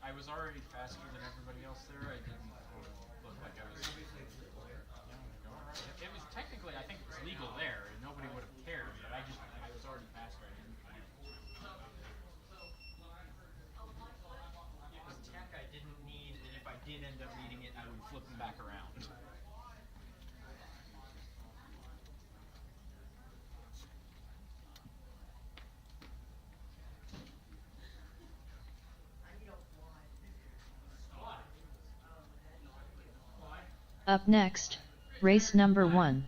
I was already faster than everybody else there. I didn't look like I was. It was technically, I think it was legal there, and nobody would have cared. But I was already faster. It was tech I didn't need, and if I did end up needing it, I would flip them back around. Up next, race number 1.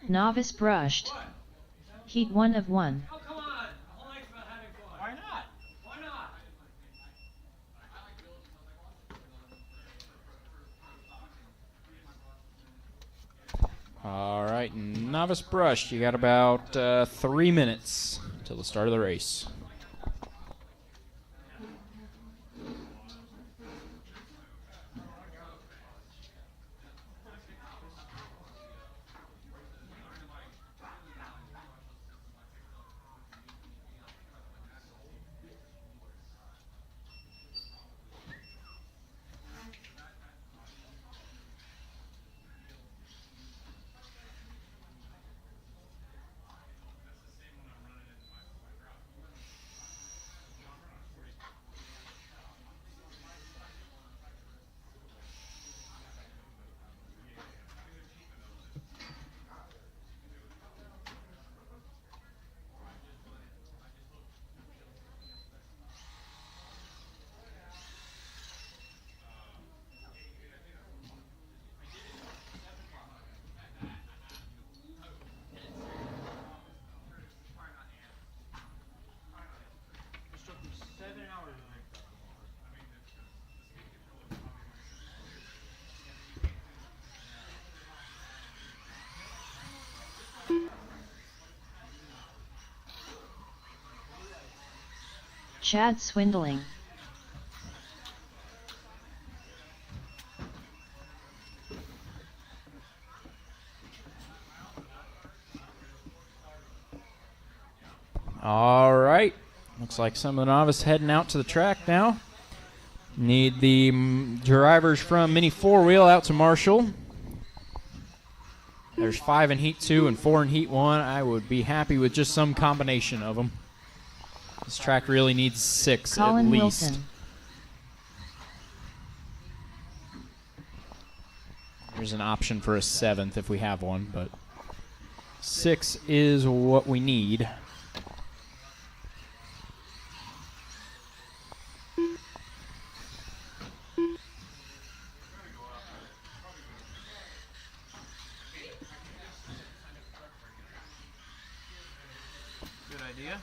Novice brushed. Heat 1 of 1. Oh, come on! The whole night's about having fun. Why not? Why not? All right, novice brushed. You got about 3 minutes till the start of the race. Chad swindling. All right. Looks like some of the novice heading out to the track now. Need the drivers from Mini 4-Wheel out to Marshall. There's 5 in Heat 2 and 4 in Heat 1. I would be happy with just some combination of them. This track really needs 6 Colin at least. Wilson. There's an option for a 7th if we have one, but 6 is what we need. Good idea.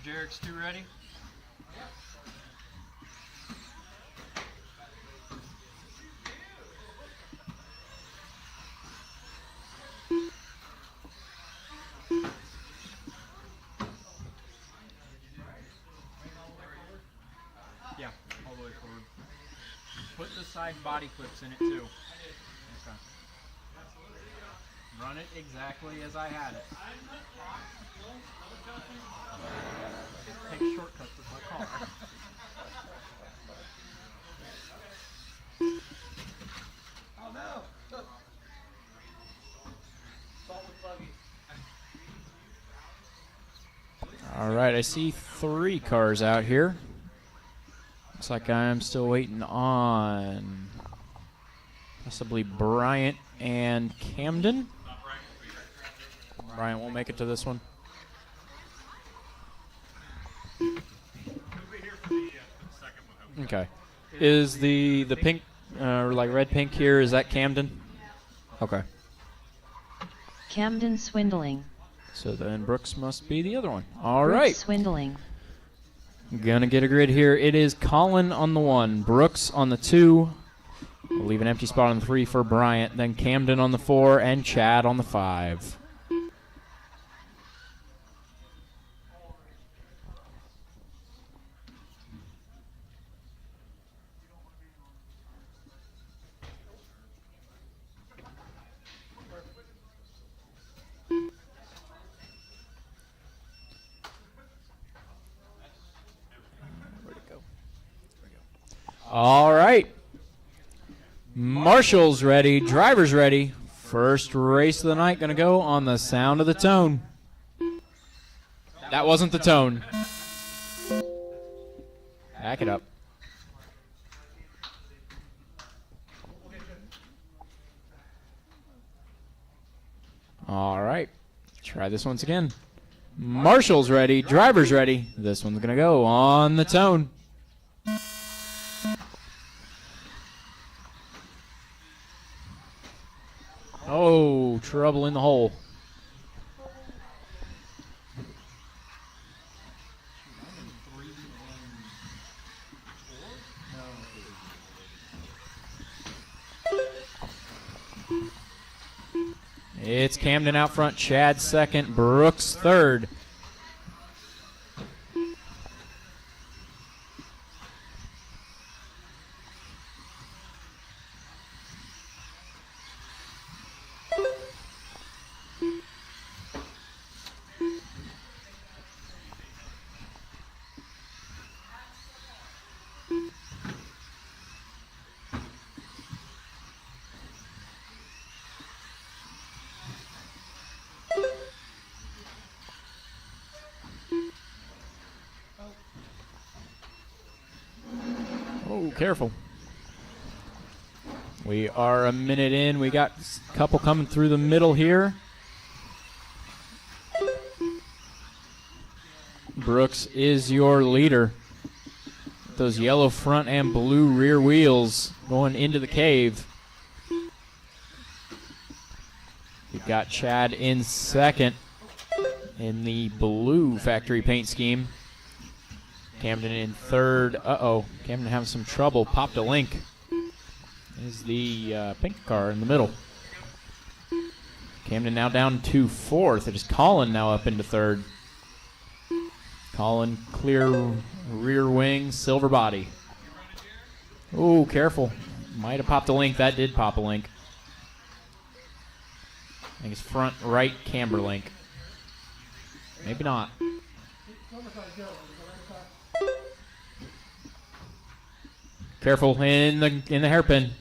Your Jarek's 2 ready? Yeah, all the way forward. Put the side body clips in it too. Okay. Run it exactly as I had it. Take shortcuts with my car. Oh no! Salt with buggy. All right, I see 3 cars out here. Looks like I'm still waiting on possibly Bryant and Camden. Bryant won't make it to this one. Okay. Is the pink, like red pink here, is that Camden? Okay. Camden swindling. So then Brooks must be the other one. All Brooks right. swindling. Gonna get a grid here. It is Colin on the 1, Brooks on the 2. We'll leave an empty spot on the 3 for Bryant. Then Camden on the 4 and Chad on the 5. Where'd it go? All right. Marshall's ready. Driver's ready. First race of the night going to go on the sound of the tone. That wasn't the tone. Back it up. All right. Try this once again. Marshall's ready. Driver's ready. This one's going to go on the tone. Oh, trouble in the hole. It's Camden out front, Chad second, Brooks third. Oh, careful. We are a minute in. We got a couple coming through the middle here. Brooks is your leader. Those yellow front and blue rear wheels going into the cave. We've got Chad in second in the blue factory paint scheme. Camden in third. Uh-oh. Camden having some trouble. Popped a link. Is the pink car in the middle. Camden now down to fourth. It is Colin now up into third. Colin clear rear wing, silver body. Oh, careful. Might have popped a link. That did pop a link. I think it's front right camber link. Maybe not. Careful in the hairpin.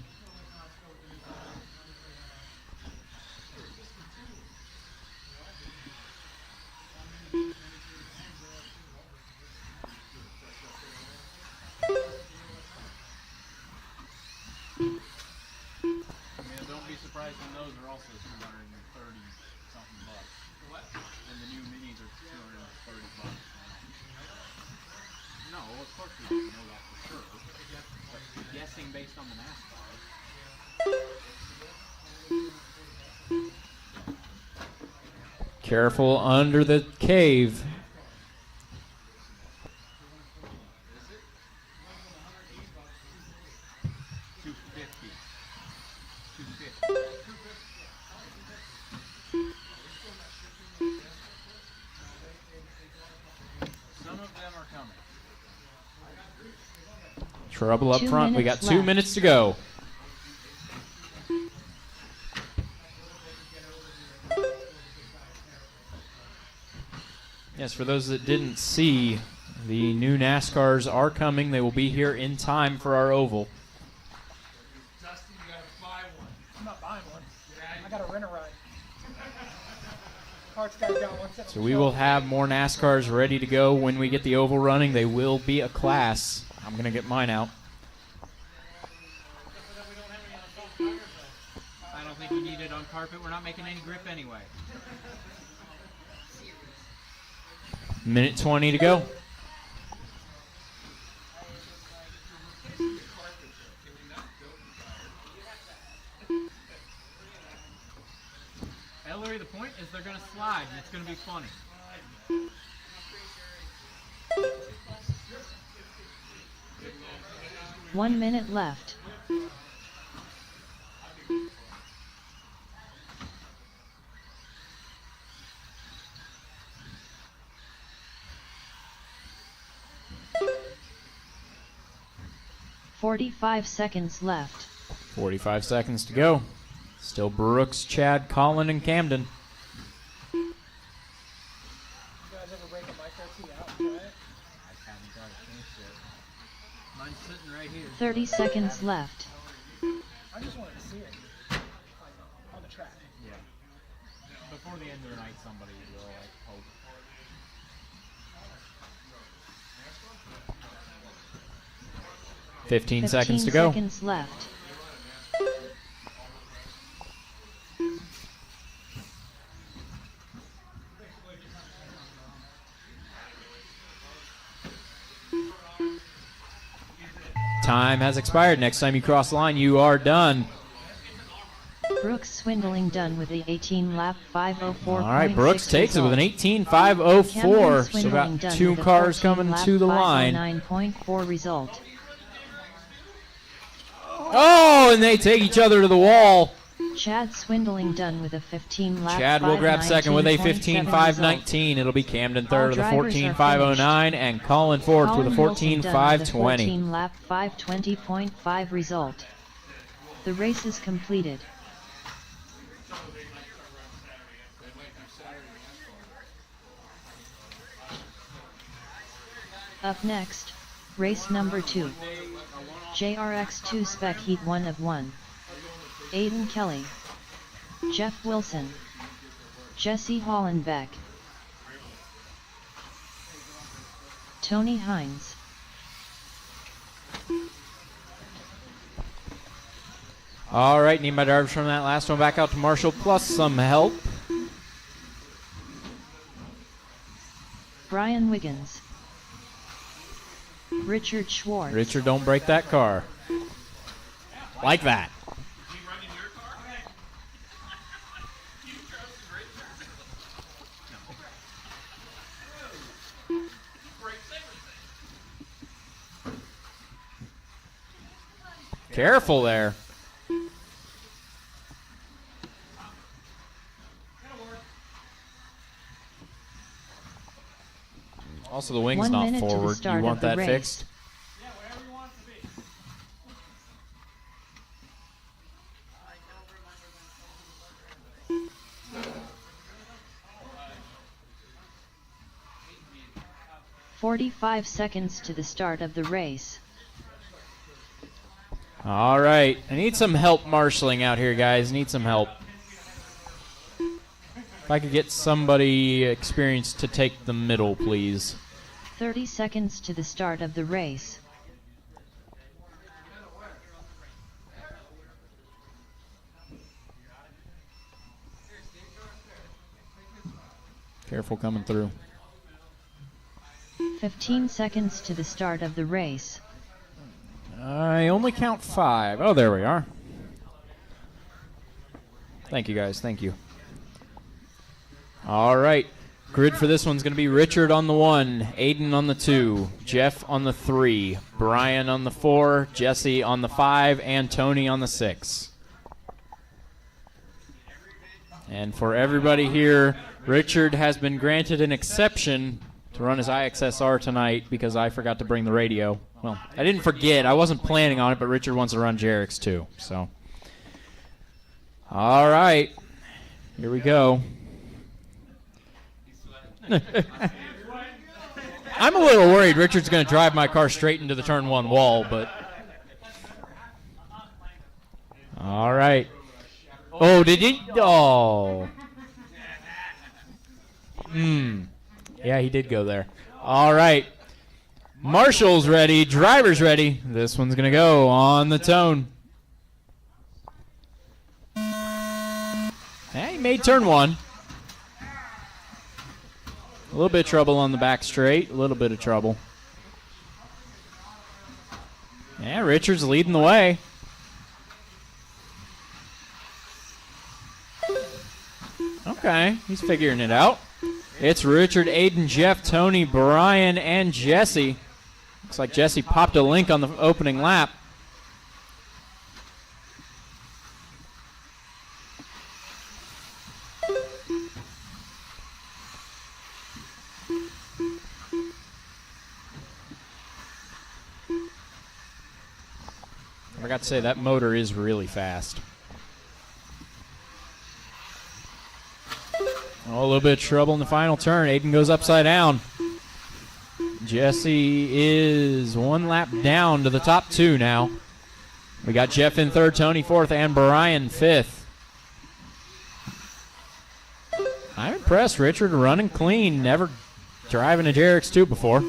Don't be surprised when those are also 230 something bucks. What? And the new minis are 230 bucks now. No, of course we don't know that for sure. But guessing based on the NASCAR. Careful under the cave. Trouble up front. We got 2 minutes to go. Yes, for those that didn't see, the new NASCARs are coming. They will be here in time for our oval. Dustin, you gotta buy one. I'm not buying one. I gotta rent a ride. Parts guy got one. So we will have more NASCARs ready to go when we get the oval running. They will be a class. I'm going to get mine out. I don't think you need it on carpet. We're not making any grip anyway. Minute 20 to go. Ellery, the point is they're going to slide, and it's going to be funny. 1 minute left. "45 seconds left. 45 seconds to go. Still Brooks, Chad, Colin, and Camden. You guys ever break a micro key out? Right? I haven't got a chance yet. Mine's sitting right here. 30 seconds left. I just wanted to see it on the track. Yeah. Before the end of the night, somebody will hope. Fifteen seconds to go. Seconds left. Time has expired. Next time you cross the line, you are done. Brooks Swindling done with the 18-lap 5:04. All right, Brooks takes it with an 18.504. So got 2 cars coming to the line. 9.4 result. Oh, and they take each other to the wall. Chad Swindling done with a 15-lap. Chad will grab second with a 15.519. 15.519. It'll be Camden third with a All drivers are 14.509, and Colin fourth with a 14.520. 14-lap 5:20.5 result. The race is completed. Up next, race number 2. JRX2 Spec Heat 1 of 1. Aiden Kelly, Jeff Wilson, Jesse Hollenbeck, Tony Hines. All right, need my drivers from that last one back out to Marshall, plus some help. Brian Wiggins, Richard Schwartz. Richard, don't break that car. Like that. Careful there. Also, the wing's 1 not minute to the forward. start You want of the that race. fixed? Yeah, whatever you want it to be. 45 seconds to the start of the race. All right. I need some help marshalling out here, guys. Need some help. If I could get somebody experienced to take the middle, please. 30 seconds to the start of the race. Careful coming through. 15 seconds to the start of the race. I only count 5. Oh, there we are. Thank you, guys. Thank you. All right. Grid for this one's going to be Richard on the 1, Aiden on the 2, Jeff on the 3, Brian on the 4, Jesse on the 5, and Tony on the 6. And for everybody here, Richard has been granted an exception to run his IXSR tonight because I forgot to bring the radio. Well, I didn't forget. I wasn't planning on it, but Richard wants to run JRX too. So, all right. Here we go. I'm a little worried Richard's going to drive my car straight into the turn 1 wall, but all right. Oh, did he? Oh. Yeah, he did go there. All right. Marshall's ready. Driver's ready. This one's going to go on the tone. Hey, he made turn 1. A little bit of trouble on the back straight. A little bit of trouble. Yeah, Richard's leading the way. Okay, he's figuring it out. It's Richard, Aiden, Jeff, Tony, Brian, and Jesse. Looks like Jesse popped a link on the opening lap. I forgot to say, that motor is really fast. Oh, a little bit of trouble in the final turn. Aiden goes upside down. Jesse is 1 lap down to the top 2 now. We got Jeff in 3rd, Tony 4th, and Brian 5th. I'm impressed. Richard running clean, never driving a JRX2 before.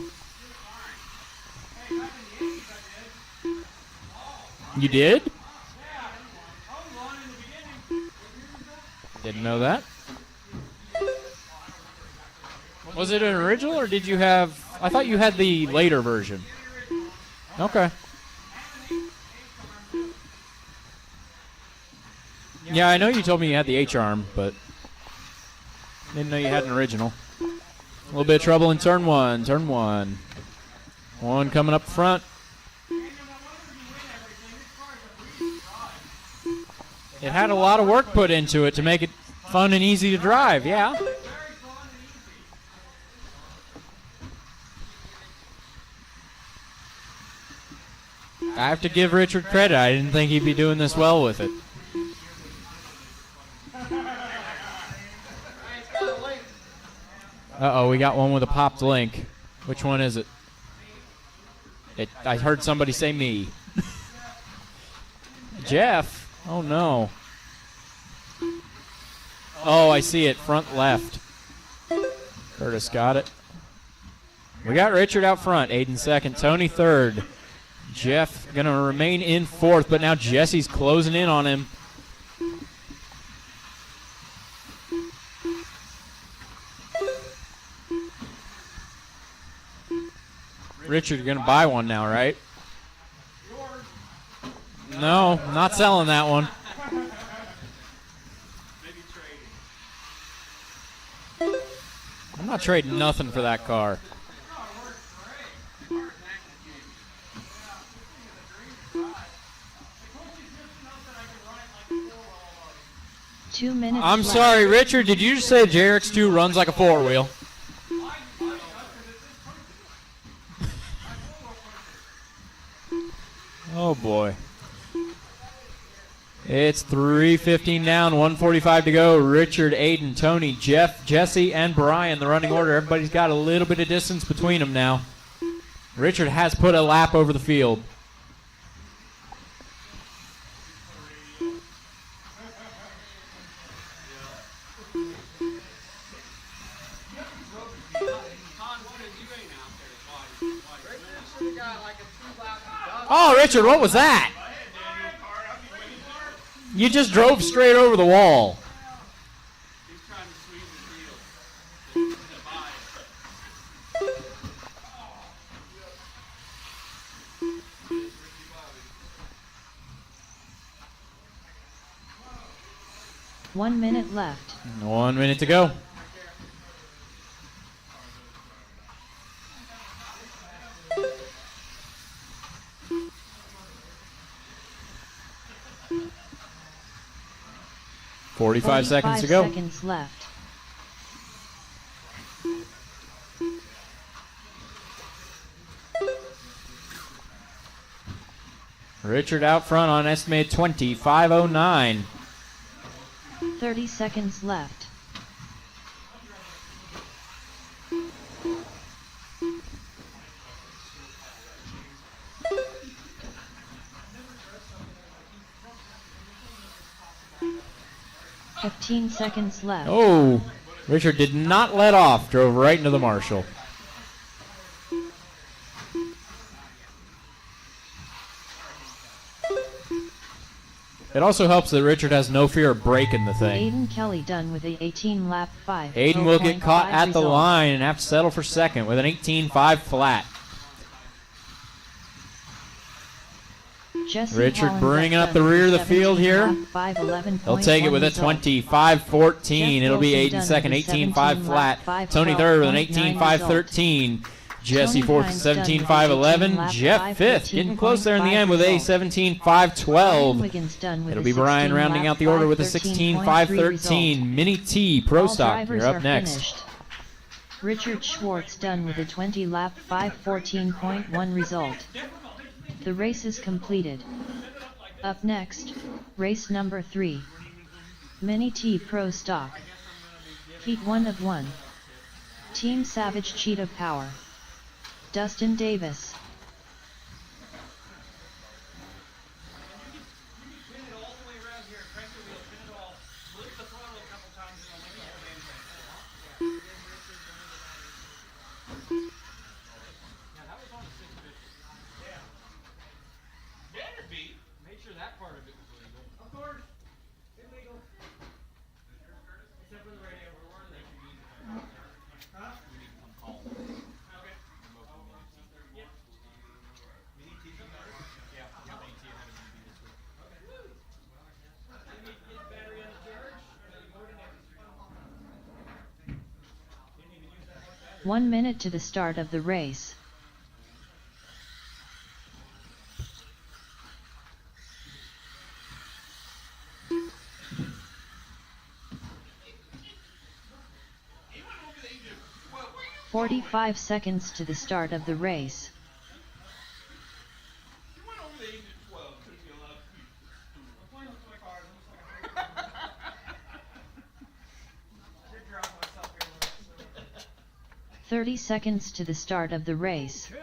You did? Didn't know that. Was it an original or did you have... I thought you had the later version. Okay. Yeah, I know you told me you had the H-arm, but didn't know you had an original. A little bit of trouble in turn 1. Turn 1. One coming up front. It had a lot of work put into it to make it fun and easy to drive, yeah. I have to give Richard credit. I didn't think he'd be doing this well with it. Uh-oh, we got one with a popped link. Which one is it? I heard somebody say me. Jeff. Oh, no. Oh, I see it. Front left. Curtis got it. We got Richard out front. Aiden 2nd. Tony 3rd. Jeff going to remain in 4th, but now Jesse's closing in on him. Richard, you're going to buy one now, right? No, not selling that one. I'm not trading nothing for that car. 2 minutes I'm left. sorry, Richard, did you just say JRX2 runs like a 4-wheel? Oh, boy. It's 3:15 down, 1:45 to go. Richard, Aiden, Tony, Jeff, Jesse, and Brian, the running order. Everybody's got a little bit of distance between them now. Richard has put a lap over the field. Oh, Richard, what was that? You just drove straight over the wall. He's trying to squeeze the field. 1 minute left. 1 minute to go. Forty-five seconds to go. Seconds left. Richard out front on estimated 25:09. 30 seconds left. Fifteen seconds left. Oh, Richard did not let off. Drove right into the marshal. It also helps that Richard has no fear of breaking the thing. Aiden Kelly done with a 18-lap 5. Aiden will get caught at the result. line and have to settle for second with an 18.5 flat. Jesse Richard Holland bringing got up the done rear of with the field 17 here. lap 5, 11.1 He'll take it with a result. 25.14. It'll be Jeff Aiden Wilson second, done with a 18.5 17 flat. lap Tony third with an 5, 18.513. Jesse Tony fourth, Hines done with a 17.511. 18 Jeff lap fifth, 5, getting close there in the 13.5 end with a result. 17.512. Wiggins done with It'll a be Brian 16 rounding lap out the order 5, with a 13.3 16.513. Mini T Pro All Stock. drivers You're up are next. finished. Richard Schwartz done with a 20 lap 5:14.1 result. The race is completed. Up next, race number 3. Mini T Pro Stock. Heat 1 of 1. Team Savage Cheetah Power. Dustin Davis. One minute to the start of the race. "45 seconds to the start of the race. "30 seconds to the start of the race. Okay.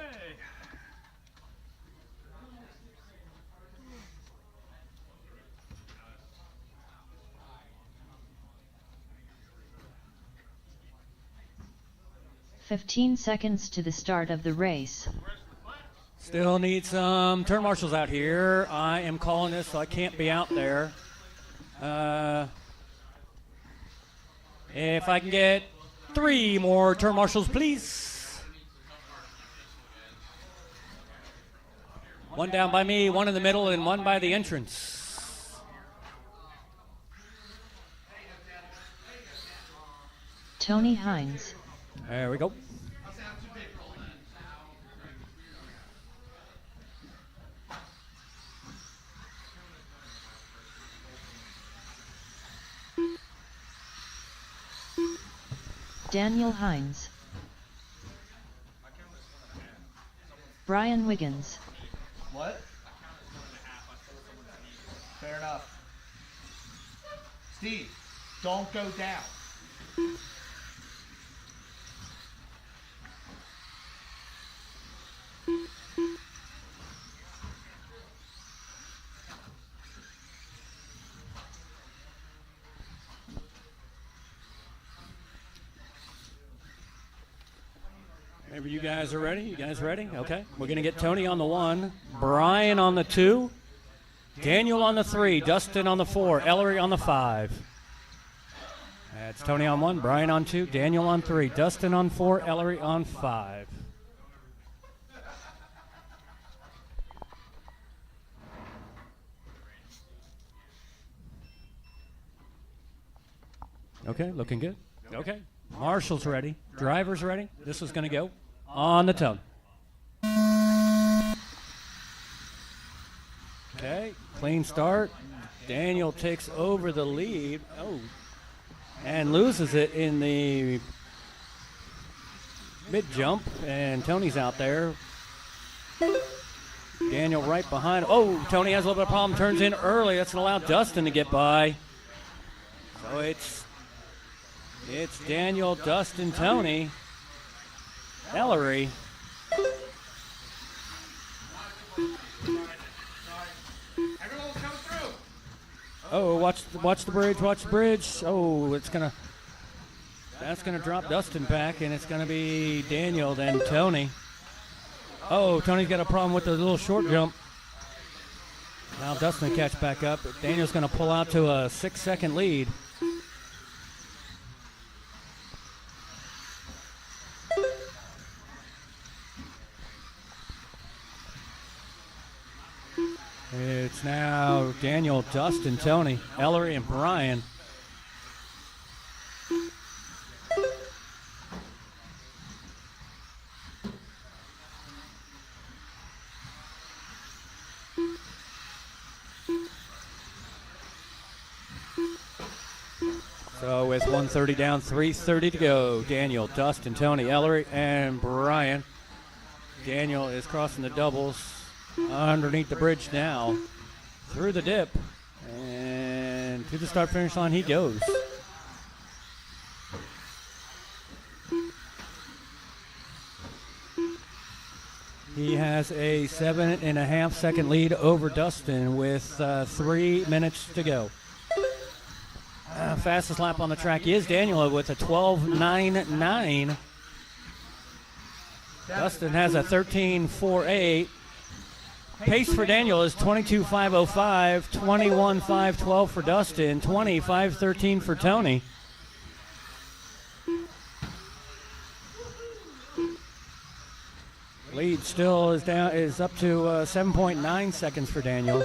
15 seconds to the start of the race. Still need some turn marshals out here. I am calling this, so I can't be out there. If I can get 3 more turn marshals, please. One down by me, one in the middle, and one by the entrance. Tony Hines. There we go. Daniel Hines. Brian Wiggins. What? Fair enough. Steve, don't go down. Maybe you guys are ready? You guys ready? Okay. We're going to get Tony on the 1, Brian on the 2, Daniel on the 3, Dustin on the 4, Ellery on the 5. That's Tony on 1, Brian on 2, Daniel on 3, Dustin on 4, Ellery on 5. Okay, looking good. Okay. Marshall's ready. Driver's ready. This is going to go on the tone. Okay, clean start. Daniel takes over the lead. Oh, and loses it in the mid-jump, and Tony's out there. Daniel right behind. Oh, Tony has a little bit of problem. Turns in early. That's going to allow Dustin to get by. So it's Daniel, Dustin, Tony, Ellery. Oh, watch the bridge, watch the bridge. Oh, that's gonna drop Dustin back, and it's gonna be Daniel, then Tony. Oh, Tony's got a problem with the little short jump. Now Dustin will catch back up. Daniel's gonna pull out to a 6-second lead. It's now Daniel, Dustin, Tony, Ellery, and Brian. So with 1:30 down, 3:30 to go. Daniel, Dustin, Tony, Ellery, and Brian. Daniel is crossing the doubles underneath the bridge now, through the dip, and to the start-finish line he goes. He has a 7.5 second lead over Dustin with 3 minutes to go. Fastest lap on the track is Daniel with a 12.99. Dustin has a 13.48. Pace for Daniel is 22.505, 21.512 for Dustin, 20.513 for Tony. Lead still is up to 7.9 seconds for Daniel.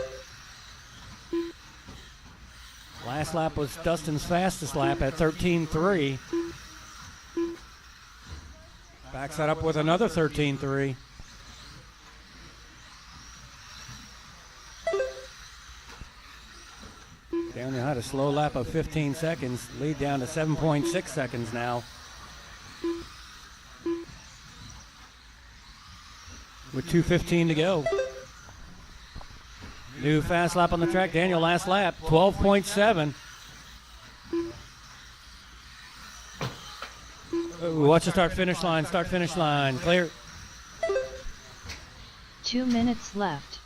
Last lap was Dustin's fastest lap at 13.3. Backs that up with another 13.3. Daniel had a slow lap of 15 seconds. Lead down to 7.6 seconds now. With 2:15 to go. New fast lap on the track. Daniel last lap, 12.7. Watch the start finish line. Start finish line. Clear. 2 minutes left.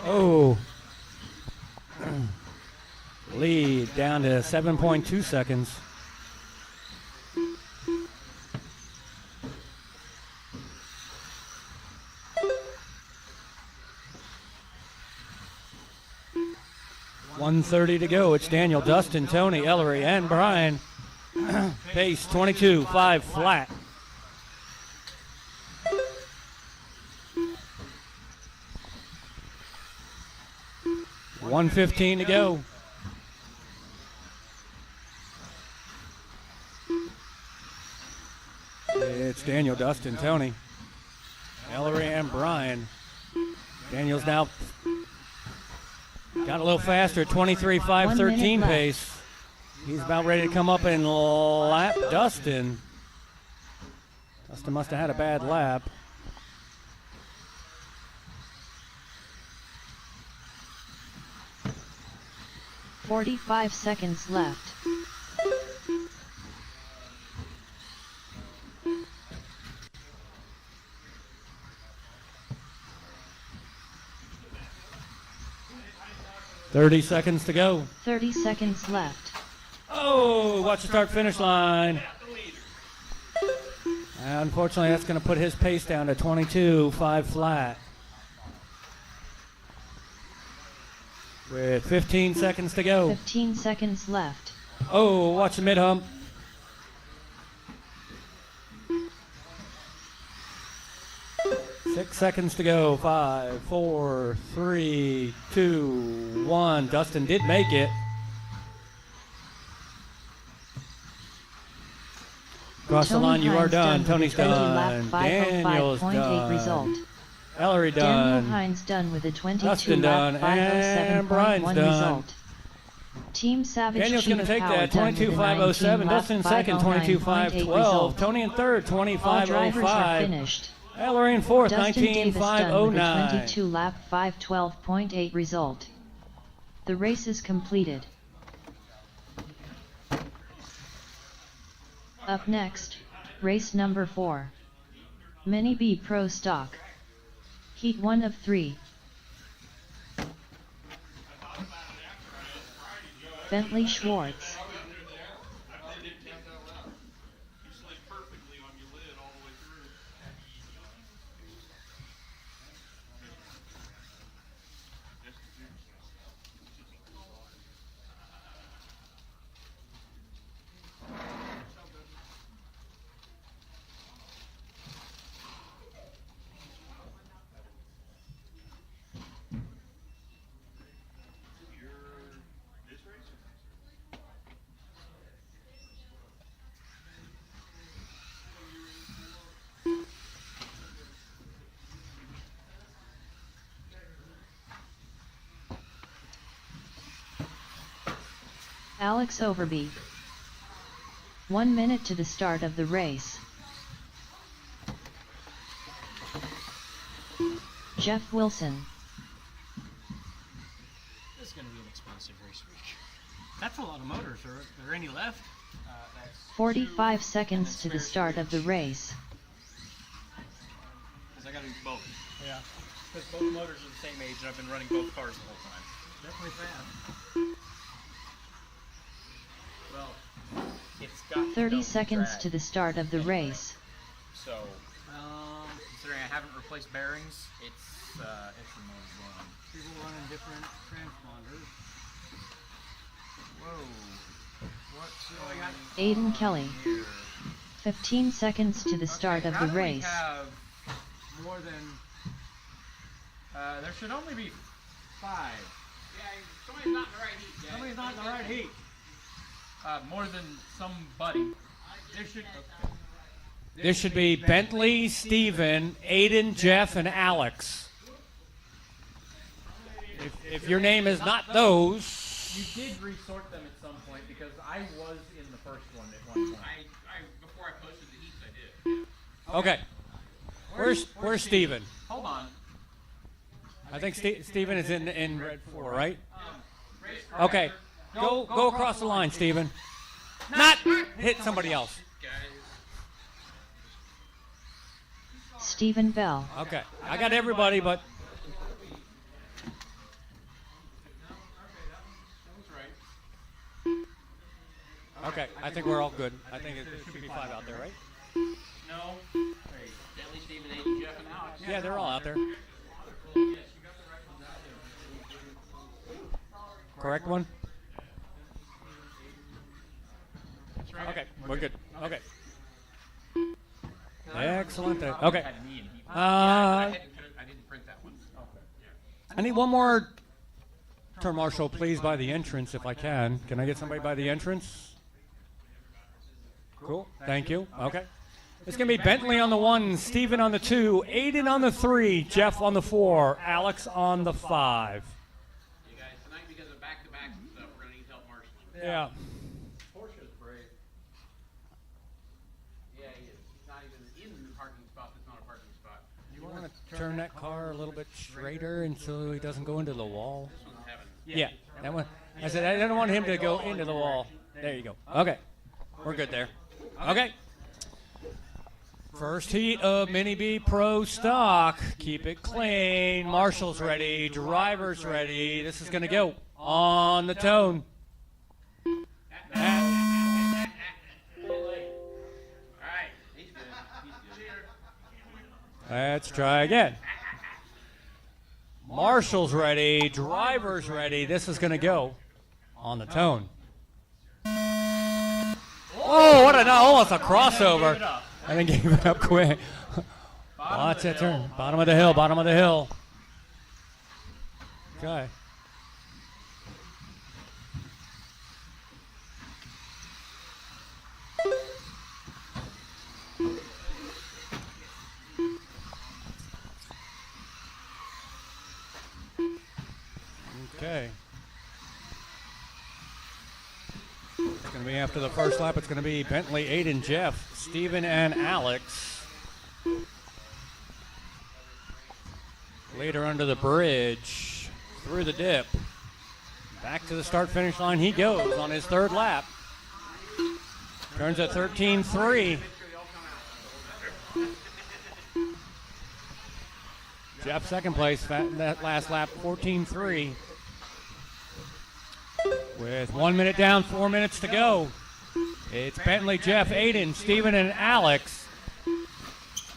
Oh. Lead down to 7.2 seconds. .130 to go. It's Daniel, Dustin, Tony, Ellery, and Brian. Pace 22.5 flat. .115 to go. It's Daniel, Dustin, Tony, Ellery, and Brian. Daniel's now got a little faster at 23.513 pace. He's about ready to come up and lap Dustin. Dustin must have had a bad lap. .45 seconds left. .30 seconds to go. 30 seconds left. Oh, watch the start finish line. Unfortunately, that's going to put his pace down to 22.5 flat. With 15 seconds to go. 15 seconds left. Oh, watch the mid hump. Six seconds to go. 5, 4, 3, 2, 1. Dustin did make it. Cross the line, you are done. Tony's done. Daniel's done. Result. Ellery done. Daniel Hines done with a 22 Dustin lap done. And Brian's 507.1 done. result. Team Savage Daniel's going to take that. 22.507. Dustin second. 22.512. Tony in third. All drivers are 25.05. finished. Ellery in fourth. Dustin Davis done with a 19.509. 22 lap 512.8 result. The race is completed. Up next, race number 4. Mini B Pro Stock. Heat 1 of 3. Bentley Schwartz. Alex Overby. 1 minute to the start of the race. Jeff Wilson. This is going to be an expensive That's a lot of motors. Are there any left? That's 45 seconds to the start of the race. because I got to do both. Yeah. Because both motors are the same age, and I've been running both cars the whole time. Definitely fast. Well, it's got 30 seconds to the start of the race. So, considering I haven't replaced bearings, it's the motor's going. People running different transponders. Whoa. What's going on Aiden Kelly. here? 15 seconds to the start of How the do we race. have more than... there should only be 5. Yeah, somebody's not in the right heat, guys. Somebody's not in the right heat. More than somebody. There should... Okay. This should be Bentley, Steven, Aiden, Jeff, and Alex. If your name is not those... You did resort them at some point because I was in the first one at one point. Before I posted the heats, I did. Okay. Where's Steven? Hold on. I think Steven is in red 4, right? Okay. Go across the line, Steven. Not hit somebody else. Stephen Bell. Okay. I got everybody, but... Okay, I think we're all good. I think it should be 5 out there, right? No. Bentley, Steven, Aiden, Jeff, and Alex. Yeah, they're all out there. Correct one? Okay, we're good. Okay. Excellent. Okay. I didn't print that one. I need one more turn marshal, please, by the entrance, if I can. Can I get somebody by the entrance? Cool. Thank you. Okay. It's going to be Bentley on the 1, Steven on the 2, Aiden on the 3, Jeff on the 4, Alex on the 5. You guys, tonight because of back-to-back stuff, we're going to need help marshaling. Yeah. Porsche's brave. Yeah, he is. He's not even in the parking spot that's not a parking spot. You want to turn that car a little bit straighter and so he doesn't go into the wall? This one's heaven. Yeah, that one. I said I didn't want him to go into the wall. There you go. Okay, we're good there. Okay. First heat of Mini B Pro Stock. Keep it clean. Marshall's ready. Driver's ready. This is going to go on the tone. All right, he's good. He's good. Let's try again. Marshall's ready. Driver's ready. This is going to go on the tone. Oh, what almost a crossover. I think gave it up quick. Watch that turn. Bottom of the hill, bottom of the hill. Okay. Okay. It's going to be after the first lap. It's going to be Bentley, Aiden, Jeff, Steven, and Alex. Later under the bridge, through the dip. Back to the start-finish line he goes on his third lap. Turns at 13.3. Jeff second place, that last lap, 14.3. With 1 minute down, 4 minutes to go. It's Bentley, Jeff, Aiden, Steven, and Alex.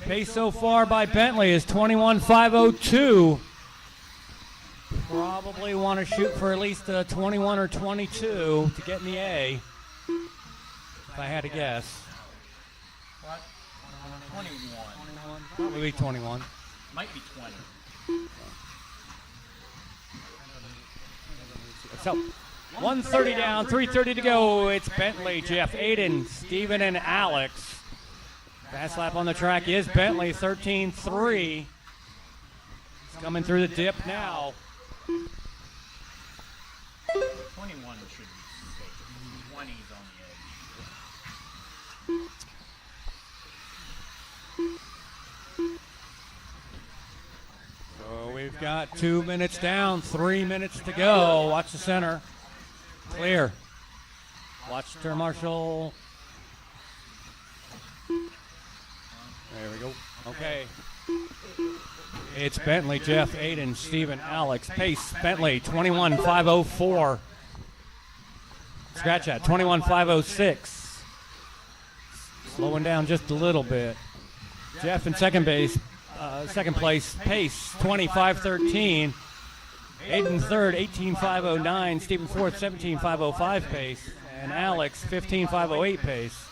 Pace so far by Bentley is 21.502. Probably want to shoot for at least a 21 or 22 to get in the A, if I had to guess. What? 21. Probably 21. Might be 20. So, 130 down, 3:30 to go. It's Bentley, Jeff, Aiden, Steven, and Alex. Fast lap on the track is Bentley, 13.3. He's coming through the dip now. 21 should be safe. 20's on the edge. So we've got 2 minutes down, 3 minutes to go. Watch the center. Clear. Watch the turn marshal. There we go. Okay. It's Bentley, Jeff, Aiden, Steven, Alex. Pace, Bentley, 21.504. Scratch that, 21.506. Slowing down just a little bit. Jeff in second place, Pace, 25.13. Aiden third, 18.509. Steven fourth, 17.505 pace. And Alex, 15.508 pace.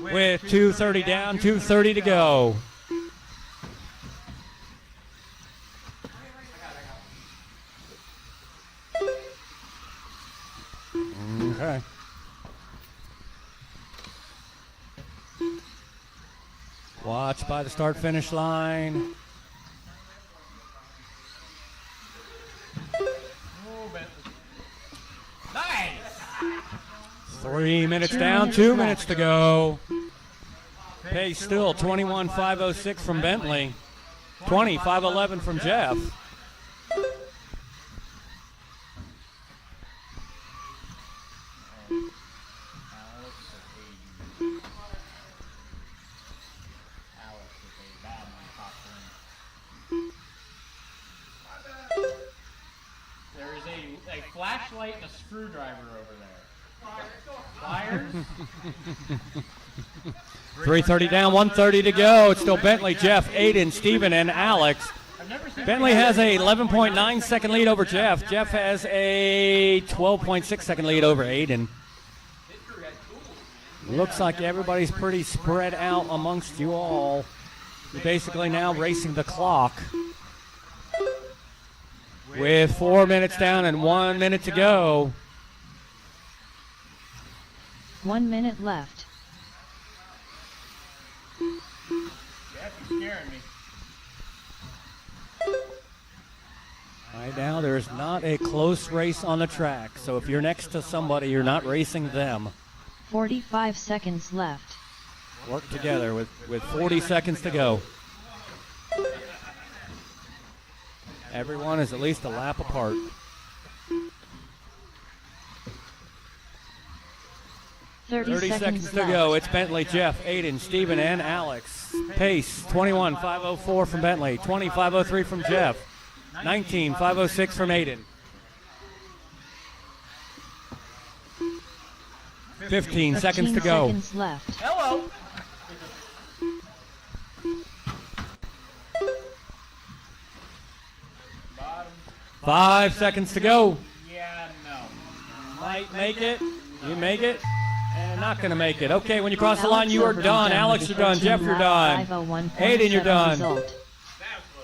With 2:30 down, 2:30 to go. Okay. Watch by the start-finish line. 3 minutes down, 2 minutes to go. Pace still 21.506 from Bentley. 20.511 from Jeff. There is a flashlight and a screwdriver over there. Pliers? 3:30 down, 1:30 to go. It's still Bentley, Jeff, Aiden, Steven, and Alex. Bentley has a 11.9 second lead over Jeff. Jeff has a 12.6 second lead over Aiden. Looks like everybody's pretty spread out amongst you all. You're basically now racing the clock. With 4 minutes down and 1 minute to go. 1 minute left. Jeff, you're scaring me. Right now, there's not a close race on the track. So if you're next to somebody, you're not racing them. 45 seconds left. Work together with 40 seconds to go. Everyone is at least a lap apart. 30 seconds to go. It's Bentley, Jeff, Aiden, Steven, and Alex. Pace, 21.504 from Bentley, 20.503 from Jeff, 19.506 from Aiden. 15 seconds to go. Seconds left. Hello. 5 seconds to go. Yeah, no. Might make it. You make it. And not going to make it. Okay, when you cross the line, you are done. Alex, you're done. Jeff, you're done. Aiden, you're done. Result.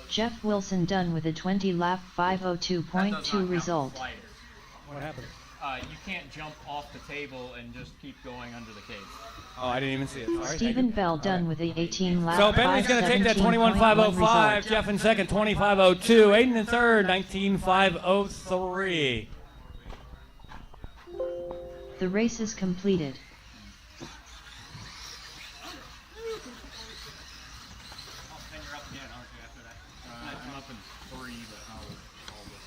Jeff Wilson done with a 20-lap 502.2 result. What happened? You can't jump off the table and just keep going under the cage. Oh, I didn't even see it. Sorry. Stephen Bell done with a 18-lap So Bentley's going to take that 21.505. Jeff in second, 20.502. Aiden in third, 19.503. The race is completed. And you're up again, aren't you, after that? I'm up in 3, but I'll this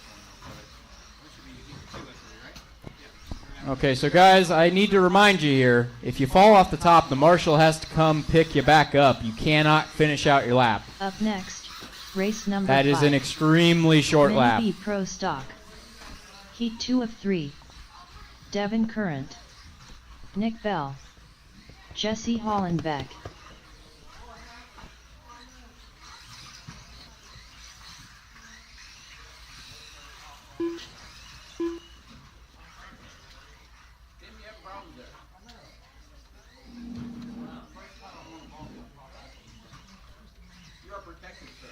one. Okay, so guys, I need to remind you here, if you fall off the top, the marshal has to come pick you back up. You cannot finish out your lap. Up next, race number 5. That is an extremely short Mini lap. B Pro Stock. Heat 2 of 3. Devin Current, Nick Bell, Jesse Hollenbeck. You are protected, sir.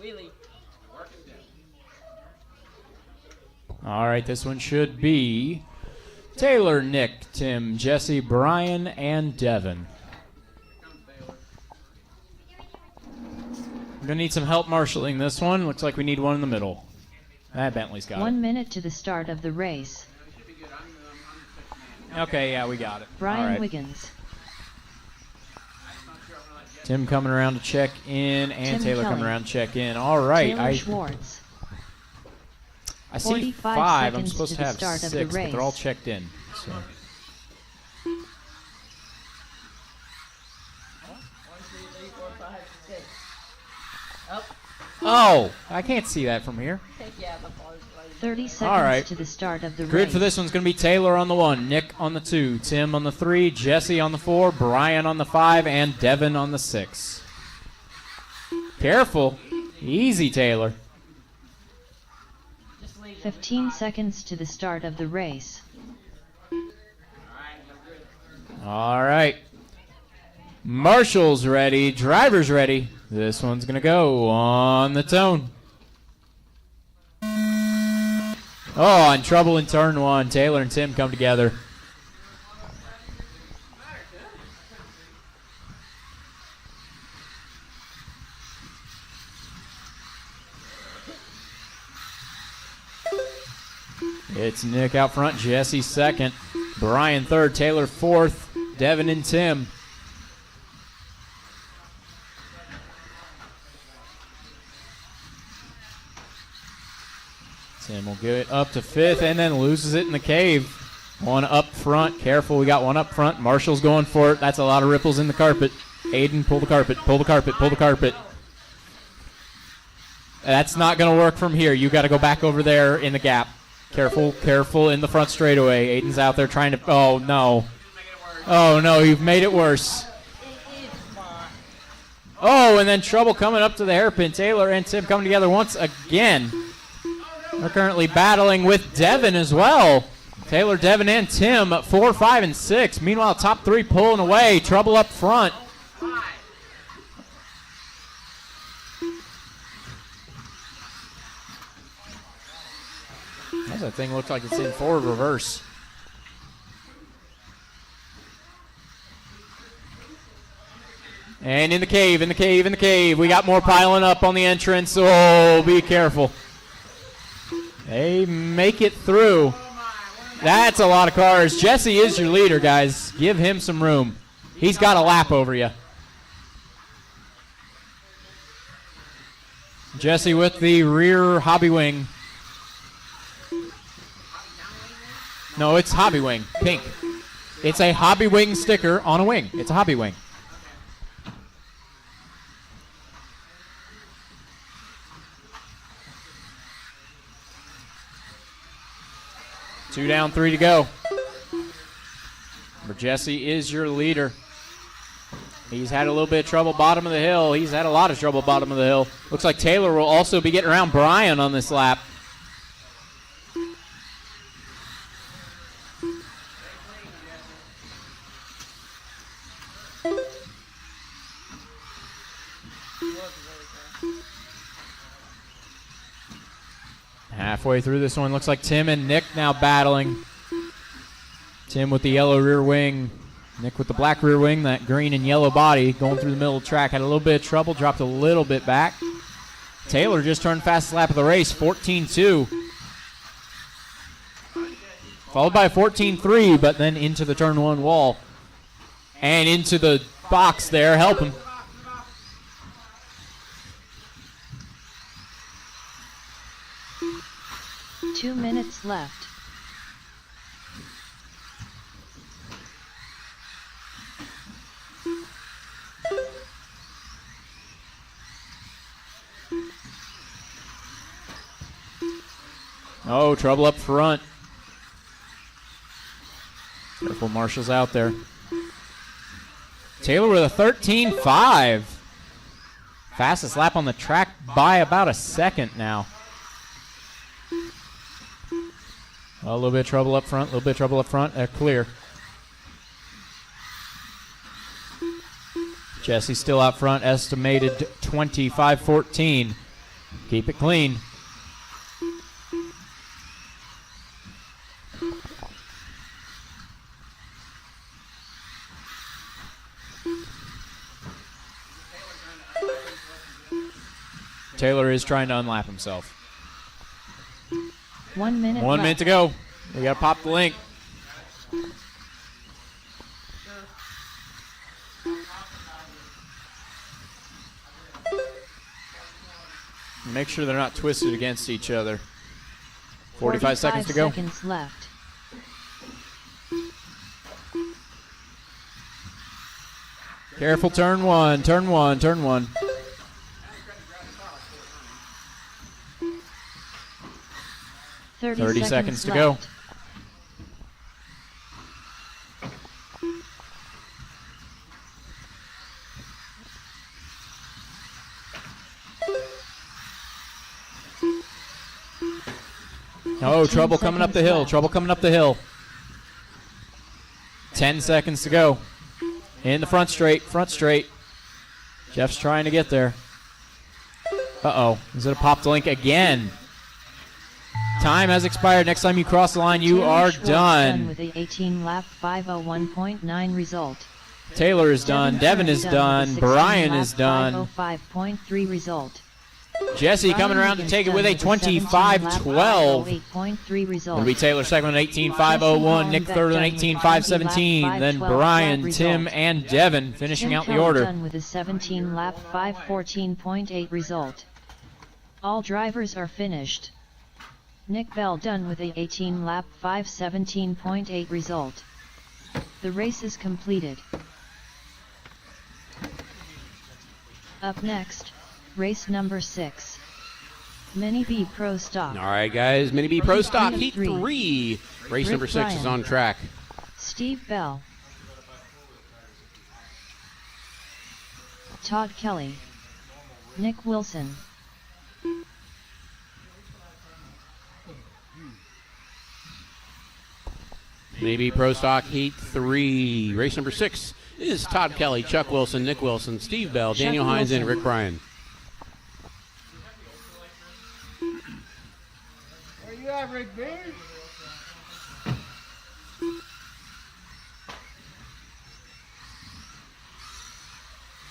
Wheelie. All right, this one should be Taylor, Nick, Tim, Jesse, Brian, and Devin. We're going to need some help marshaling this one. Looks like we need one in the middle. Bentley's got 1 minute to the start of the race. it. Okay, yeah, we got it. Brian All right. Wiggins. Tim coming around to check in, and Tim Taylor coming Kelly. around to check in. All right. Taylor Schwartz. I see 45 5. I'm seconds supposed to to the have start of 6, the but they're all race. checked in. So. Oh, I can't see that from here. 30 seconds All right. to the start of the Grid race. for this one's going to be Taylor on the 1, Nick on the 2, Tim on the 3, Jesse on the 4, Brian on the 5, and Devin on the 6. Careful. Easy, Taylor. 15 seconds to the start of the race. All right. Marshall's ready. Driver's ready. This one's going to go on the tone. Oh, in trouble in turn 1. Taylor and Tim come together. It's Nick out front, Jesse second, Brian third, Taylor fourth, Devin and Tim. Tim will get it up to 5th and then loses it in the cave. One up front, careful, we got one up front. Marshall's going for it. That's a lot of ripples in the carpet. Aiden, pull the carpet, pull the carpet, pull the carpet. That's not going to work from here. You got to go back over there in the gap. Careful, careful in the front straightaway. Aiden's out there trying to, oh no. Oh no, you've made it worse. Oh, and then trouble coming up to the hairpin. Taylor and Tim coming together once again. They're currently battling with Devin as well. Taylor, Devin, and Tim, 4, 5, and 6. Meanwhile, top 3 pulling away. Trouble up front. That thing looks like it's in forward reverse. And in the cave, in the cave, in the cave. We got more piling up on the entrance. Oh, be careful. They make it through. That's a lot of cars. Jesse is your leader, guys. Give him some room. He's got a lap over you. Jesse with the rear hobby wing. No, it's hobby wing, pink. It's a hobby wing sticker on a wing. It's a hobby wing. Two down, 3 to go. But Jesse is your leader. He's had a little bit of trouble bottom of the hill. He's had a lot of trouble bottom of the hill. Looks like Taylor will also be getting around Brian on this lap. Halfway through this one, looks like Tim and Nick now battling. Tim with the yellow rear wing. Nick with the black rear wing, that green and yellow body going through the middle of the track. Had a little bit of trouble, dropped a little bit back. Taylor just turned fastest lap of the race, 14.2. Followed by 14.3, but then into the turn 1 wall. And into the box there, help him. Two minutes left. Oh, trouble up front. Careful, Marshall's out there. Taylor with a 13.5. Fastest lap on the track by about a second now. A little bit of trouble up front, a little bit of trouble up front. Clear. Jesse still out front, estimated 25.14. Keep it clean. Taylor is trying to unlap himself. 1 minute 1 left. minute to go. We got to pop the link. Make sure they're not twisted against each other. 45 seconds to go. Seconds left. Careful, turn one, turn one, turn one. Thirty seconds to go. Oh, trouble coming up the hill. left. Trouble coming up the hill. 10 seconds to go. In the front straight. Front straight. Jeff's trying to get there. Uh-oh. Is it a popped link again? Time has expired. Next time you cross the line, you Taylor are Schwartz done. with a 18-lap 501.9 result. Taylor is done. Devin is done. Brian is done. 505.3 result. Jesse coming around to take it with a 25-12. 8.3 result. It'll be Taylor second with an 18-501, Nick third with an 18-517, then Brian, Tim, and Devin finishing out the order. Done with a 17-lap 514.8 result. All drivers are finished. Nick Bell done with a 18-lap 517.8 result. The race is completed. Up next, race number 6. Mini B Pro Stock. All right, guys. Mini B Pro Stock Heat 3. 3. Race Rick number 6 is Bryan. on track. Steve Bell. Todd Kelly. Nick Wilson. Mini B Pro Stock Heat 3. Race number 6 is Todd Kelly, Chuck Wilson, Nick Wilson, Steve Bell, Chuck Daniel Hines, and Wilson. Rick Bryan. Where you at, Rick B?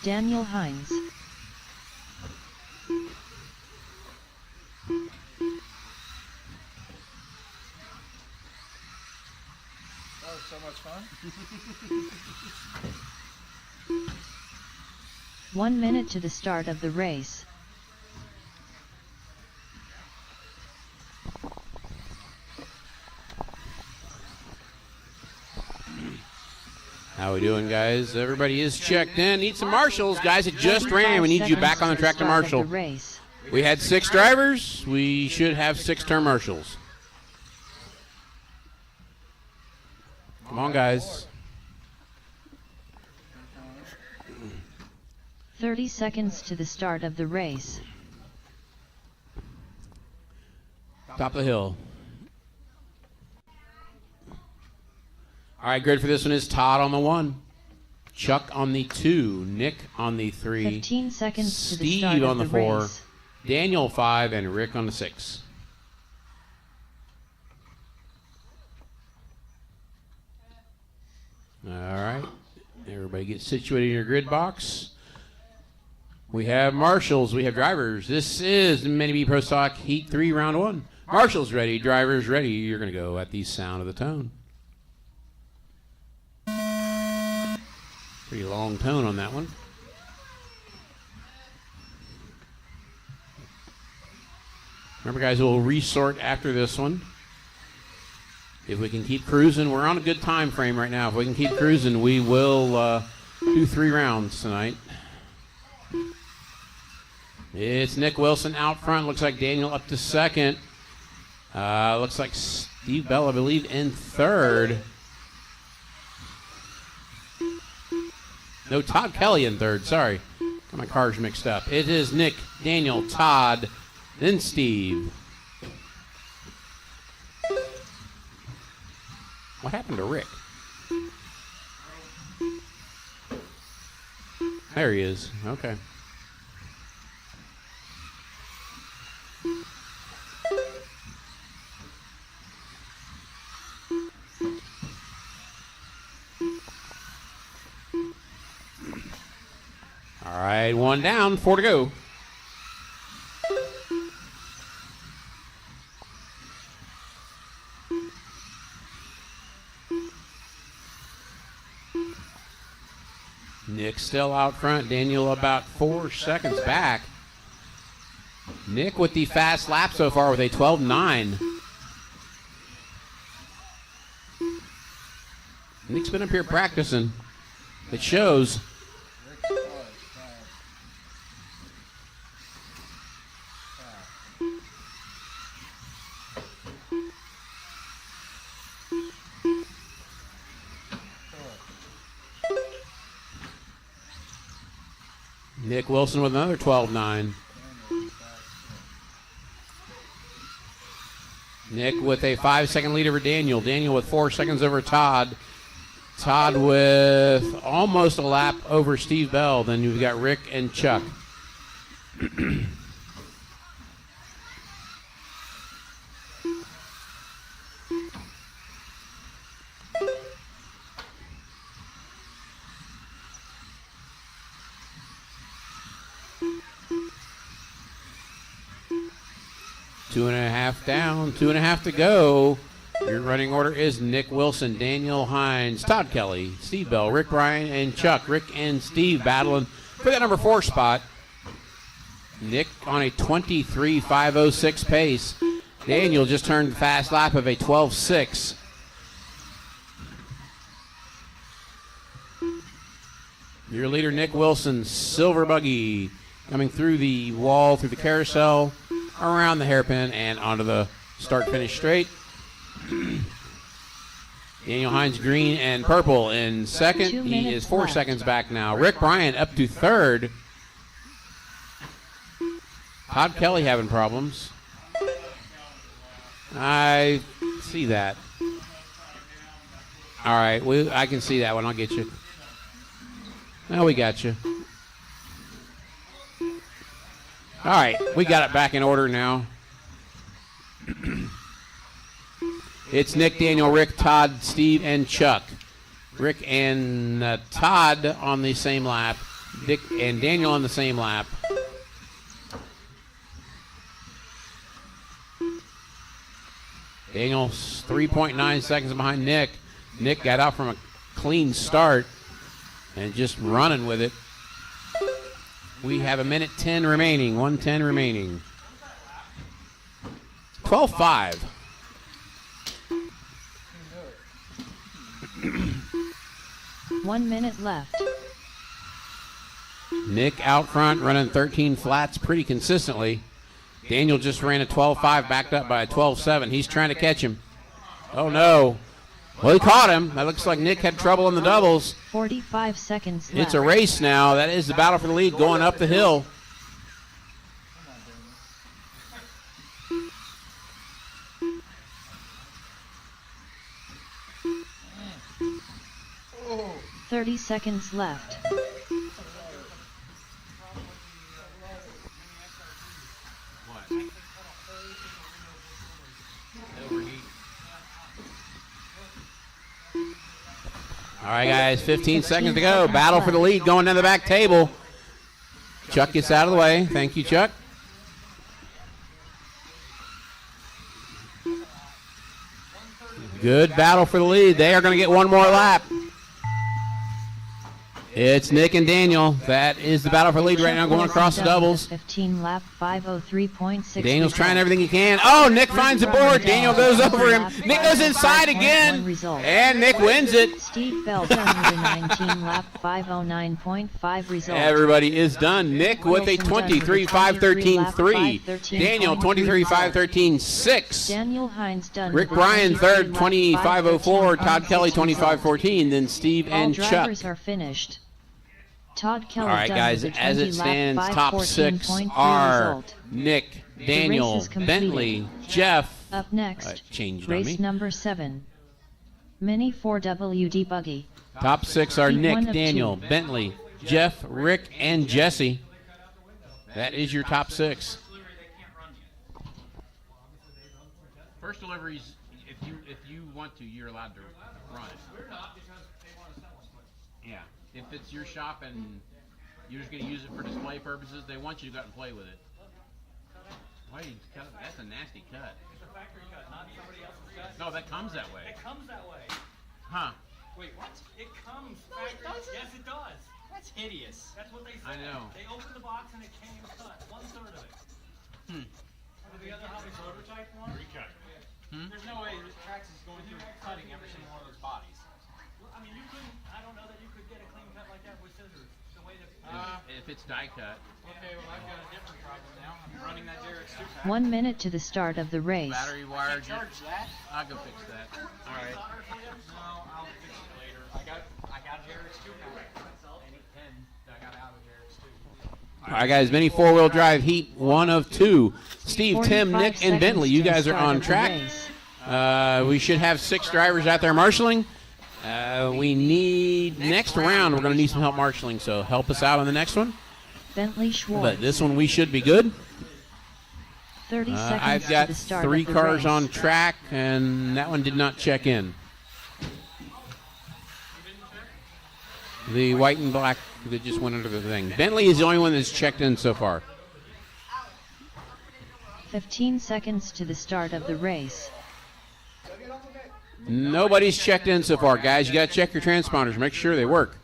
Daniel Hines. That was so much fun. 1 minute to the start of the race. How we doing, guys? Everybody is checked in. Need some marshals. Guys, it just ran. We need you back on the track to marshal. Race. We had 6 drivers. We should have 6 turn marshals. Come on, guys. 30 seconds to the start of the race. Top of the hill. All right, grid for this one is Todd on the 1, Chuck on the 2, Nick on the 3, 15 seconds to the Steve start on of the the 4, race. Daniel 5, and Rick on the 6. All right, everybody get situated in your grid box. We have marshals, we have drivers. This is the Mini B Pro Stock Heat 3, Round 1. Marshals ready, drivers ready. You're going to go at the sound of the tone. Pretty long tone on that one. Remember, guys, we'll resort after this one. If we can keep cruising, we're on a good time frame right now. If we can keep cruising, we will do 3 rounds tonight. It's Nick Wilson out front. Looks like Daniel up to second. Looks like Steve Bell, I believe, in third. No, Todd Kelly in third. Sorry. Got my cars mixed up. It is Nick, Daniel, Todd, then Steve. What happened to Rick? There he is. Okay. All right, 1 down, 4 to go. Nick still out front. Daniel about 4 seconds back. Nick with the fast lap so far with a 12.9. Nick's been up here practicing. It shows. Nick Wilson with another 12.9. Nick with a 5-second lead over Daniel. Daniel with 4 seconds over Todd. Todd with almost a lap over Steve Bell. Then you've got Rick and Chuck. Two and a half down, 2.5 to go. Your running order is Nick Wilson, Daniel Hines, Todd Kelly, Steve Bell, Rick Bryan, and Chuck. Rick and Steve battling for that number 4 spot. Nick on a 23.506 pace. Daniel just turned the fast lap of a 12.6. Your leader, Nick Wilson, silver buggy, coming through the wall, through the carousel, around the hairpin, and onto the start-finish straight. Daniel Hines, green and purple in second. 2 He minutes is 4 left. seconds back now. Rick Bryan up to third. Todd Kelly having problems. I see that. All right, I can see that one. I'll get you. Now we got you. All right, we got it back in order now. It's Nick, Daniel, Rick, Todd, Steve, and Chuck. Rick and Todd on the same lap. Dick and Daniel on the same lap. Daniel's 3.9 seconds behind Nick. Nick got out from a clean start and just running with it. We have 1:10 remaining, 1:10 remaining. 12.5. One minute left. Nick out front running 13 flats pretty consistently. Daniel just ran a 12.5, backed up by a 12.7. He's trying to catch him. Oh, no. Well, he caught him. That looks like Nick had trouble in the doubles. 45 seconds left. It's a race now. That is the battle for the lead going up the hill. Oh. 30 seconds left. All right, guys, 15 seconds to go. Battle for the lead going down the back table. Chuck gets out of the way. Thank you, Chuck. Good battle for the lead. They are going to get one more lap. It's Nick and Daniel. That is the battle for the lead right now going across the doubles. 15 lap 503.6. Daniel's trying everything he can. Oh, Nick finds the board. Daniel goes over him. Nick goes inside again. And Nick wins it. Steve Bell done with a 19 lap 509.5 result. Everybody is done. Nick with a 23.513.3. Daniel 23.513.6. Daniel Hines done. Rick with a Bryan third 23 lap 25.04. Todd 513.6 Kelly result. 25.14. Then Steve All and Chuck. drivers are finished. Todd Kelly All right, done guys, with a as it 20 lap stands, top 6 514.3 are result. Nick, race Daniel, is completed. Bentley, Jeff. Up next, Changed on race me. number 7. Mini 4WD buggy. Top 6 are Keep one Nick, of Daniel, 2. Bentley, Jeff, Rick, and Jesse. That is your top 6. First deliveries, if you want to, you're allowed to run it. Yeah. If it's your shop and you're just going to use it for display purposes, they want you to go out and play with it. Why you cut it? That's a nasty cut. It's a factory cut, not somebody else's cut. No, that comes that way. It comes that way. Huh. Wait, what? It comes factory. Yes, it does. That's hideous. That's what they said. I know. They opened the box and it came cut. 1/3 of it. The other hobby prototype one? There's no way Trax is going through cutting every single one of those bodies. Well, I mean, you couldn't. I don't know that you could get a clean cut like that with scissors. The way that. If it's die cut. Okay, well I've got a different problem now. I'm running that JRX2 pack. 1 minute to the start of the race. Battery wire. Charge that. I'll go fix that. All right. No, I'll fix it later. I got a JRX2 pack. And I got out of JRX2. All right, guys. Mini four-wheel drive heat 1 of 2. Steve, Tim, 45 Nick, and Bentley. You seconds guys to are start on of the track. race. We should have 6 drivers out there marshaling. We need next round. We're going to need some help marshaling, so help us out on the next one. Bentley Schwartz. But this one we should be good. 30 seconds I've to got the start 3 of the cars race. on track, and that one did not check in. The white and black that just went under the thing. Bentley is the only one that's checked in so far. 15 seconds to the start of the race. Nobody's checked in so far, guys. You got to check your transponders. Make sure they work.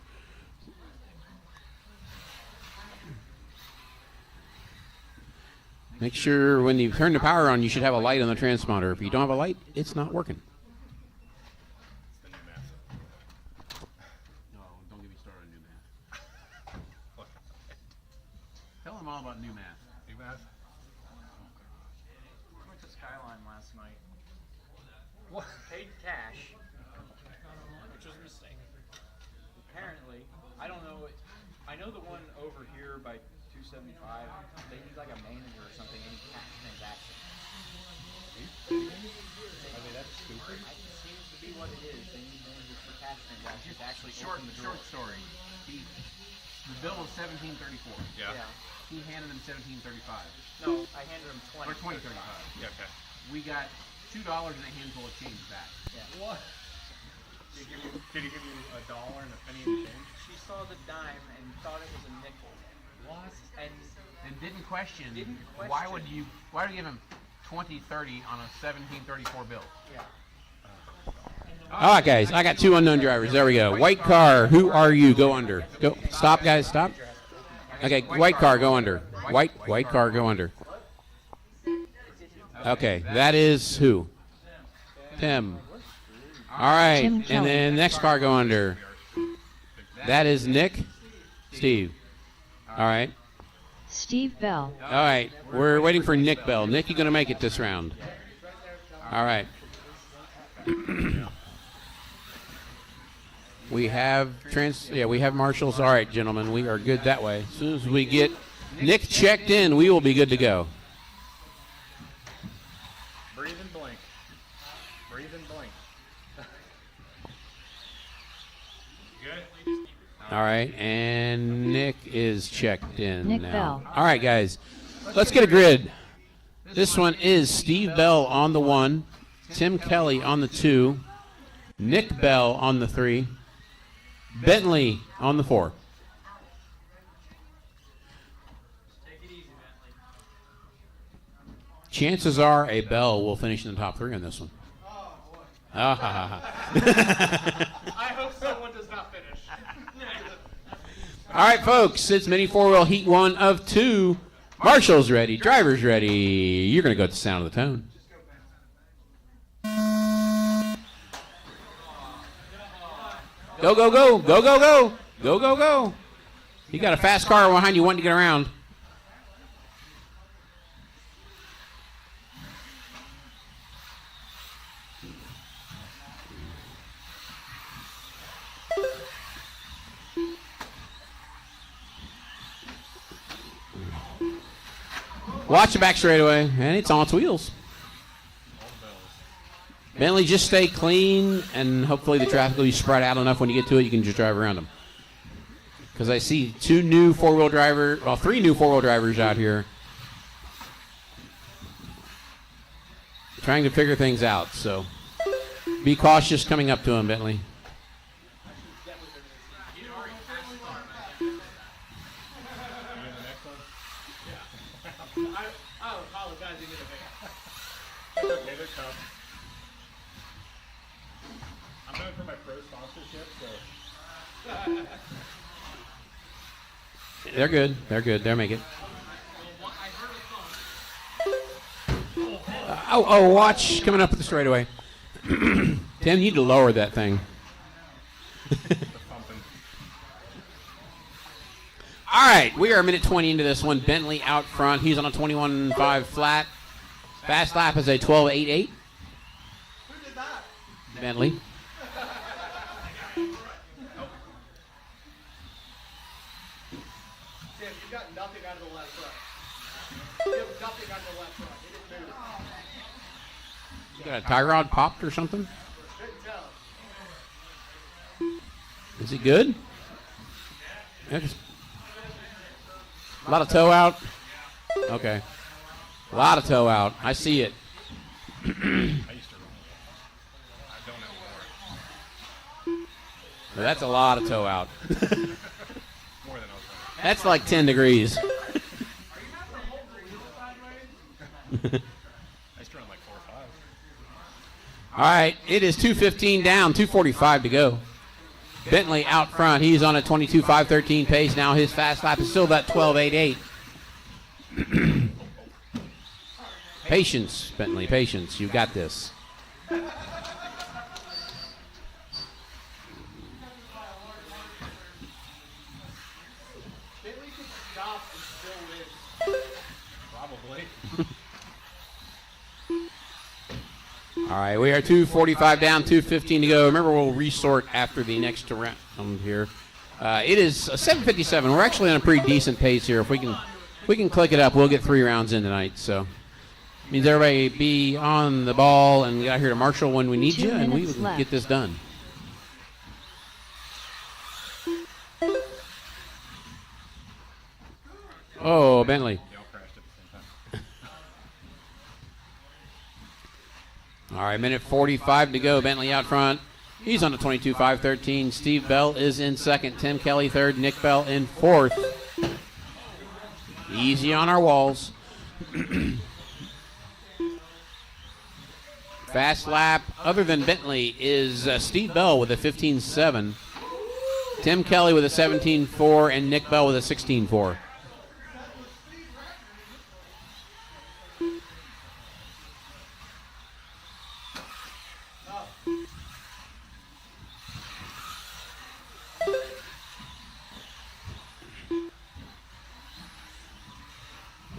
Make sure when you turn the power on, you should have a light on the transponder. If you don't have a light, it's not working. No, don't get me started on new math. Tell them all about new math. New math? I went to Skyline last night. What? Paid cash. Which was a mistake. Apparently, I don't know. I know the one over here by 275. They need like a manager or something. Any cash transaction. I mean, that's stupid. It seems to be what it is. They need managers for cash transactions. Actually, Short open the door. story. The bill was $17.34. Yeah. He handed him $17.35 No, I handed him 20. or $20.35. Yeah, okay. We got $2 and a handful of change back. What? Did he give you $1 and a penny in change? She saw the dime and thought it was a nickel. What? And didn't question. Didn't Why question. would you give him $20.30 on a $17.34 bill? Yeah. All right, guys. I got 2 unknown drivers. There we go. White car. Who are you? Go under. Go. Stop, guys. Stop. Okay. White car. Go under. White car. Go under. Okay. That is who? Tim. All right. Tim And Kelly. then next car. Go under. That is Nick. Steve. All right. Steve Bell. All right. We're waiting for Nick Bell. Nick, you going to make it this round? All right. We have we have marshals. All right, gentlemen, we are good that way. As soon as we get Nick checked in, we will be good to go. Breathe and blink. Breathe and blink. Good? All right, and Nick is checked in Nick now. Bell. All right, guys, let's get a grid. This one is Steve Bell on the 1, Tim Kelly on the 2, Nick Bell on the 3, Bentley on the 4. Take it easy, Bentley. Chances are a Bell will finish in the top 3 on this one. Oh, boy. Ah, ha, ha, ha. I hope someone does not finish. All right, folks, it's Mini 4-Wheel Heat 1 of 2. Marshall's ready. Driver's ready. You're going to go at the sound of the tone. Go, go, go. Go, go, go. Go, go, go. You got a fast car behind you wanting to get around. Watch the back straightaway, and it's on its wheels. Bentley, just stay clean, and hopefully the traffic will be spread out enough when you get to it, you can just drive around them. Because I see 3 new 4-wheel drivers out here trying to figure things out. So be cautious coming up to them, Bentley. I apologize in advance. Okay, they're tough. I'm going for my pro sponsorship, so. They're good. They're good. They'll make it. Watch coming up at the straightaway. Tim, you need to lower that thing. All right, we are a minute 20 into this one. Bentley out front. He's on a 21.5 flat. Fast lap is a 12.88. Bentley. Tim, you got nothing out of the left front. You have nothing out of the left front. It didn't move. You got a tie rod popped or something? Couldn't tell. Is it good? A lot of toe out. Okay. A lot of toe out. I see it. I used to run. I don't anymore. That's a lot of toe out. More than I was running. That's like 10 degrees. I used to run like 4 or 5. All right, it is 2:15 down, 2:45 to go. Bentley out front. He's on a 22.513 pace now. His fast lap is still that 12.88. Patience, Bentley, patience. You got this. Bentley could stop and still win. Probably. All right, we are 2:45 down, 2:15 to go. Remember, we'll resort after the next round here. It is 7:57. We're actually on a pretty decent pace here. If we can click it up, we'll get 3 rounds in tonight. So means everybody be on the ball and get out here to Marshall when we need 2 you, and we minutes will left. get this done. Oh, Bentley. They all crashed at the same time. All right, minute 45 to go. Bentley out front. He's on the 22.513. Steve Bell is in second. Tim Kelly third. Nick Bell in fourth. Easy on our walls. Fast lap, other than Bentley, is Steve Bell with a 15.7. Tim Kelly with a 17.4, and Nick Bell with a 16.4.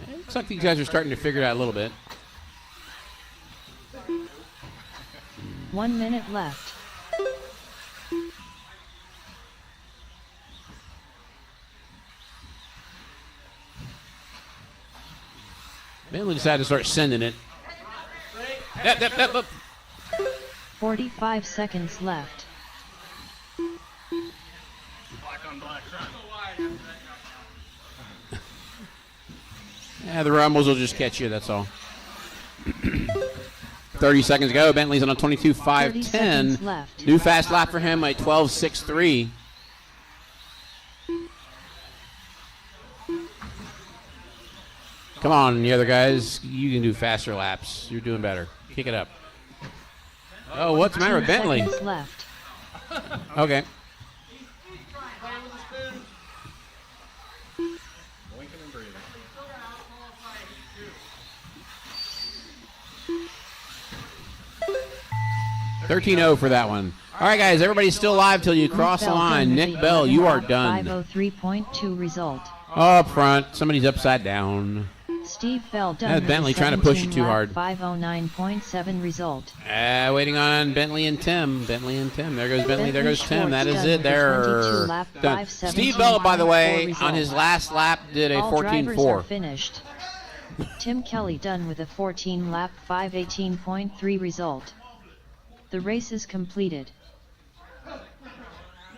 Looks like these guys are starting to figure it out a little bit. 1 minute left. Bentley decided to start sending it. Yep. 45 seconds left. Black on black front. Yeah, the rumbles will just catch you, that's all. 30 seconds to go. Bentley's on a 30 seconds 22.510. left. New fast lap for him, a 12.63. Come on, the other guys. You can do faster laps. You're doing better. Kick it up. Oh, what's the matter 2 with Bentley? seconds left. Okay. Blinking and breathing. $13.0 for that one. All right, guys, everybody's still alive till you cross the line. Nick Bell, you are done. 503.2 result. Up front, somebody's upside down. Steve Bell done That's with Bentley a trying to push you 17 too lap hard. 509.7 result. Waiting on Bentley and Tim. Bentley and Tim. There goes Bentley. There goes Tim. That is Schwartz it. done with a 22 They're lap done. 517 Steve Bell, by the way, result. on his last lap did a All drivers are 14.4. finished. Tim Kelly done with a 14 lap 518.3 result. The race is completed. Who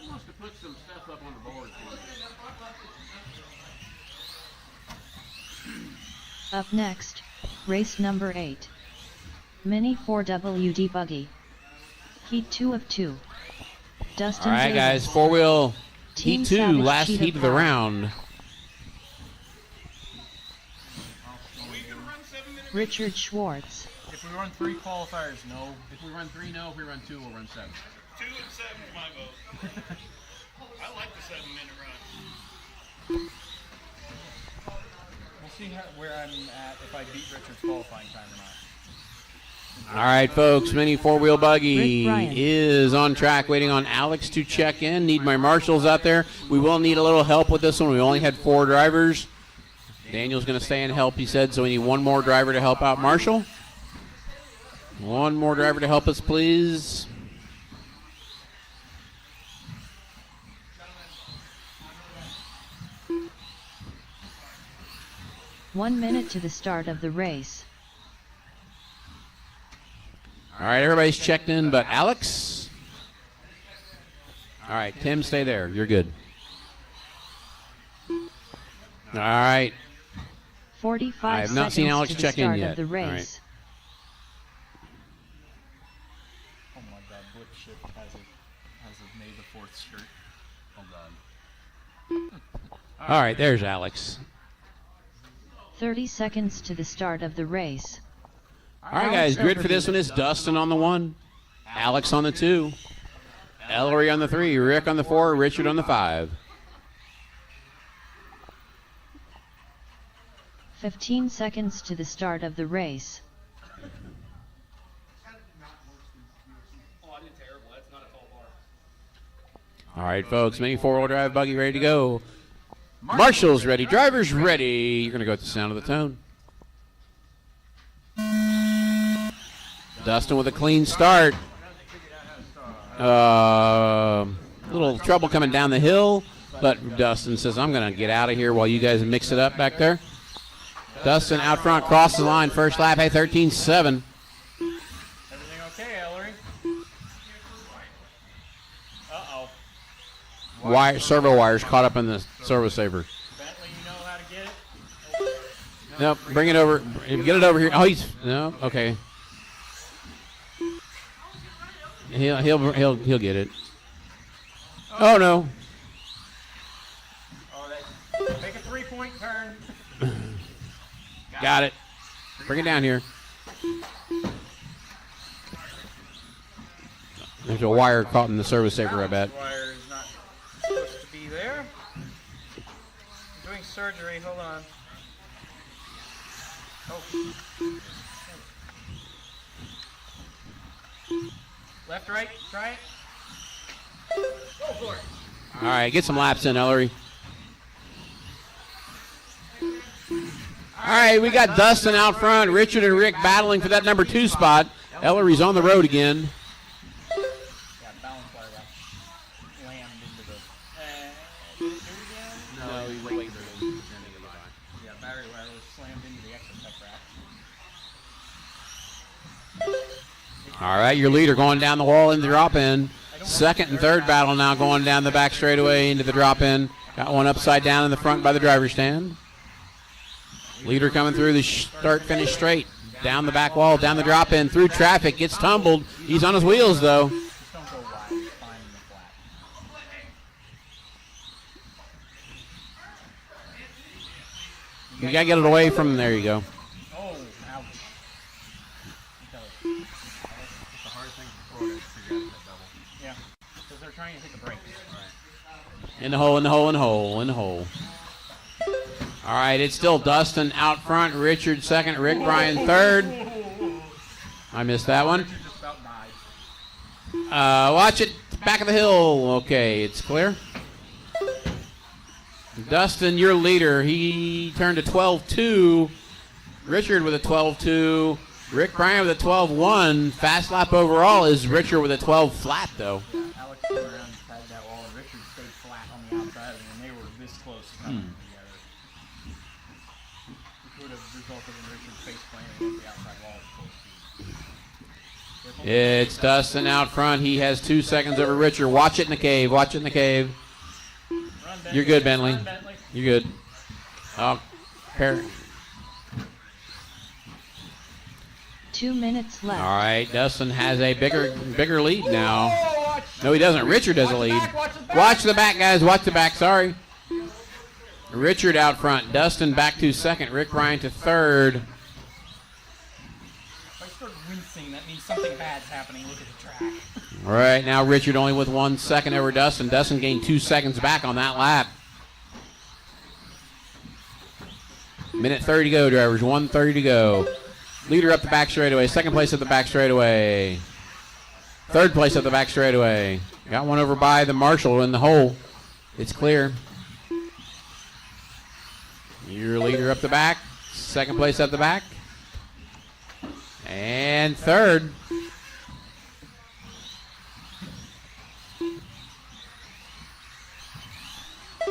wants to put some stuff up on the board? Up next, race number 8. Mini 4WD Buggy. Heat 2 of 2. Dustin All right, Davis. guys. 4-wheel Team heat 2, Savage last Cheetah heat of the Power. round. Richard Schwartz. If we run 3 qualifiers, no. If we run 3, no. If we run 2, we'll run 7. 2 and 7 is my vote. I like the 7-minute run. We'll see where I'm at if I beat Richard's qualifying time or not. All right, folks, mini four-wheel buggy Rick Bryan. is on track, waiting on Alex to check in. Need my marshals out there. We will need a little help with this one. We only had 4 drivers. Daniel's going to stay and help, he said, so we need one more driver to help out Marshall. One more driver to help us, please. One minute to the start of the race. All right, everybody's checked in but Alex. All right, Tim, stay there. You're good. All right. 45 I have not seen seconds Alex to the check in start yet. of the All right. race. Oh my God, Blip Shift has a May the 4th shirt. Hold on. All right, there's Alex. 30 seconds to the start of the race. All right, guys, grid for this one is Dustin on the 1, Alex on the 2, Ellery on the 3, Rick on the 4, Richard on the 5. 15 seconds to the start of the race. Oh, I did terrible. That's not a tall bar. All right, folks, mini four-wheel drive buggy ready to go. Marshall's ready, drivers ready. You're going to go with the sound of the tone. Dustin with a clean start. Little trouble coming down the hill, but Dustin says, I'm going to get out of here while you guys mix it up back there. Dustin out front, crosses the line, first lap, hey, 13.7. Everything okay, Ellery? Uh-oh. Servo wires caught up in the servo saver. Bentley, you know how to get it? Nope, bring it over. Get it over here. Oh, he's no, okay. He'll get it. Oh no. Oh, make a 3-point turn. Got it. Bring it down here. There's a wire caught in the service saver, I bet. Wire is not supposed to be there. I'm doing surgery. Hold on. Oh. Left, right, try it. Go for it. All right, get some laps in, Ellery. All right, we got Dustin out front. Richard and Rick battling for that number 2 spot. Ellery's on the road again. Yeah, balance wire got slammed into the. Did it do it again? No, he waited. Yeah, battery wire was slammed into the exit tech rack. All right, your leader going down the wall in the drop-in. Second and third battle now going down the back straightaway into the drop-in. Got one upside down in the front by the driver's stand. Leader coming through the start-finish straight. Down the back wall, down the drop-in, through traffic, gets tumbled. He's on his wheels, though. Just don't go wide. It's fine in the flat. You got to get it away from there. You go. Oh, ouch. It's the hardest thing for Florida to figure out that double. Yeah, because they're trying to hit the brakes. In the hole, in the hole, in the hole, in the hole. All right, it's still Dustin out front. Richard second, Rick Bryan third. I missed that one. Just about died. Watch it, back of the hill. Okay, it's clear. Dustin, your leader. He turned to 12-2. Richard with a 12-2. Rick Bryan with a 12-1. Fast lap overall is Richard with a 12 flat, though. Alex came around and tagged that wall, and Richard stayed flat on the outside, and they were this close to coming together. Which would have resulted in Richard face planting against the outside wall at full speed. It's Dustin out front. He has 2 seconds over Richard. Watch it in the cave. Watch it in the cave. Run, Bentley. You're good, Bentley. Run, Bentley. You're good. Oh, pair. 2 minutes left. All right, Dustin has a bigger lead now. No, he doesn't. Richard has a lead. Watch the back, guys. Watch the back. Sorry. Richard out front. Dustin back to second. Rick Bryan to third. If I start wincing, that means something bad's happening. Look at the track. All right, now Richard only with 1 second over Dustin. Dustin gained 2 seconds back on that lap. Minute 30 to go, drivers. 1:30 to go. Leader up the back straightaway. Second place at the back straightaway. Third place at the back straightaway. Got one over by the Marshall in the hole. It's clear. Your leader up the back. Second place at the back. And third.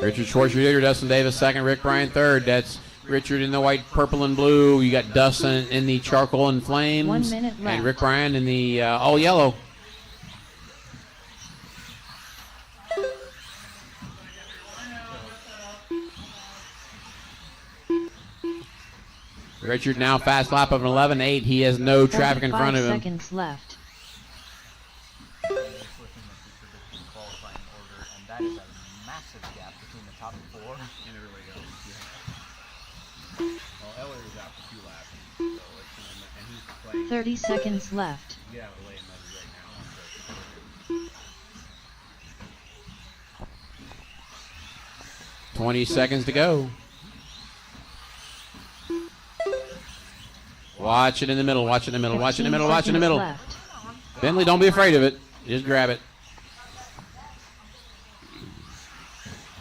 Richard Schwartz, your leader. Dustin Davis, second. Rick Bryan, third. That's Richard in the white, purple, and blue. You got Dustin in the charcoal and flames. 1 minute left. And Rick Bryan in the all yellow. Richard now fast lap of an 11.8. He has no traffic in front of him. 45 seconds left. Qualifying order, and that is a massive gap between the top 4. And it really goes. Yeah. Well, Ellery's out for 2 laps, so and he's playing. 30 seconds left. Get out of the way and let it right now. 20 seconds to go. Watch it in the middle. Watch it in the middle. Watch it in the middle. Watch it in the middle. Left. Bentley, don't be afraid of it. Just grab it.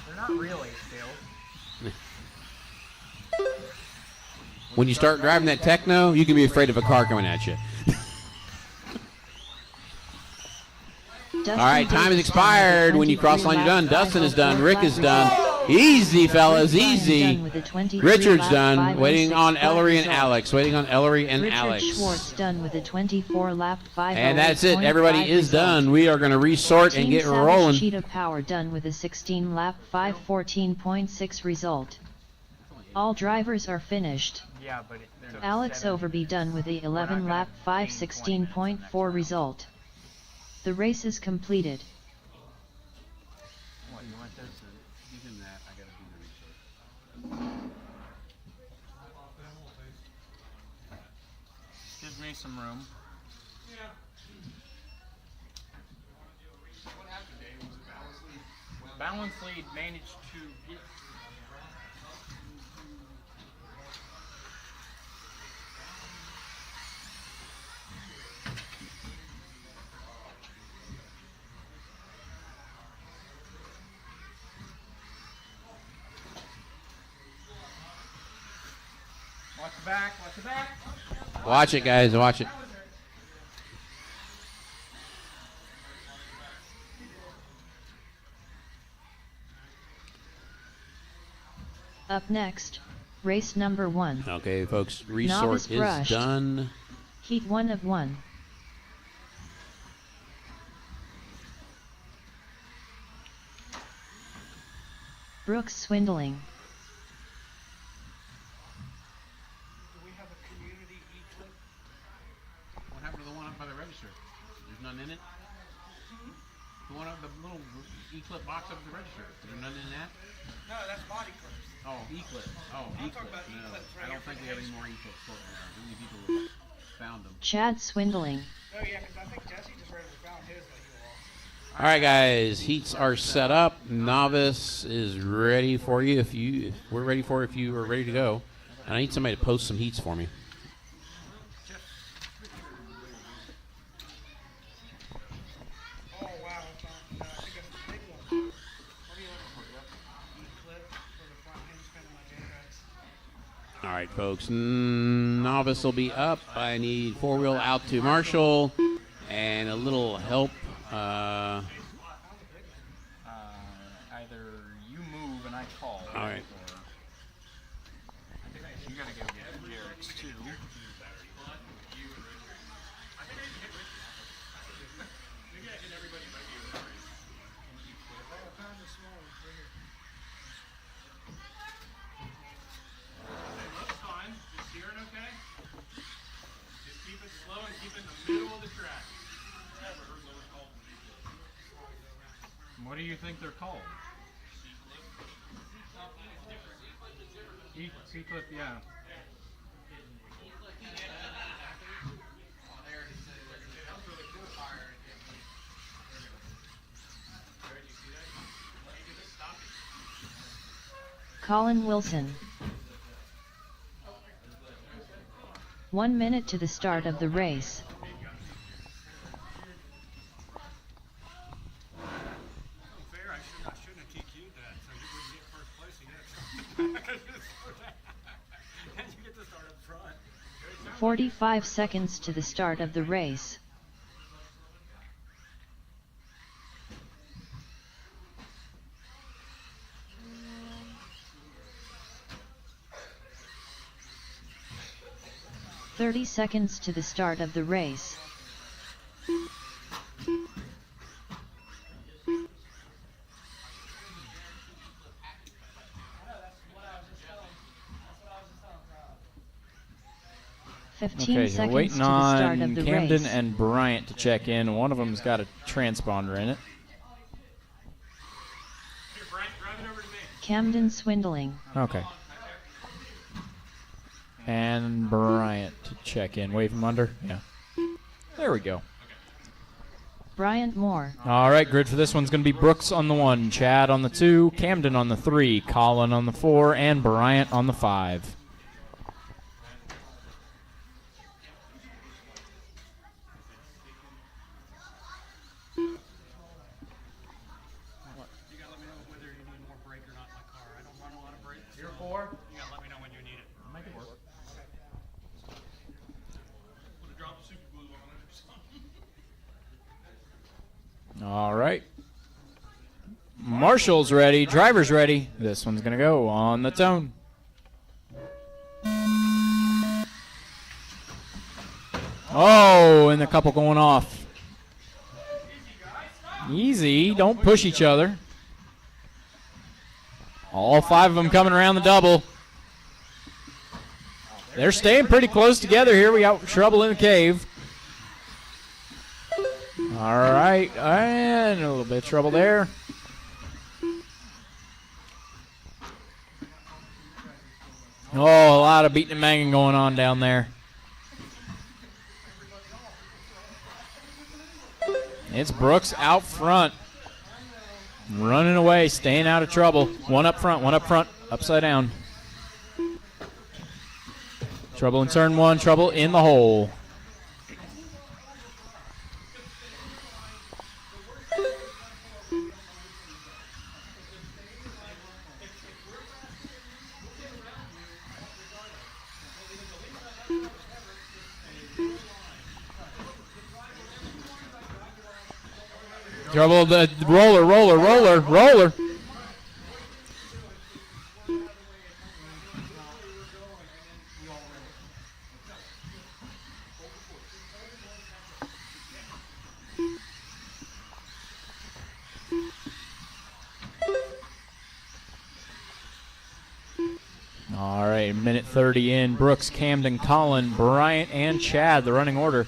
They're not really still. When you start driving that Techno, you can be afraid of a car coming at you. Dustin All right, time has Davis expired. done with When you cross the line, you're done. lap Dustin is done. 504 Rick is lap done. Easy, fellas, Rick Bryan easy. done with a 23 Richard's lap done. 506 Waiting on Ellery and result. Alex. Waiting on Ellery and Richard Alex. Schwartz done with a 24 lap 508.5 And that's it. Everybody is result. done. We are going to resort and Team get Savage rolling. Cheetah Power done with a 16 lap 514.6 result. All drivers are finished. Yeah, but they're Alex Overby done with a 11 lap 516.4 result. The race is completed. What, you want this? Give him that. I gotta do the research. Gives me some room. Balance lead managed to get. Watch the back, watch the back. Watch it, guys. Watch it. Up next, race number 1. Okay, folks. Resort Novice is brushed. done. Heat 1 of 1. Brooks Swindling. What happened to the one up by the register? There's none in it? The one up the little E-clip box up at the register. Is there none in that? No, that's body clips. Oh, E-clip. Oh, I'm E-clip. talking about No, E-clips right I here don't for think the we have any register. more E-clips floating around. Too many people found them. Chad Swindling. No, yeah, because I think Jesse just randomly found his that he lost. All right, guys. Heats are set up. Novice is ready for you. If we're ready for it, if you are ready to go. And I need somebody to post some heats for me. Oh, wow. I think that's a big one. What are you looking for? E-clip for the front hinge pin on my J-Rex. All right, folks. Novice will be up. I need four-wheel out to Marshall. And a little help. Either you move and I call. All right. Or you gotta go get Jarek's too. That's fine. Just steer it okay. Just keep it slow and keep it in the middle of the track. What do you think they're called? E-clip, yeah. Colin Wilson. 1 minute to the start of the race. Fair, I shouldn't have TQ'd that, so you wouldn't get first place. You get and you get to start up front. 45 seconds to the start of the race. "30 seconds to the start of the race. Okay, 15 so seconds waiting to the start on of the Camden race. and Bryant to check in. One of them's got a transponder in it. Here, Brian, drive it over to me. Camden Swindling. Okay. And Bryant to check in. Wave him under. Yeah. There we go. Bryant Moore. All right, grid for this one's going to be Brooks on the 1, Chad on the 2, Camden on the 3, Colin on the 4, and Bryant on the 5. You gotta let me know whether you need more brake or not in my car. I don't run a lot of brakes. You're 4. You gotta let me know when you need it. Make it work. Put a drop of super glue on it or something. All right. Marshall's ready, driver's ready. This one's going to go on the tone. Oh, and a couple going off. Easy, don't push each other. All 5 of them coming around the double. They're staying pretty close together here. We got trouble in the cave. All right, and a little bit of trouble there. Oh, a lot of beating and banging going on down there. It's Brooks out front. Running away, staying out of trouble. One up front, upside down. Trouble in turn 1, trouble in the hole. Trouble, the roller. All right, minute 30 in. Brooks, Camden, Colin, Bryant, and Chad, the running order.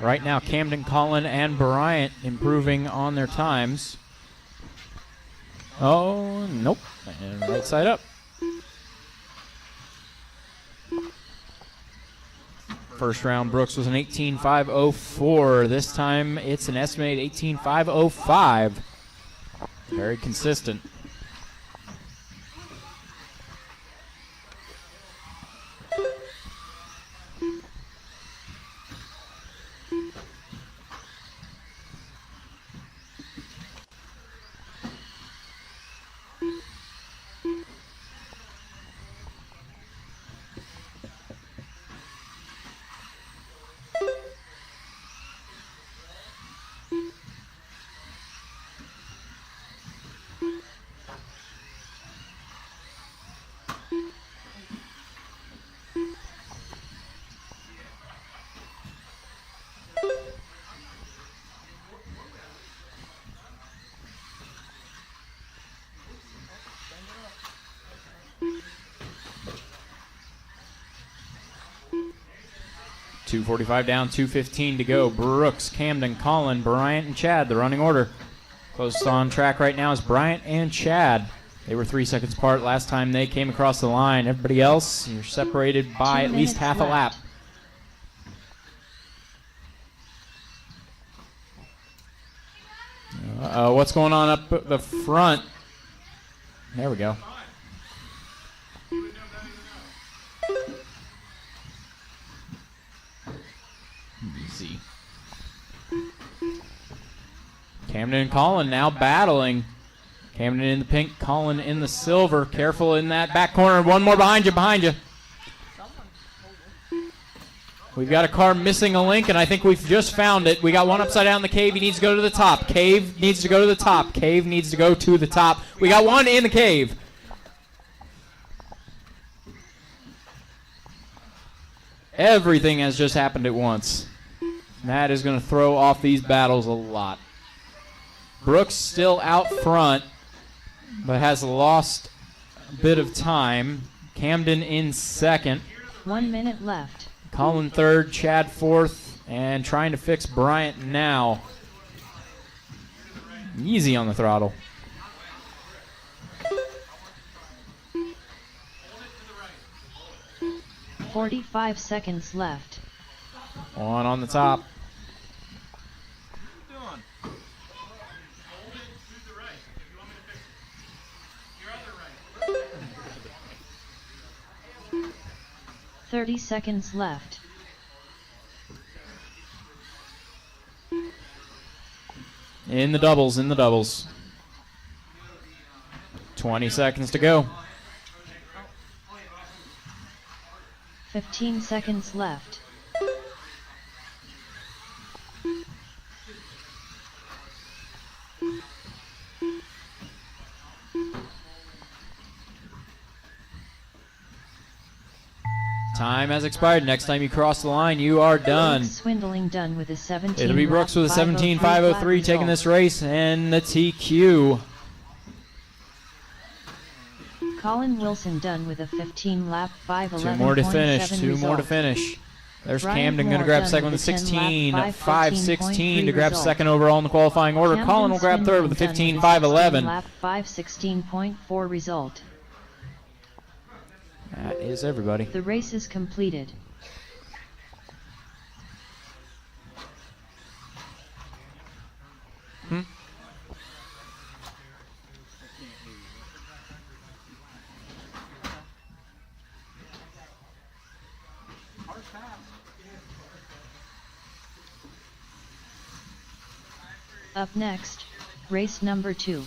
Right now, Camden, Colin, and Bryant improving on their times. Oh, nope. And right side up. First round, Brooks was an 18.504. This time, it's an estimated 18.505. Very consistent. .245 down, 2:15 to go. Brooks, Camden, Colin, Bryant, and Chad, the running order. Closest on track right now is Bryant and Chad. They were 3 seconds apart last time they came across the line. Everybody else, you're separated by 2 at least minutes half a lap. left. What's going on up at the front? There we go. Camden and Colin now battling. Camden in the pink, Colin in the silver. Careful in that back corner. One more behind you, behind you. We've got a car missing a link, and I think we've just found it. We got one upside down in the cave. He needs to go to the top. Cave needs to go to the top. Cave needs to go to the top. We got one in the cave. Everything has just happened at once. That is going to throw off these battles a lot. Brooks still out front, but has lost a bit of time. Camden in second. 1 minute left. Colin third, Chad fourth, and trying to fix Bryant now. Easy on the throttle. "45 seconds left. One on the top. What are you doing? 30 seconds left. In the doubles, in the doubles. 20 seconds to go. 15 seconds left. Time has expired. Next time you cross the line, you are done. Brooks Swindling done with a 17. It'll be Brooks with a 17.503 taking this race and the TQ. Colin Wilson done with a 15 lap 5:11.7 Two more to finish. Two more to result. finish. There's Brian Camden going to Moore grab done second with with a a 10 16, lap 5.16 to grab result. second overall in the qualifying order. Camden Colin will grab third with a Swindling done 15.511. lap 5:16.4 result. That is everybody. The race is completed. Up next, race number 2.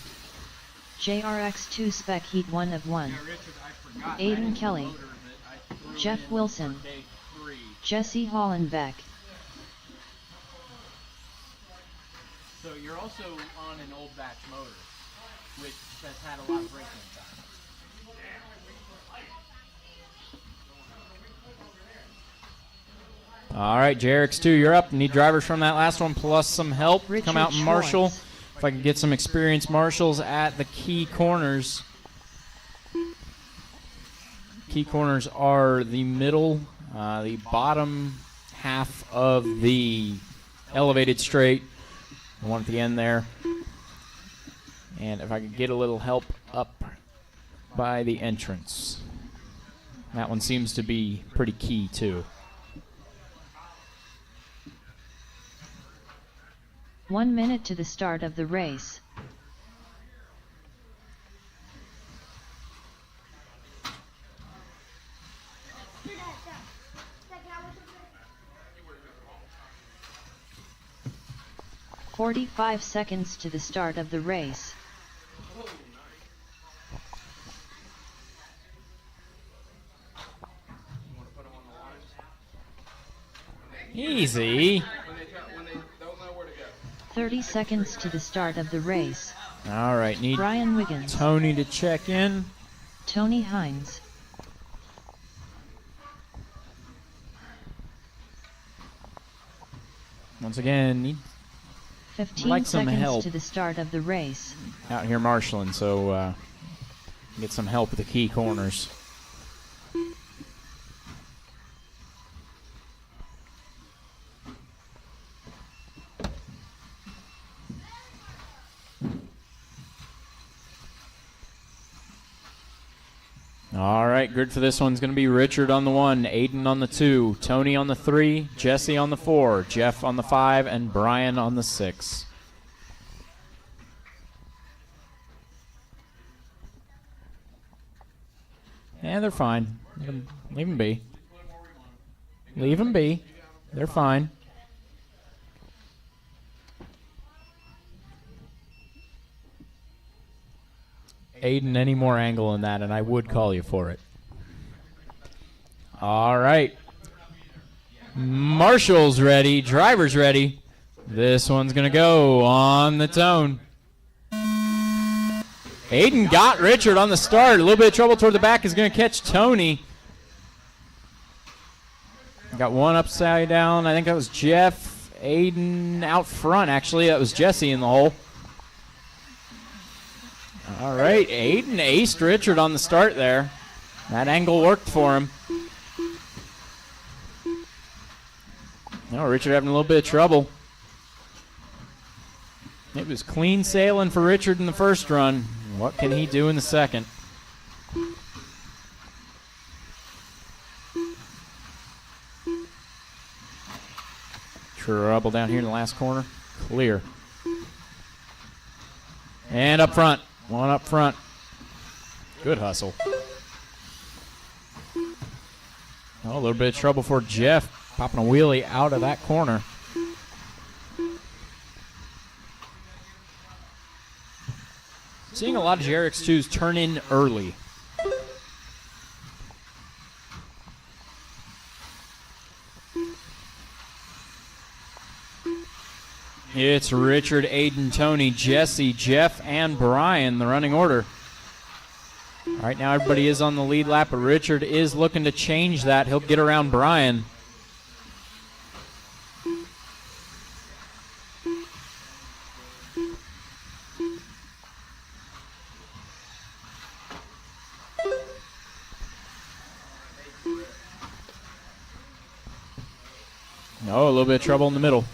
JRX2 Spec Heat 1 of 1. Aiden Kelly, Jeff Wilson, Jesse Hollenbeck. So you're also on an old batch motor, which has had a lot of braking time. All right, JRX2, you're up. Need drivers from that last one plus some help. Richard Come out and marshal. Schwartz. If I can get some experienced marshals at the key corners. Key corners are the middle, the bottom half of the elevated straight. The one at the end there. And if I could get a little help up by the entrance. That one seems to be pretty key, too. 1 minute to the start of the race. "45 seconds to the start of the race. Easy. 30 seconds to the start of the race. All right, need Brian Wiggins, Tony to check in. Tony Hines, Once again, need 15 like some seconds help. to the start of the race. out here marshaling, so get some help with the key corners. All right, good for this one's going to be Richard on the 1, Aiden on the 2, Tony on the 3, Jesse on the 4, Jeff on the 5, and Brian on the 6. Yeah, they're fine. Leave them be. Leave them be. They're fine. Aiden any more angle than that, and I would call you for it. All right. Marshall's ready. Driver's ready. This one's going to go on the tone. Aiden got Richard on the start. A little bit of trouble toward the back. Is going to catch Tony. Got one upside down. I think that was Jeff. Aiden out front, actually. That was Jesse in the hole. All right, Aiden aced Richard on the start there. That angle worked for him. No, Richard having a little bit of trouble. It was clean sailing for Richard in the first run. What can he do in the second? Trouble down here in the last corner. Clear. And up front. One up front. Good hustle. Oh, a little bit of trouble for Jeff. Popping a wheelie out of that corner. Seeing a lot of JRX2s turn in early. It's Richard, Aiden, Tony, Jesse, Jeff, and Brian, the running order. Right now everybody is on the lead lap, but Richard is looking to change that. He'll get around Brian. No, a little bit of trouble in the middle.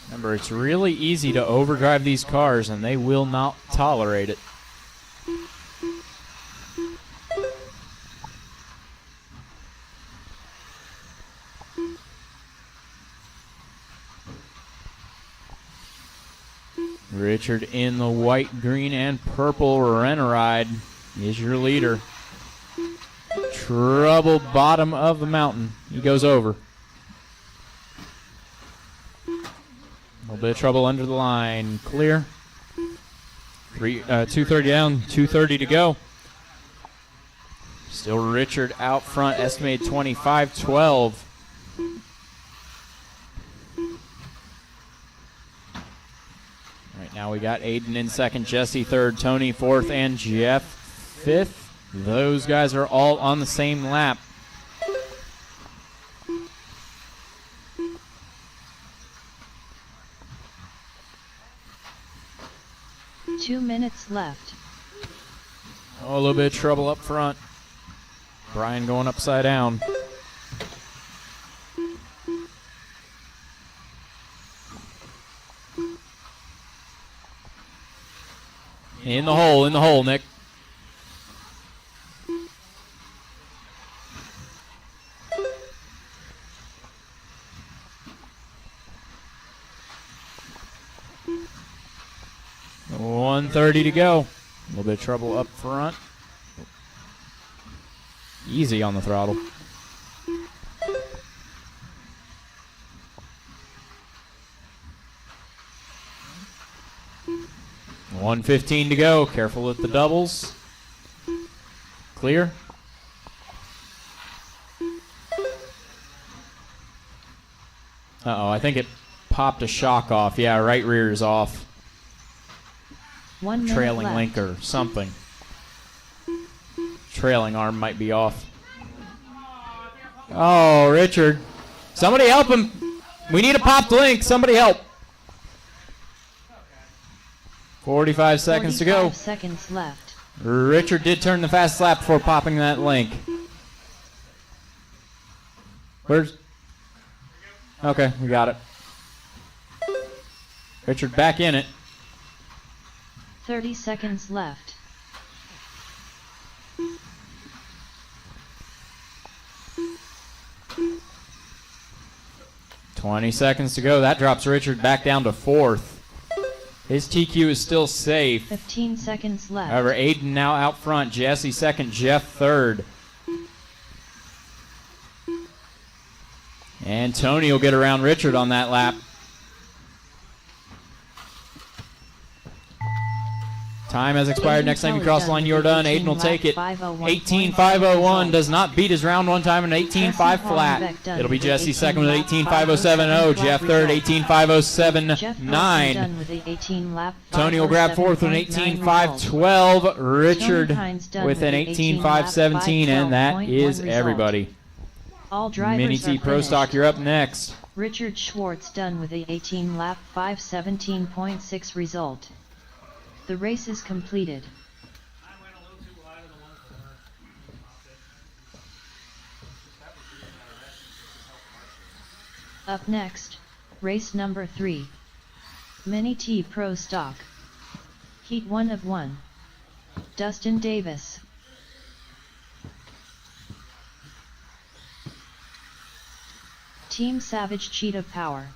Remember, it's really easy to overdrive these cars, and they will not tolerate it. Richard in the white, green, and purple Renneride is your leader. Trouble bottom of the mountain. He goes over. A little bit of trouble under the line. Clear. 230 down, 230 to go. Still Richard out front, estimated 25-12. Right now we got Aiden in second, Jesse third, Tony fourth, and Jeff fifth. Those guys are all on the same lap. Two minutes left. Oh, a little bit of trouble up front. Brian going upside down. In the hole, Nick. .130 to go. A little bit of trouble up front. Easy on the throttle. .115 to go. Careful with the doubles. Clear. Uh-oh, I think it popped a shock off. Yeah, right rear is off. 1 minute Trailing left. link or something. Trailing arm might be off. Oh, Richard. Somebody help him. We need a popped link. Somebody help. 45 seconds to go. 45 seconds left. Richard did turn the fast lap before popping that link. Where's... Okay, we got it. Richard back in it. 30 seconds left. .20 seconds to go. That drops Richard back down to fourth. His TQ is still safe. 15 seconds left. However, Aiden now out front. Jesse second, Jeff third. And Tony will get around Richard on that lap. Time has expired. Next time you cross the line, you're done. Aiden will take it. 18.501 does not beat his round one time, an 18.5 flat. It'll be Jesse second with 18.507. Jeff third, 18.507.9. Tony will grab fourth with an 18.512. Richard with an 18.517, and that is everybody. All drivers Mini T Pro Stock, you're up next. Richard Schwartz done with a 18 lap 5:17.6 result. The race is completed. I went a little too wide in the one corner. Up next, race number 3. Mini T Pro Stock. Heat 1 of 1. Dustin Davis. Team Savage Cheetah Power.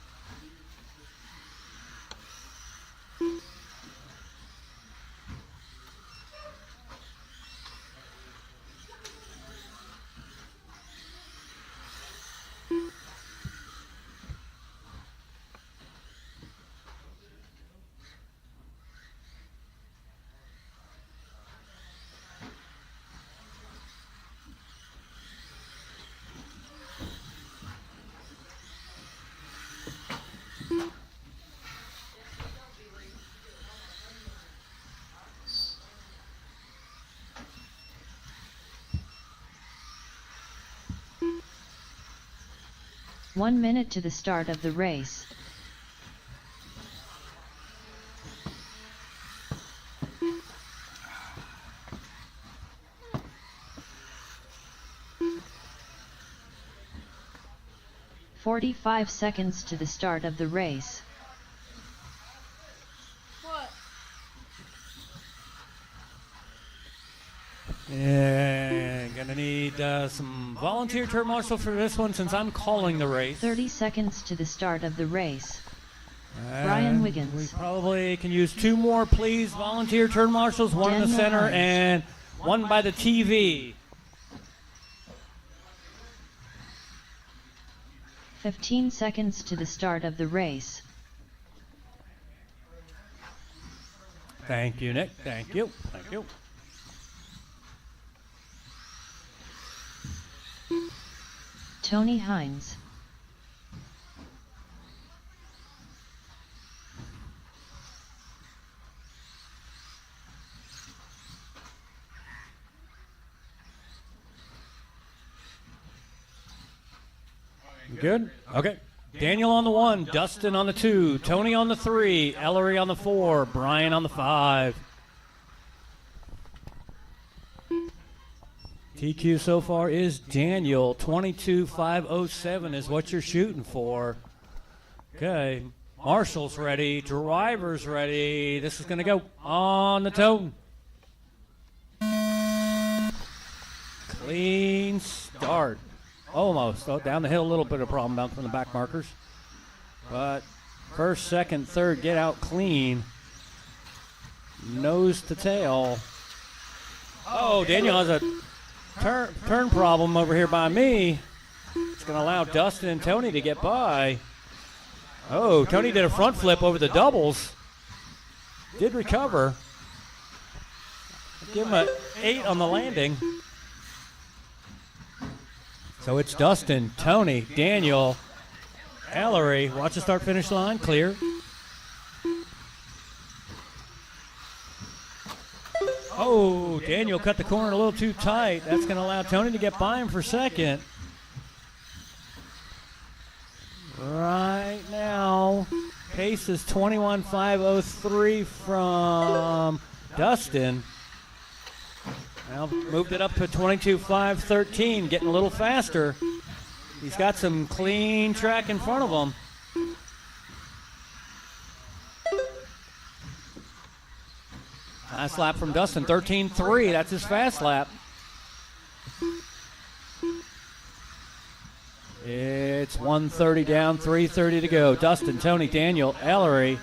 One minute to the start of the race. "45 seconds to the start of the race. Yeah, gonna need some volunteer turn marshal for this one since I'm calling the race. 30 seconds to the start of the race. Brian Wiggins. We probably can use 2 more, please. Volunteer turn marshals, 1 in the Daniel center Hines. and 1 by the TV. 15 seconds to the start of the race. Thank you, Nick. Thank you. Thank you. Tony Hines. Good? Okay. Daniel on the 1, Dustin on the 2, Tony on the 3, Ellery on the 4, Brian on the 5. TQ so far is Daniel. 22.507 is what you're shooting for. Okay. Marshall's ready. Driver's ready. This is going to go on the tone. Clean start. Almost. Oh, down the hill, a little bit of problem down from the back markers. But first, second, third, get out clean. Nose to tail. Oh, Daniel has a turn problem over here by me. It's going to allow Dustin and Tony to get by. Oh, Tony did a front flip over the doubles. Did recover. Give him an 8 on the landing. So it's Dustin, Tony, Daniel, Ellery. Watch the start-finish line. Clear. Oh, Daniel cut the corner a little too tight. That's going to allow Tony to get by him for second. Right now, pace is 21.503 from Dustin. Now moved it up to 22.513, getting a little faster. He's got some clean track in front of him. Last lap from Dustin, 13.3. That's his fast lap. It's 1:30 down, 3:30 to go. Dustin, Tony, Daniel, Ellery.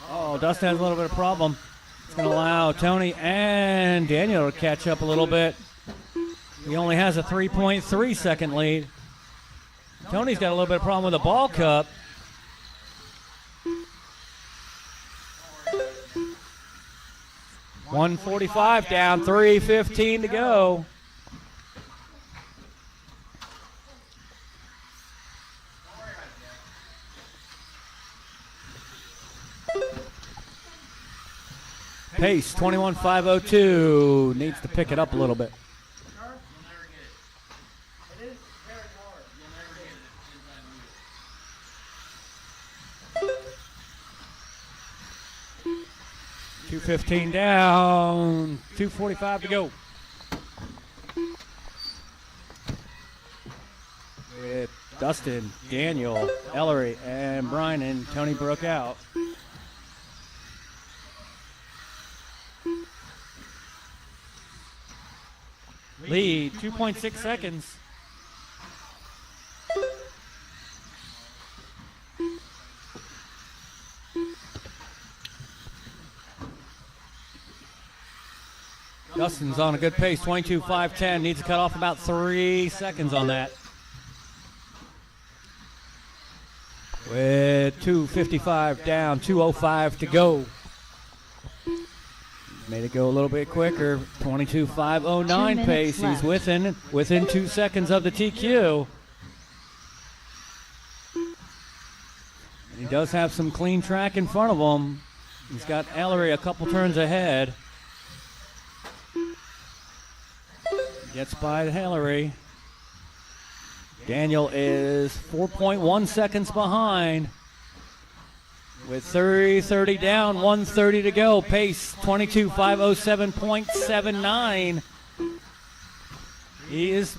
Oh, Oh, Dustin has a little bit of problem. It's going to allow Tony and Daniel to catch up a little bit. He only has a 3.3 second lead. Tony's got a little bit of problem with the ball cup. $145 down, $3:15 to go. Pace 21.502 needs to pick it up a little bit. $2:15 down, $2:45 to go. With Dustin, Daniel, Ellery, and Brian and Tony broke out. Lead, 2.6 seconds. Dustin's on a good pace, 22.510. Needs to cut off about 3 seconds on that. With 2:55 down, 2:05 to go. Made it go a little bit quicker. 22.509 pace. He's within 2 seconds of the TQ. And he does have some clean track in front of him. He's got Ellery a couple turns ahead. Gets by Ellery. Daniel is 4.1 seconds behind. With 30 down, 1:30 to go. Pace 22.507.79. He is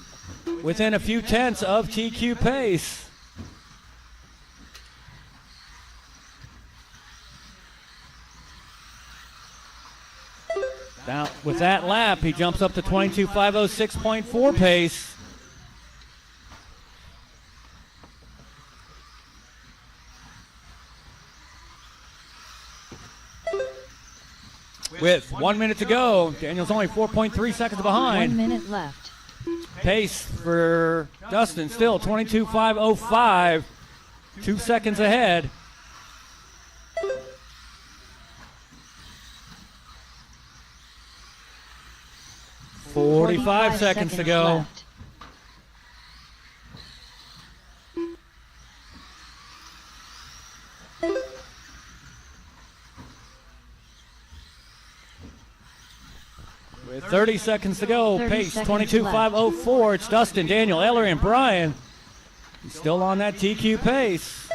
within a few tenths of TQ pace. Now, with that lap, he jumps up to 22.506.4 pace. With 1 minute to go, Daniel's only 4.3 seconds behind. 1 minute left. Pace for Dustin still 22.505, 2 seconds ahead. $45 seconds to go. Left. With 30 seconds to go, 30 pace seconds 22.504. It's Dustin, Daniel, Ellery, and Brian. He's still on that TQ pace.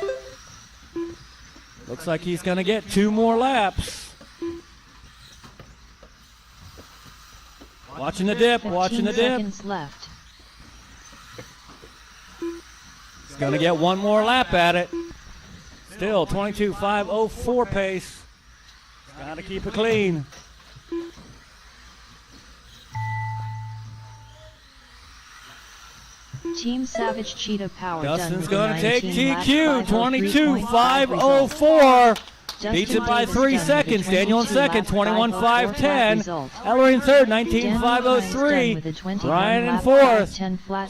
Looks like he's going to get 2 more laps. Watching the dip, watching the 15 dip. seconds left. He's going to get 1 more lap at it. Still 22.504 pace. Got to keep it clean. Team Savage Cheetah Power Dustin's done going to take 19 laps, TQ, 22.504. 22.504. Beats it by 3 seconds. Daniel in second, 21.510. Ellery in third, 19.503. Ryan in fourth.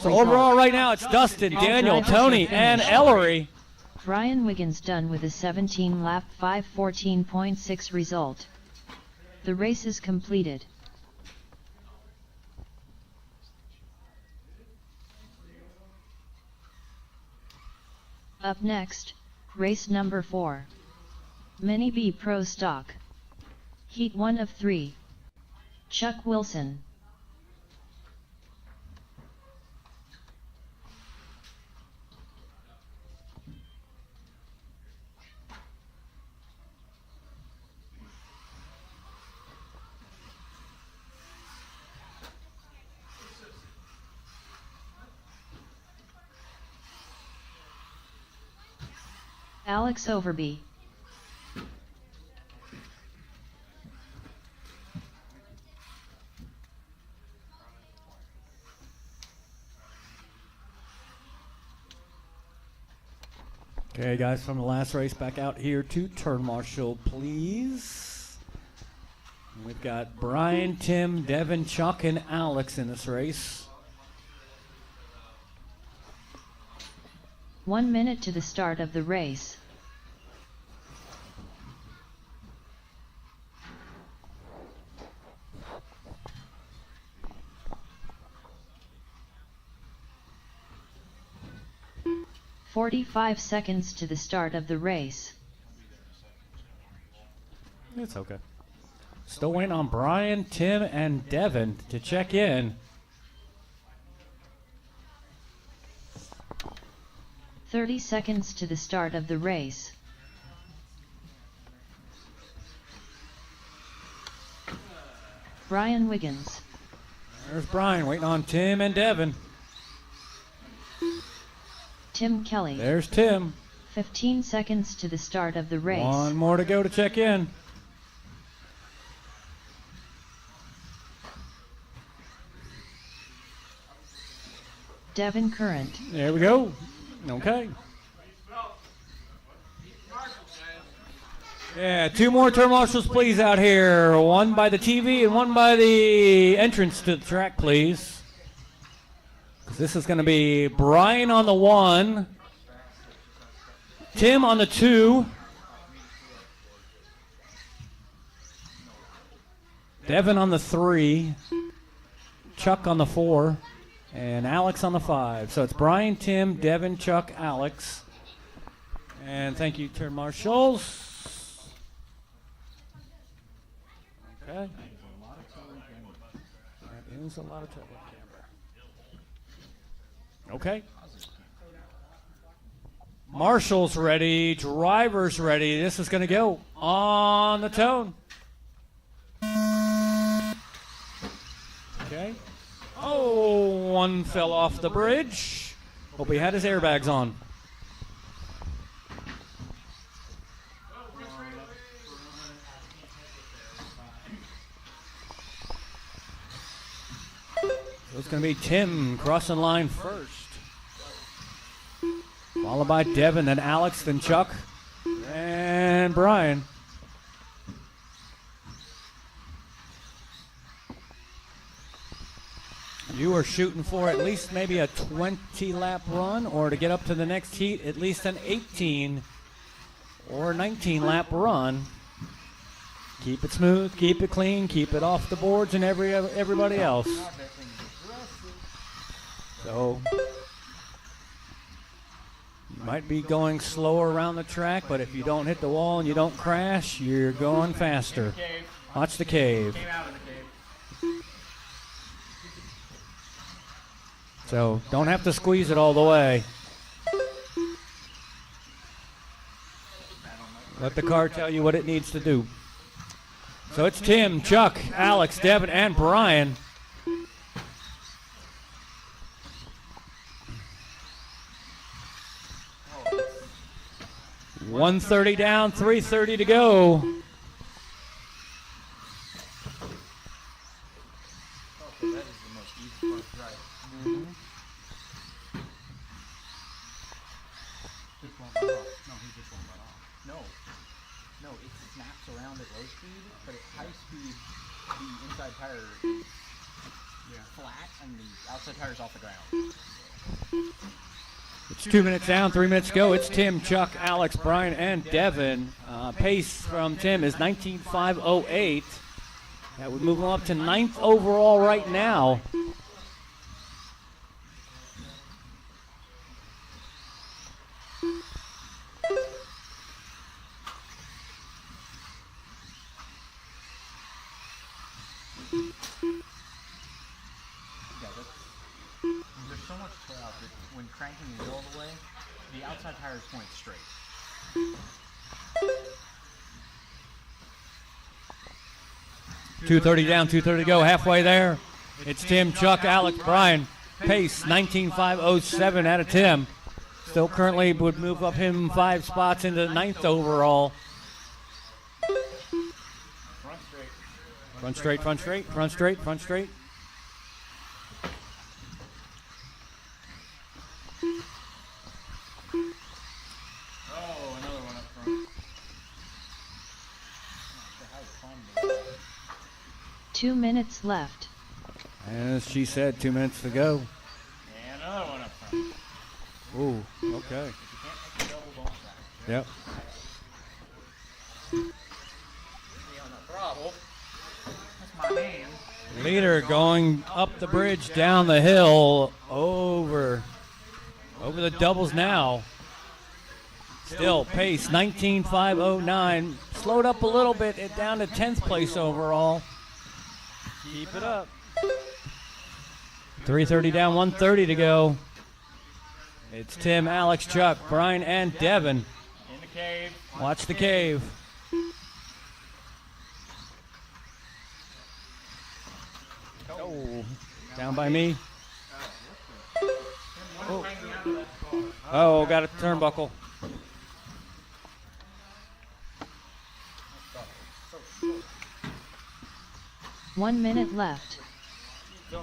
So overall right now it's Dustin, Daniel, Tony, and Ellery. Brian Wiggins done with a 17-lap 5:14.6 result. The race is completed. Up next, race number 4. Mini B Pro Stock. Heat 1 of 3. Chuck Wilson. Alex Overby. Okay, guys, from the last race back out here to turn marshal, please. We've got Brian, Tim, Devin, Chuck, and Alex in this race. 1 minute to the start of the race. "45 seconds to the start of the race." It's okay. Still waiting on Brian, Tim, and Devin to check in. 30 seconds to the start of the race. Brian Wiggins. There's Brian waiting on Tim and Devin. Tim Kelly. There's Tim. 15 seconds to the start of the race. One more to go to check in. Devin Current. There we go. Okay. Yeah, 2 more turn marshals, please, out here. One by the TV and one by the entrance to the track, please. This is going to be Brian on the 1, Tim on the 2, Devin on the 3, Chuck on the 4, and Alex on the 5. So it's Brian, Tim, Devin, Chuck, Alex. And thank you, turn marshals. Okay. That is a lot of trouble. Okay. Marshals ready, drivers ready. This is going to go on the tone. Okay. Oh, one fell off the bridge. Hope he had his airbags on. So it's going to be Tim crossing line first. Followed by Devin, then Alex, then Chuck, and Brian. You are shooting for at least maybe a 20-lap run, or to get up to the next heat, at least an 18 or 19-lap run. Keep it smooth, keep it clean, keep it off the boards and everybody else. So you might be going slower around the track, but if you don't hit the wall and you don't crash, you're going faster. Watch the cave. So don't have to squeeze it all the way. Let the car tell you what it needs to do. So it's Tim, Chuck, Alex, Devin, and Brian. $130 down, $330 to go. Tires off the ground. It's 2 minutes down, 3 minutes to go. It's Tim, Chuck, Alex, Brian, and Devin. Pace from Tim is 19.508. That would move him up to 9th overall right now. When cranking the wheel all the way, the outside tires point straight. $230 down, $230 to go, halfway there. It's Tim, Chuck, Alex, Brian. Pace 19.507 out of Tim. Still currently would move up him 5 spots into 9th overall. Front straight, front straight, front straight, front straight. 2 minutes left. As she said, 2 minutes to go. And another one up front. Ooh, okay. If you can't make a double, don't try. Yep. See on the throttle. That's my hand. Leader going up the bridge, down the hill, over the doubles now. Still pace 19.509. Slowed up a little bit, down to 10th place overall. Keep it up. 3:30 down, 1:30 to go. It's Tim, Alex, Chuck, Brian, and Devin. In the cave. Watch the cave. Oh, down by me. Oh, got a turnbuckle. One minute left. The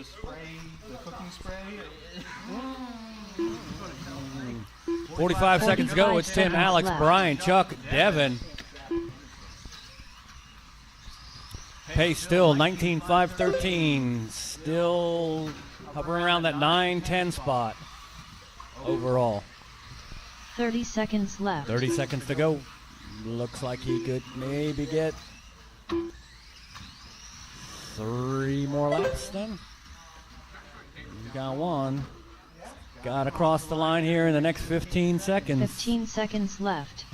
spray, the cooking spray. 45 seconds to go. It's Tim, 45 Alex, left. Brian, Chuck, Devin. Pace still 19.513. Still hovering around that 9-10 spot overall. 30 seconds left. 30 seconds to go. Looks like he could maybe get 3 more laps then. He got one. Got to cross the line here in the next 15 seconds. 15 seconds left.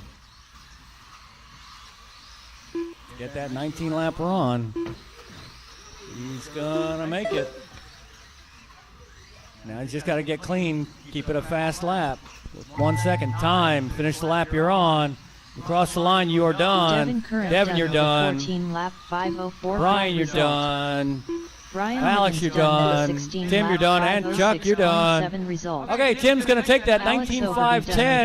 Get that 19-lap run. He's gonna make it. Now he's just got to get clean, keep it a fast lap. 1 second time, finish the lap you're on. You cross the line, you are done. Devin Curran Devin, you're with a done. 14 lap 5:04. Brian, you're result. done. Brian Alex, you're Wiggins done with a done. 16 Tim, lap you're done. And Chuck, you're done. 5:06.7 result. Okay, Tim's going to take that Alex Overby 19.510 done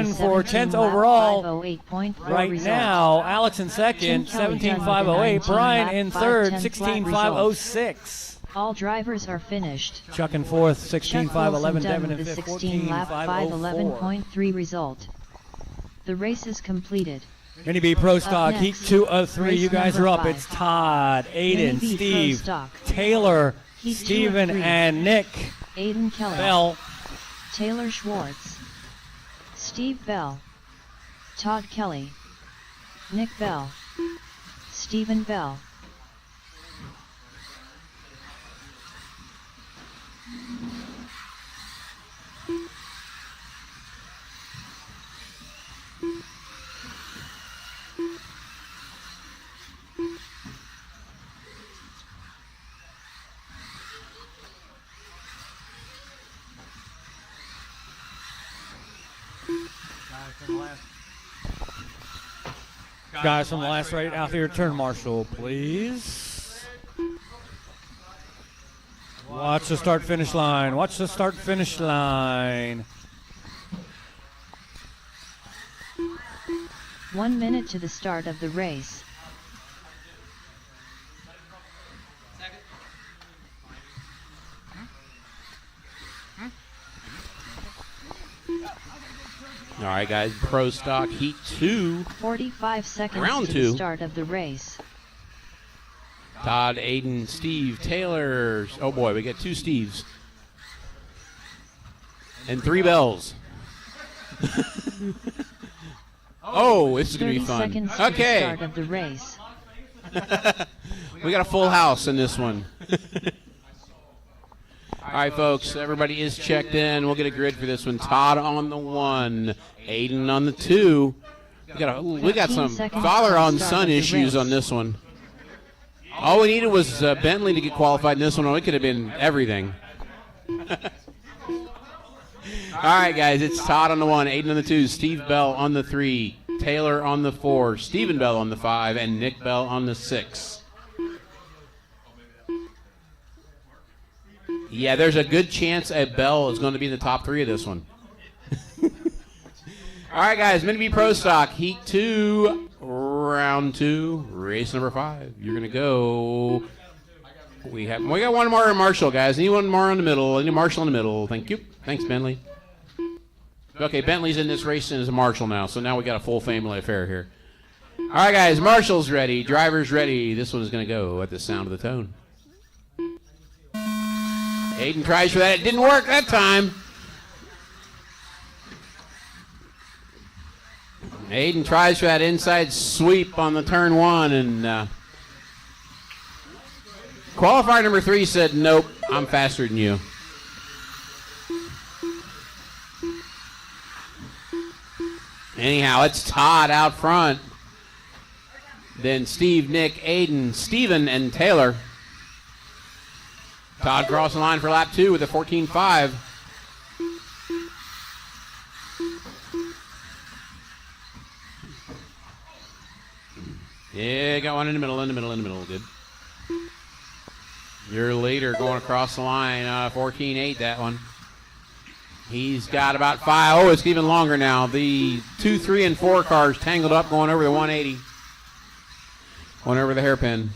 with for a 17 10th lap overall. 5:08.4 Right result. now, Alex in second, Tim Kelly done with a 17.508. 19 Brian lap in third, 5:10 flat 16.506. All drivers are finished. Chuck in fourth, Chuck 16.511. Wilson done Devin in with a fifth, 16 lap 14.504. 5:11.3 result. The race is completed. Mini B Pro Stock, Up Heat next, 2 of 3. race You guys number are up. 5. It's Todd, Mini Aiden, B Pro Steve, Stock. Taylor, Heat 2 of Steven, 3. and Nick Aiden Kelly. Bell. Taylor Schwartz. Steve Bell. Todd Kelly. Nick Bell. Stephen Bell. Guys from the last right out here, turn marshal, please. Watch the start finish line. Watch the start finish line. 1 minute to the start of the race. All right, guys. Pro Stock Heat 2. 45 seconds Round to 2. the start of the race. Todd, Aiden, Steve, Taylor. Oh boy, we got 2 Steves. And 3 Bells. Oh, this is going to 30 be fun. seconds to the Okay. start of the race. We got a full house in this one. All right, folks, everybody is checked in. We'll get a grid for this one. Todd on the 1, Aiden on the 2. We got some 15 seconds father to on start son of the issues race. on this one. All we needed was Bentley to get qualified in this one, or it could have been everything. All right, guys, it's Todd on the 1, Aiden on the 2, Steve Bell on the 3, Taylor on the 4, Stephen Bell on the 5, and Nick Bell on the 6. Yeah, there's a good chance a Bell is going to be in the top 3 of this one. All right, guys, Mini B Pro Stock, Heat 2, Round 2, race number 5. You're going to go. We got one more Marshall, guys. Need one more in the middle. Need a Marshall in the middle. Thank you. Thanks, Bentley. Okay, Bentley's in this race and is a marshal now, so now we got a full family affair here. All right, guys, marshals ready, drivers ready. This one's going to go at the sound of the tone. Aiden tries for that. It didn't work that time. Aiden tries for that inside sweep on the turn one, and qualifier number 3 said, nope, I'm faster than you. Anyhow, it's Todd out front. Then Steve, Nick, Aiden, Steven, and Taylor. Todd crossing the line for lap 2 with a 14.5. Yeah, got one in the middle. Good. Your leader going across the line, 14.8, that one. He's got about 5. Oh, it's even longer now. The 2, 3, and 4 cars tangled up going over the 180. Going over the hairpin.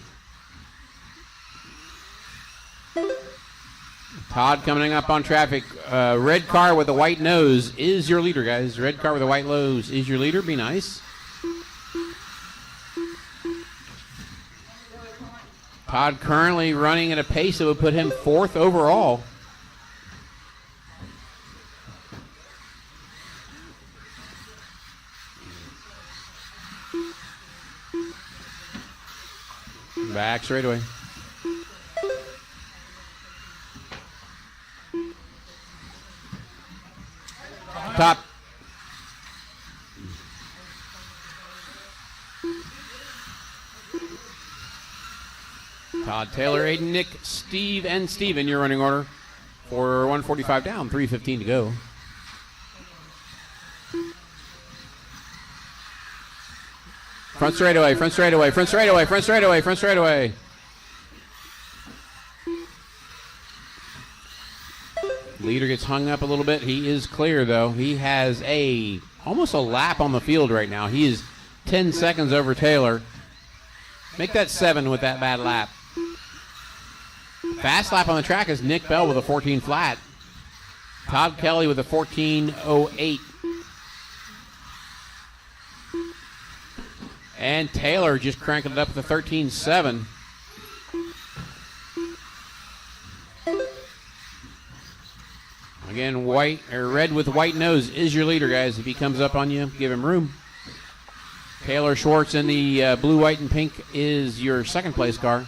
Todd coming up on traffic. Red car with a white nose is your leader, guys. Red car with a white nose is your leader. Be nice. Todd currently running at a pace that would put him 4th overall. Back straightaway. Top. Todd, Taylor, Aiden, Nick, Steve, and Steven, your running order for 145 down, 3:15 to go. Front straightaway, front straightaway, front straightaway, front straightaway, front straightaway. Leader gets hung up a little bit. He is clear, though. He has almost a lap on the field right now. He is 10 seconds over Taylor. Make that 7 with that bad lap. Fast lap on the track is Nick Bell with a 14 flat. Todd Kelly with a 14.08. And Taylor just cranking it up with a 13.7. Again, red with white nose is your leader, guys. If he comes up on you, give him room. Taylor Schwartz in the blue, white, and pink is your second place car.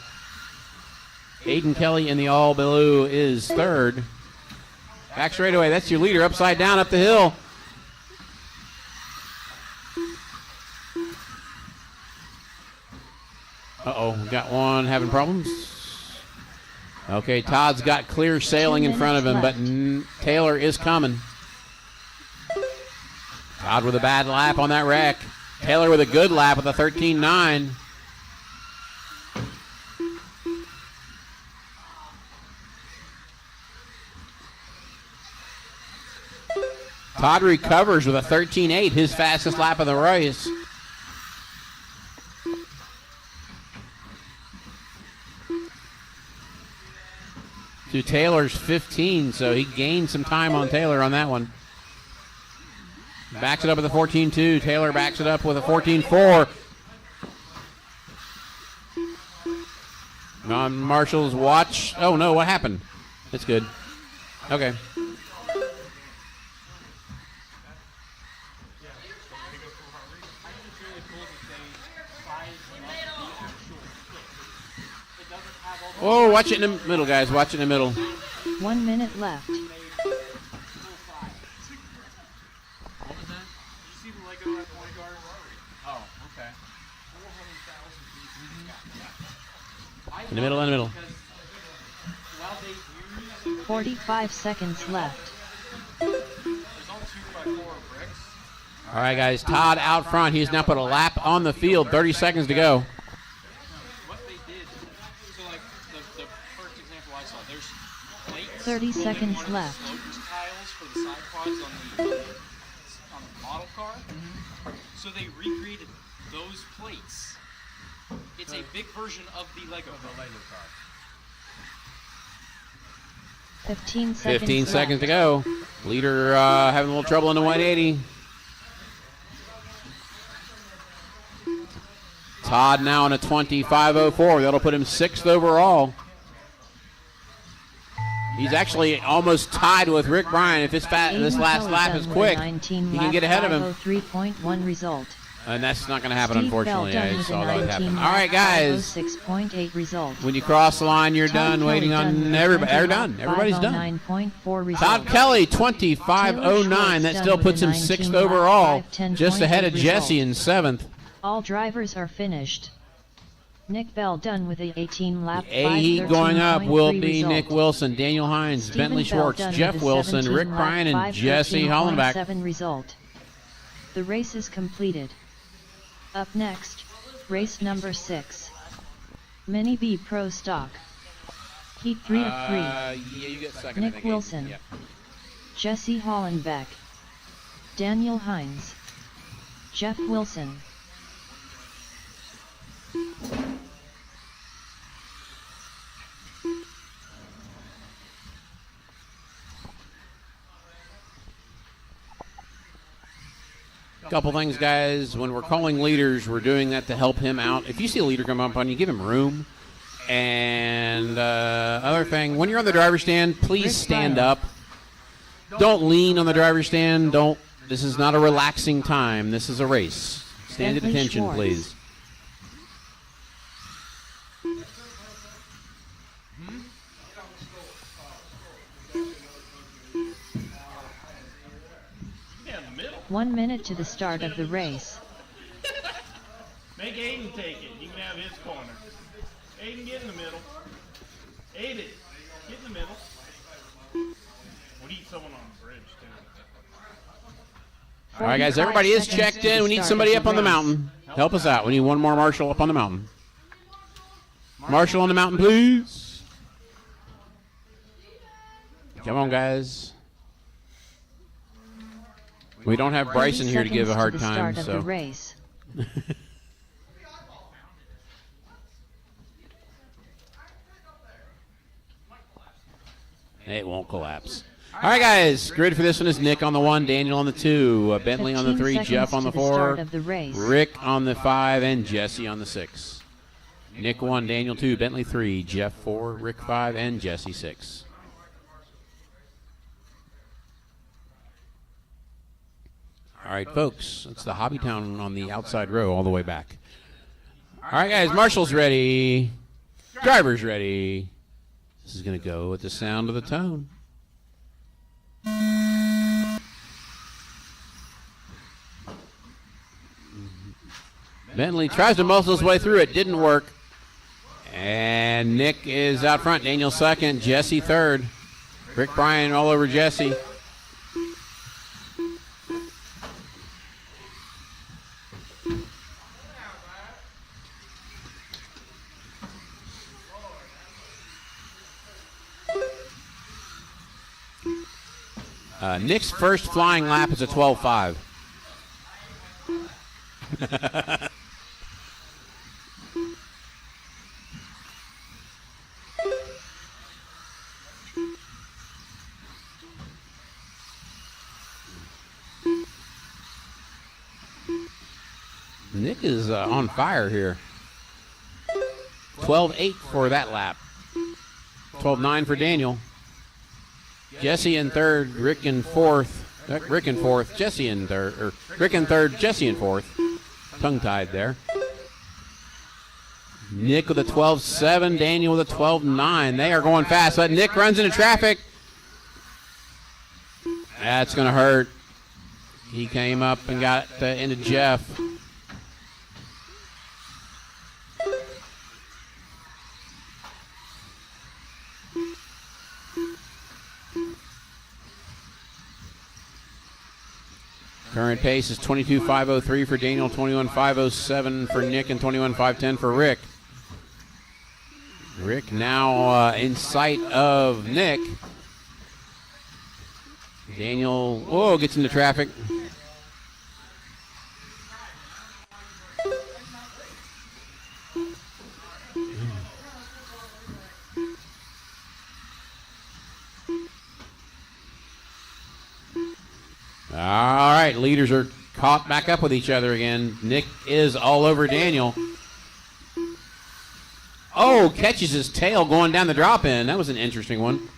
Aiden Kelly in the all blue is 3rd. Back straightaway, that's your leader, upside down up the hill. Uh-oh, got one having problems. Okay, Todd's got clear sailing in front of him, but Taylor is coming. Todd with a bad lap on that wreck. Taylor with a good lap with a 13.9. Todd recovers with a 13.8, his fastest lap of the race. To Taylor's 15, so he gained some time on Taylor on that one. Backs it up with a 14.2. Taylor backs it up with a 14.4. On Marshall's watch. Oh, no, what happened? It's good. Okay. Oh, watch it in the middle, guys. Watch it in the middle. 1 minute left. What was that? Did you see the Lego at Point Guard? Oh, okay. 400,000 In the middle, in the middle. 45 seconds left. There's all 2x4 bricks. All right, guys. Todd out front. He's now put a lap on the field. 30 seconds to go. What they did, so like the first example I saw, there's plates. 30 and seconds one of the left. sloped tiles for the side pods on the model car. So they recreated those plates. It's a big version of the Lego car. The Lego car. 15 seconds 15 seconds to left. go. Leader having a little trouble in the 180. Todd now in a 25.04. That'll put him 6th overall. He's actually almost tied with Rick Bryan. If this last lap is quick, he can get ahead of him. 3.1 result. And that's not going to happen, Steve unfortunately. Bell I done with saw a that 19 happen. lap All right, guys. 506.8 result. When you cross the line, you're Todd done Kelly waiting done with on a everybody. 20 They're done. Everybody's done. 509.4 result. Todd Kelly, 25.09. That still puts him 6th overall, just ahead of Jesse in 7th. All drivers are finished. Nick Bell done with a 18 lap. The A heat going up will be result. Nick Wilson, Daniel Hines, Stephen Bentley Bell Schwartz, done Jeff with a Wilson, 17 Rick lap Bryan, and Jesse 513.7 Hollenbach. result. The race is completed. Up next, race number 6. Mini B Pro Stock. Heat 3 of 3. Yeah, you get second. I Nick think. Wilson. Yep. Jesse Hollenbach. Daniel Hines. Jeff Wilson. Couple things, guys. When we're calling leaders, we're doing that to help him out. If you see a leader come up on you, give him room. And other thing, when you're on the driver's stand, please stand up. Don't lean on the driver's stand. Don't. This is not a relaxing time. This is a race. Stand at Bentley attention, Schwartz. please. Yeah, in the middle. 1 minute to the start of the race. Make Aiden take it. You can have his corner. Aiden, get in the middle. Aiden, get in the middle. We'll eat someone on the bridge, too. All right, guys. Everybody is checked in. We need somebody up on the mountain. Help us out. We need one more marshal up on the mountain. Marshal on the mountain, please. Come on, guys. We don't have Bryson here to give a hard time, Start of the race. It won't collapse. All right, guys. Grid for this one is Nick on the 1, Daniel on the 2, Bentley on the 3, 15 Jeff on the seconds to 4, start of the race. Rick on the 5, and Jesse on the 6. Nick 1, Daniel 2, Bentley 3, Jeff 4, Rick 5, and Jesse 6. All right, folks. It's the Hobbytown on the outside row all the way back. All right, guys. Marshall's ready. Driver's ready. This is going to go with the sound of the tone. Bentley tries to muscle his way through it. Didn't work. And Nick is out front. Daniel second. Jesse third. Rick Bryan all over Jesse. Nick's first flying lap is a 12.5. Nick is on fire here. 12.8 for that lap. 12.9 for Daniel. Jesse in third, Rick in fourth. Rick in fourth, Jesse in third. Or Rick in third, Jesse in fourth. Tongue-tied there. Nick with a 12.7, Daniel with a 12.9. They are going fast, but Nick runs into traffic. That's going to hurt. He came up and got into Jeff. Current pace is 22.503 for Daniel, 21.507 for Nick, and 21.510 for Rick. Rick now in sight of Nick. Daniel, whoa, gets into traffic. All right, leaders are caught back up with each other again. Nick is all over Daniel. Oh, catches his tail going down the drop in. That was an interesting one.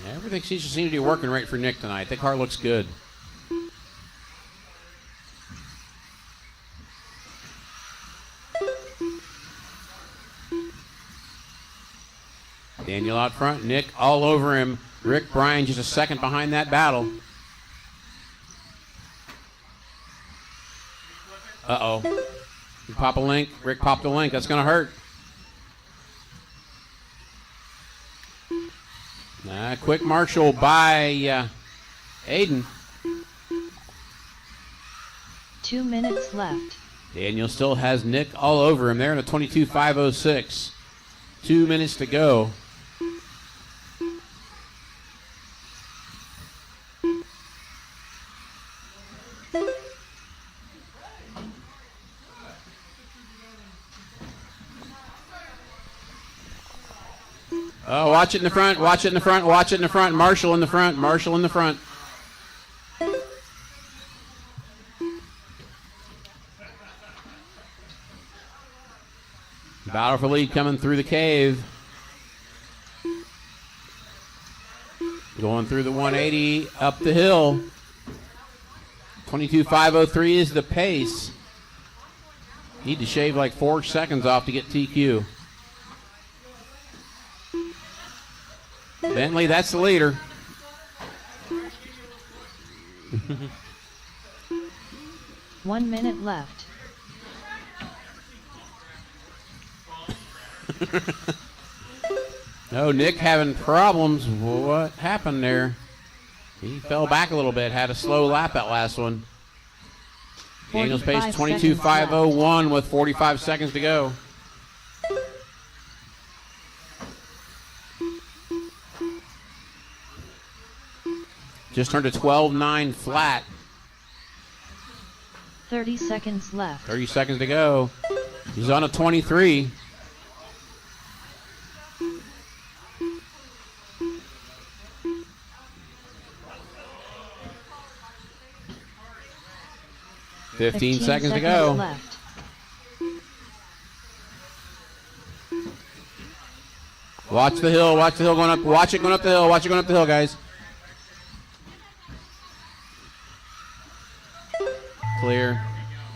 Yeah, everything seems to be working right for Nick tonight. The car looks good. Daniel out front, Nick all over him. Rick Bryan just a second behind that battle. Uh-oh. You pop a link. Rick popped a link. That's going to hurt. Quick Marshall by Aiden. 2 minutes left. Daniel still has Nick all over him there in a 22.506. 2 minutes to go. Oh, watch it in the front, watch it in the front, watch it in the front. Marshall in the front, Marshall in the front. Battle for lead coming through the cave. Going through the 180 up the hill. 22.503 is the pace. Need to shave like 4 seconds off to get TQ. Bentley, that's the leader. One minute left. No, Nick having problems. What happened there? He fell back a little bit, had a slow lap that last one. Daniel's pace 22.501 with 45 seconds to go. Just turned a 12.9 flat. 30 seconds left. 30 seconds to go. He's on a 23. Fifteen seconds to go. Left. Watch the hill going up. Watch it going up the hill. Watch it going up the hill, guys. Clear.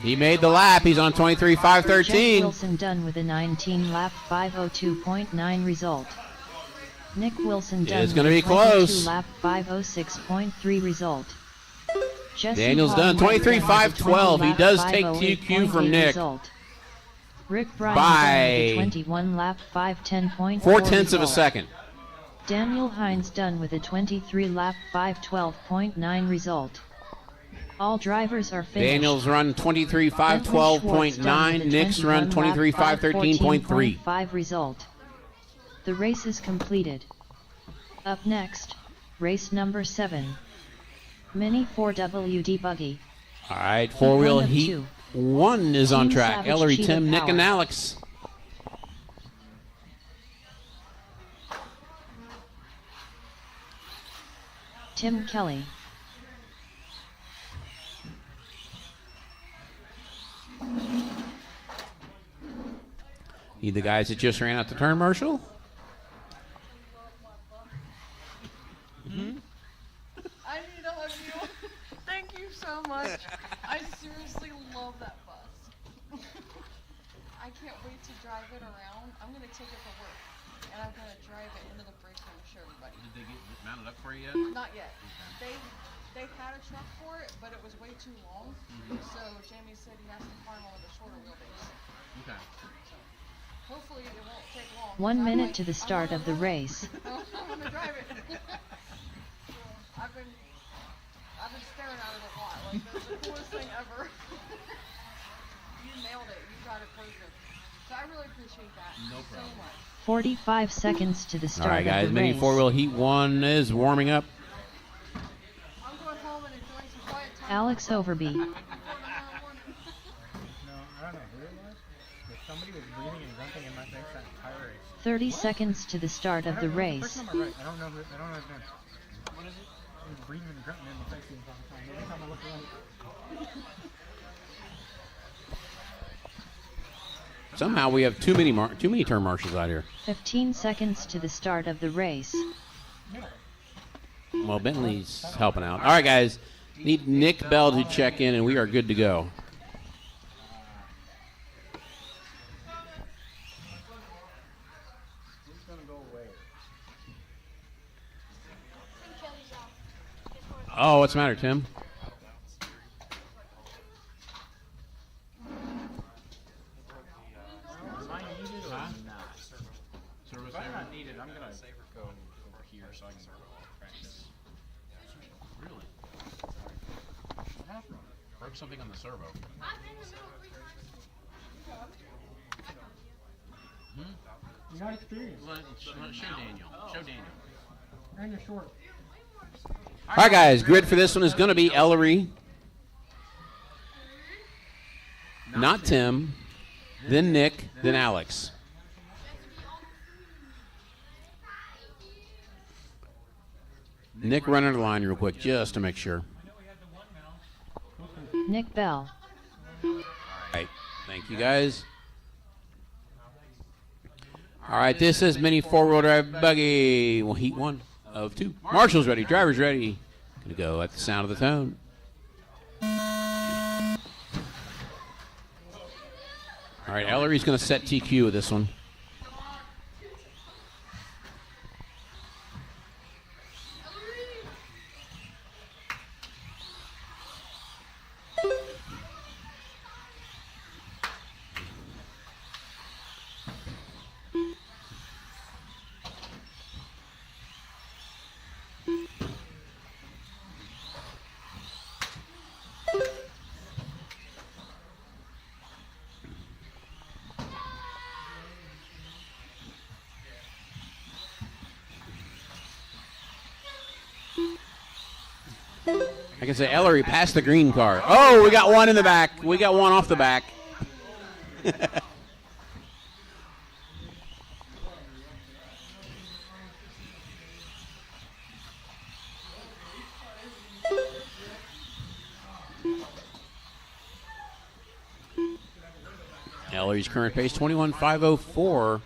He made the lap. He's on 23.513. Jeff Wilson done with a 19-lap 502.9 result. Nick Wilson done It's with going to a be close. 22-lap 506.3 result. Jesse Daniel's Paul done 23.512. He does take TQ from Nick. Result. Rick Bryan by done with a 21-lap 510.4 4/10 of a second. Daniel Hines done with a 23-lap 512.9 result. All drivers are finished. Daniel's run 23.512.9. Nick's run 23.513.3. 5 result. The race is completed. Up next, race number 7. Mini 4WD buggy. All right, four-wheel Heat heat 1 1 is on Team track. Savage Ellery, Cheetah Tim, Nick, Power. and Alex. Tim Kelly. Need the guys that just ran out the turn, Marshall? I need to hug you. Thank you so much. I seriously love that bus. I can't wait to drive it around. I'm going to take it to work, and I'm going to drive it into the break room and show everybody. Did they get mounted up for you yet? Not yet. They had a truck for it, but it was way too long. So Jamie said he has to find one with a shorter wheelbase. Okay. So hopefully it won't take long. 1 minute to the start of the race. I'm going to drive it. I've been staring at it a lot. Like, that's the coolest thing ever. You nailed it. You got it perfect. So I really appreciate that. No problem. So much. 45 seconds to the All start right, guys. of the Mini race. four-wheel heat 1 is warming up. I'm going home and enjoying some quiet time. Alex Overby. Somebody was breathing and grunting in my face that entire race. 30 seconds to the start of the race. Person on my right. I don't know his name. What is it? He was breathing and grunting in my face the entire time. Every time I look around. Somehow we have too many turn marshals out here. 15 seconds to the start of the race. Well, Bentley's helping out. All right, guys. Need Nick Bell to check in, and we are good to go. Oh, what's the matter, Tim? Am I needed or not? If I'm not needed, I'm gonna go over here so I can practice. Really? What happened? Broke something on the servo. You got experience. Show Daniel. Show Daniel. And you're short. All right, guys. Grid for this one is going to be Ellery, not Tim, then Nick, then Alex. Nick, run under the line real quick just to make sure. Nick Bell. All right. Thank you, guys. All right, this is mini four-wheel drive buggy. Well, heat 1 of 2. Marshall's ready. Driver's ready. Gonna go at the sound of the tone. All right, Ellery's gonna set TQ with this one. I can say Ellery passed the green car. Oh, we got one in the back. We got one off the back. Ellery's current pace 21.504.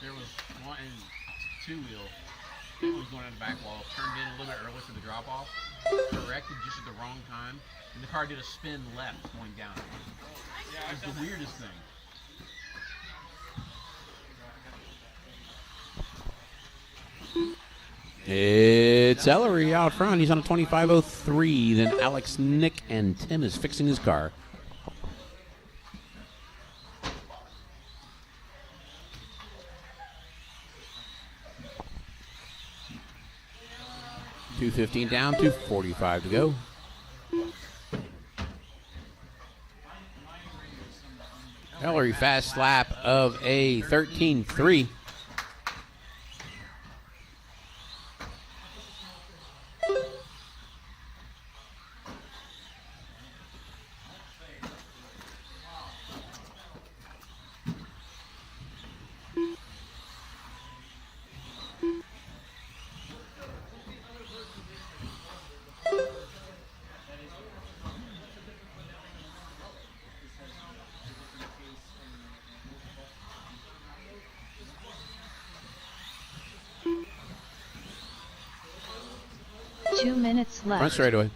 There was one two-wheel. It was going on the back wall, turned in a little bit early for the drop-off, corrected just at the wrong time, and the car did a spin left going down. It was the weirdest thing. It's Ellery out front. He's on a 25.03. Then Alex, Nick, and Tim is fixing his car. .215 down, 2:45 to go. Ellery fast lap of a 13.3. Two minutes left. Front straightaway.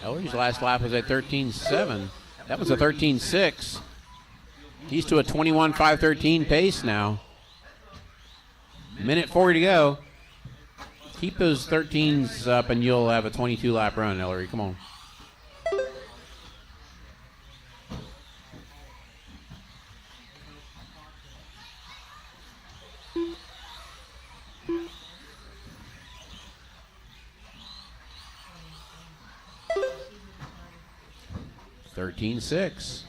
Ellery's last lap was a 13.7. That was a 13.6. He's to a 21.513 pace now. Minute 40 to go. Keep those 13s up and you'll have a 22-lap run, Ellery. Come on. (13.6).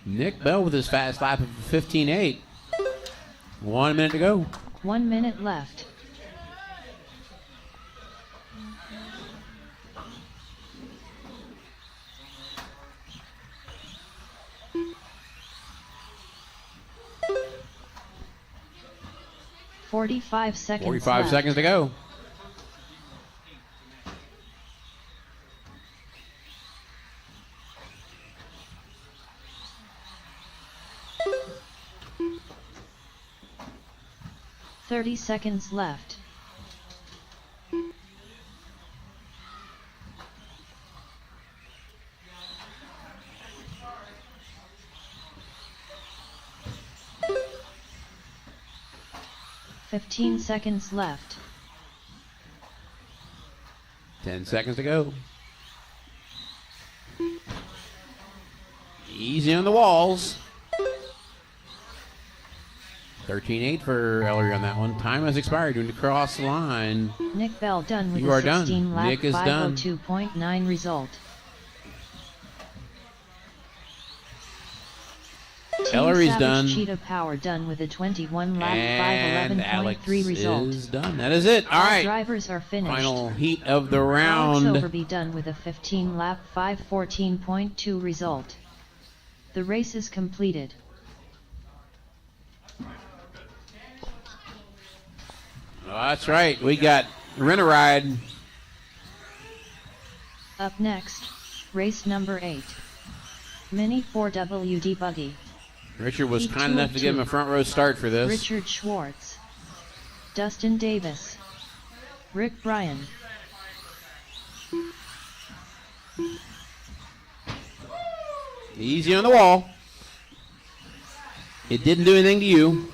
Nick Bell with his fast lap of 15.8. 1 minute to go. 1 minute left. Forty-five seconds. 45 left. seconds to go. Thirty seconds left. Fifteen seconds left. 10 seconds to go. Easy on the walls. 13.8 for Ellery on that one. Time has expired. Going to cross the line. Nick Bell done with You a are done. 16 lap Nick is done. 502.9 result. Team Ellery's Savage done. Cheetah Power done with a 21 lap And Alex 511.3 result. is done. That is it. All right. Drivers are finished. Final heat of the Alex round. Overby done with a 15 lap 514.2 result. The race is completed. Oh, that's right. We got Rent-A-Ride. Up next, race number 8. Mini 4WD Buggy. Richard was Heat kind 2 enough of to give him 2. a front row start for this. Richard Schwartz. Dustin Davis. Rick Bryan. Easy on the wall. It didn't do anything to you.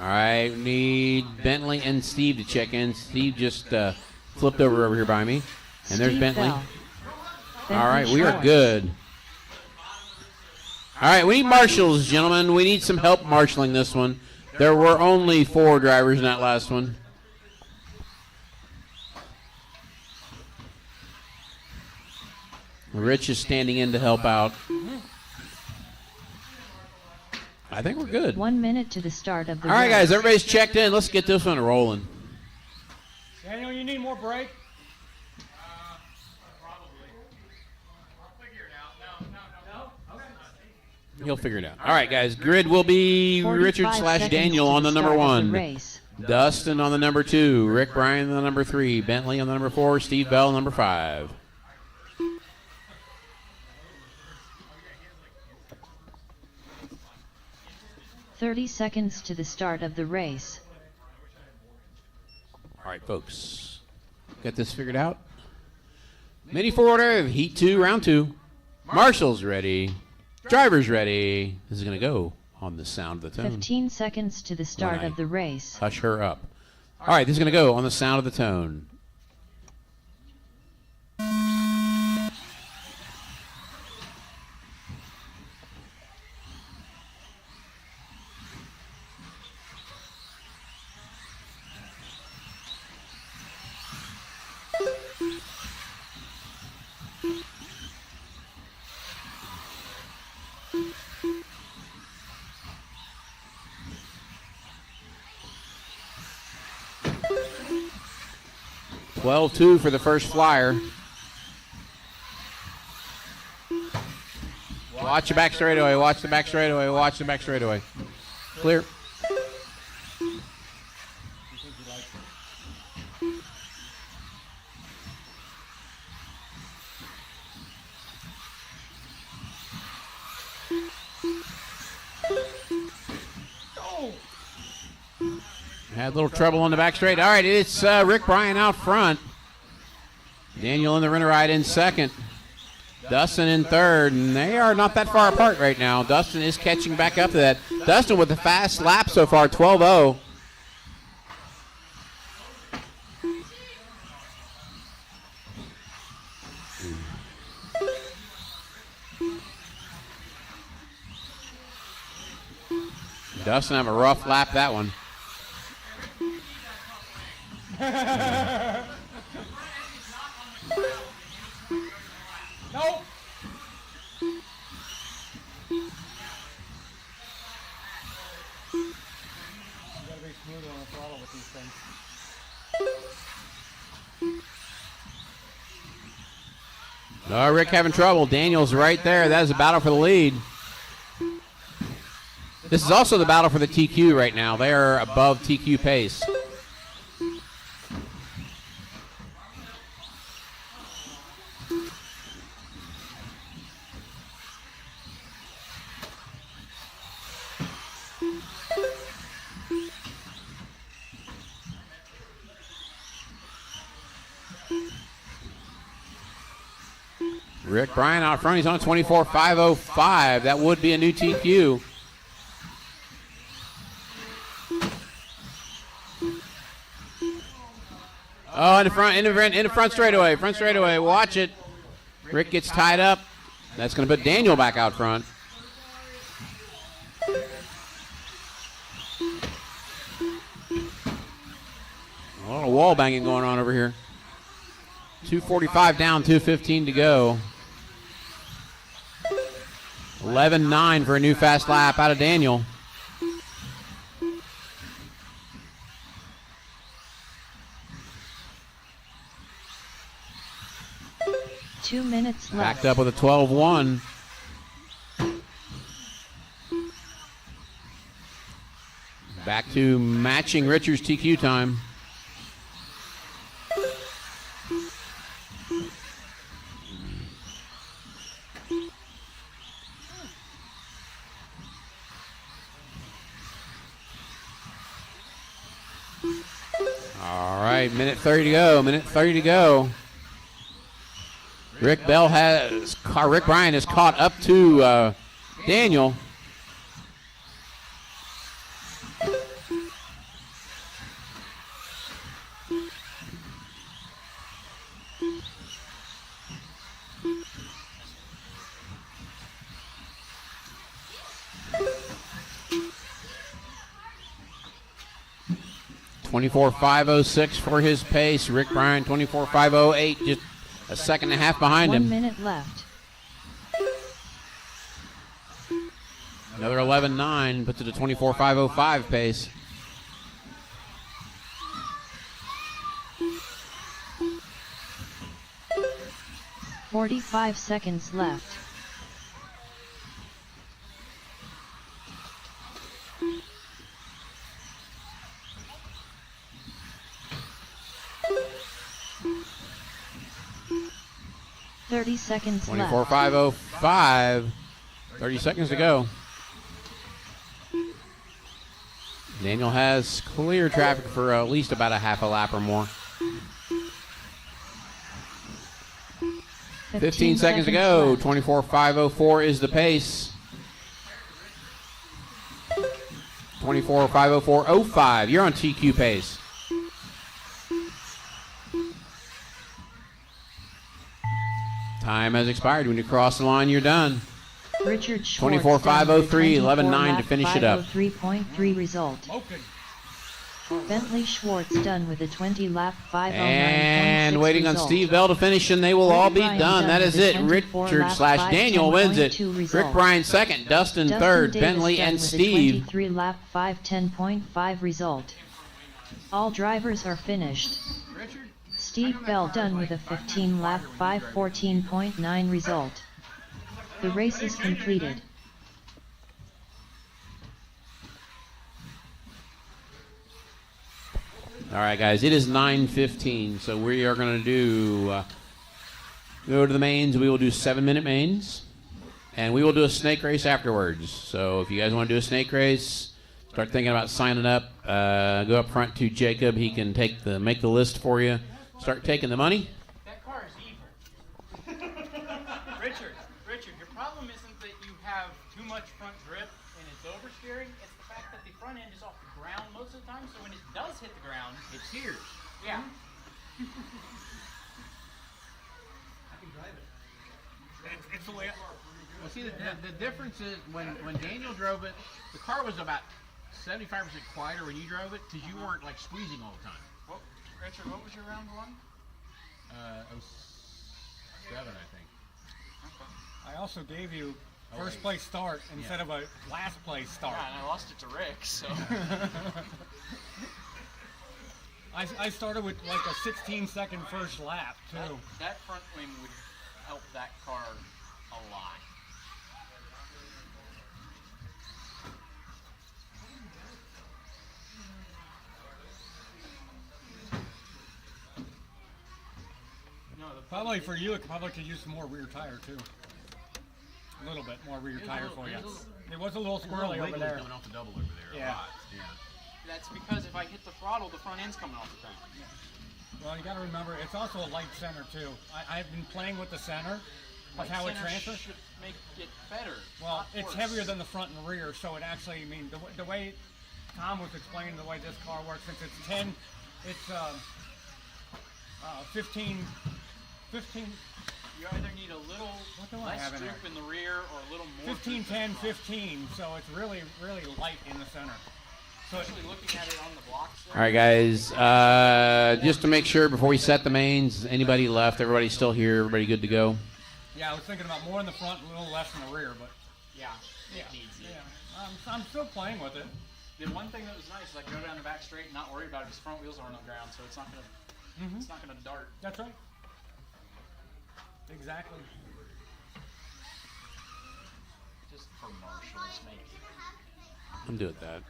All right, we need Bentley and Steve to check in. Steve just flipped over here by me. And there's Steve Bentley. Bell. All right, we are Schwartz. good. All right, we need marshals, gentlemen. We need some help marshaling this one. There were only 4 drivers in that last one. Rich is standing in to help out. I think we're good. 1 minute to the start of the All right, race. guys, everybody's checked in. Let's get this one rolling. Daniel, you need more break? He'll figure it out. All right, guys. Grid will be 45 Richard / seconds Daniel to on the number start of the 1. race. Dustin on the number 2. Rick Bryan on the number 3. Bentley on the number 4. Steve Bell number 5. "30 seconds to the start of the race. All right, folks. Got this figured out? Mini 4 order of Heat 2, Round 2. Marshall's ready. Driver's ready. This is going to go on the sound of the tone. 15 seconds to the start of the race. Hush her up. All right, this is going to go on the sound of the tone. (12-2) for the first flyer. Watch the back straightaway. Watch the back straightaway. Watch the back straightaway. Clear. Had a little trouble on the back straight. All right, it's Rick Bryan out front. Daniel in the runner ride in second. Dustin in third, and they are not that far apart right now. Dustin is catching back up to that. Dustin with a fast lap so far, 12-0. Dustin have a rough lap, that one. Nope. You gotta be smooth on the throttle with these things. Rick having trouble. Daniel's right there. That is a battle for the lead. This is also the battle for the TQ right now. They are above TQ pace. Rick Bryan out front. He's on 24.505. That would be a new TQ. Oh, in the front straightaway. Front straightaway. Watch it. Rick gets tied up. That's going to put Daniel back out front. A lot of wall banging going on over here. 2:45 down, 2:15 to go. 11.9 for a new fast lap out of Daniel. Two minutes left. Backed up with a 12.1. Back to matching Richard's TQ time. All right, minute 30 to go. Minute 30 to go. Rick Bryan has caught up to Daniel. .24.506 for his pace. Rick Bryan 24.508, just a second and a half behind him. 1 minute left. Another 11.9 puts it to 24.505 pace. .45 seconds left. .30 seconds left. 24.505. 30 seconds to go. Daniel has clear traffic for at least about a half a lap or more. 15 seconds to go. 24.504 is the pace. 24.504.05. You're on TQ pace. Time has expired. When you cross the line, you're done. Richard Schwartz 24.503, 11.9 to finish it up. 503.3 result. Bentley Schwartz done with a 20-lap 509.6 And waiting on result. Steve Bell to finish, and they will all be done. That is it. Richard/Daniel wins it. Rick Bryan second, Dustin third, Davis Bentley done and with a Steve. 23-lap 510.5 result. All drivers are finished. Steve Bell done with a 15-lap 514.9 result. The race is completed. All right, guys, it is 9:15, so we are going to do go to the mains. We will do 7-minute mains, and we will do a snake race afterwards. So if you guys want to do a snake race, Start thinking about signing up. Go up front to Jacob. He can make the list for you. Start taking the money. That car is evil. Richard, your problem isn't that you have too much front grip and it's oversteering. It's the fact that the front end is off the ground most of the time, so when it does hit the ground, It sears. yeah. It's the way. Well, see, the difference is when Daniel drove it, the car was about 75% quieter when you drove it because you weren't like squeezing all the time. Well, Richard, what was your round one? 07, I think. I also gave you first place start instead of a last place start. Yeah, and I lost it to Rick, so. I started with like a 16-second first lap too. That front wing would help that car a lot. No, Probably for you, it probably could use some more rear tire too. A little bit more rear tire for you. It was a little squirrely over Wiggles there. coming off the double over there. Yeah. A lot. Yeah. That's because if I hit the throttle, the front end's coming off the ground. Well, you got to remember, it's also a light center too. I've been playing with the center of how it Center transfers. should make it better. Well, not it's worse. heavier than the front and rear, so it actually, I mean, the way Tom was explaining the way this car works, since it's 10, it's 15. You either need a little What do I less have in droop there? in the rear or a little more 15, droop in 10, the front. 15, so it's really, really light in the center. So Actually, looking at it on the blocks there, All right, guys. Just to make sure before we set the mains, anybody left? Everybody still here? Everybody good to go? yeah, I was thinking about more in the front and a little less in the rear, but yeah, it needs it. yeah, I'm still playing with it. The one thing that was nice is I could go down the back straight and not worry about it because front wheels aren't on the ground, so it's not gonna dart. That's right. Exactly. Just for Marshall's, maybe. I'm doing that.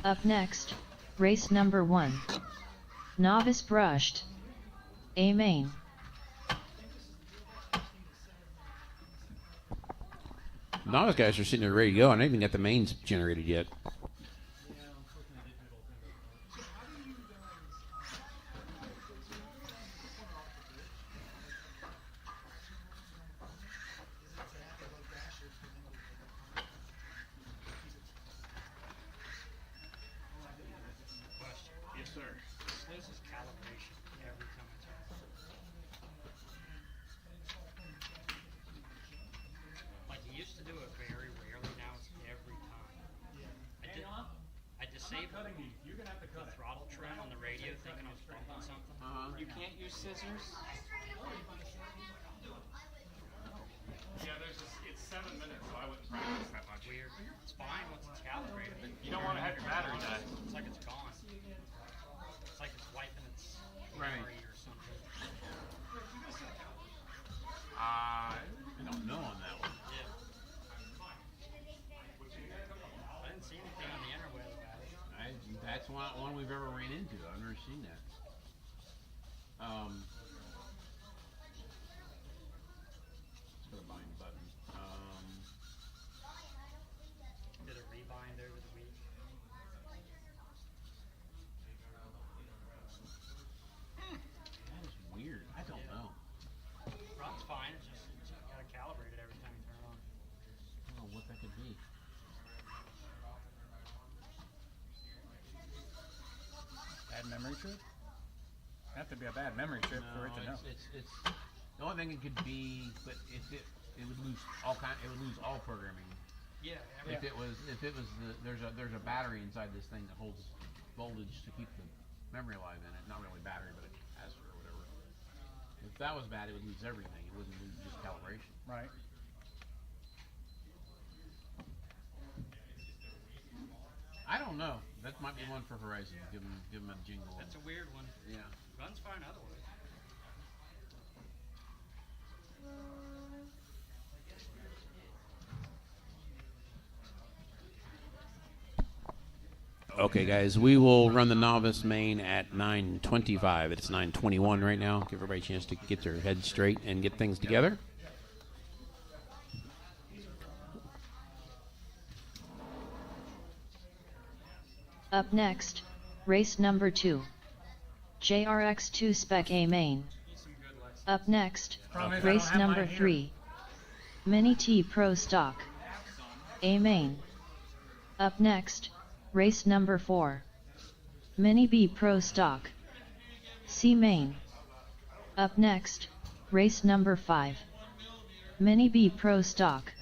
Up next, race number 1. Novice brushed. A main. Novice guys are sitting there ready to go. I don't even got the mains generated yet. Yes, sir. This is calibration every time I turn. Like you used to do it very rarely, now it's every time. I disabled You're gonna have to the throttle trim on the radio thinking I was bumping something. You can't use scissors. Yeah, it's 7 minutes, so I wouldn't practice that much. Weird. It's fine once it's calibrated, but You don't want to have your battery die. it's like it's gone. It's like it's wiping its Right. memory or something. I don't know on that one. Yeah. I didn't see anything on the interweb about it. That's one we've ever ran into. I've never seen that. Let's go to bind button. Did it rebind over the week? That is weird. I don't know. Runs fine, it's just you gotta calibrate it every time you turn it on. I don't know what that could be. Bad memory trip? Have to be a bad memory trip for it to know. It's the only thing it could be, but if it would lose all programming. Yeah, If it was there's a battery inside this thing that holds voltage to keep the memory alive in it. Not really battery, but a capacitor or whatever. If that was bad, it would lose everything. It wouldn't lose just calibration. Right. I don't know. That might be one for Horizon. Give him a jingle. That's a weird one. Yeah. Run's fine otherwise. Okay, guys, we will run the novice main at 9:25. It's 9:21 right now. Give everybody a chance to get their heads straight and get things together. Up next, race number 2. JRX2 Spec A main. Up next, race number 3. Mini T Pro Stock A main. Up next, race number 4. Mini B Pro Stock C main. Up next, race number 5. Mini B Pro Stock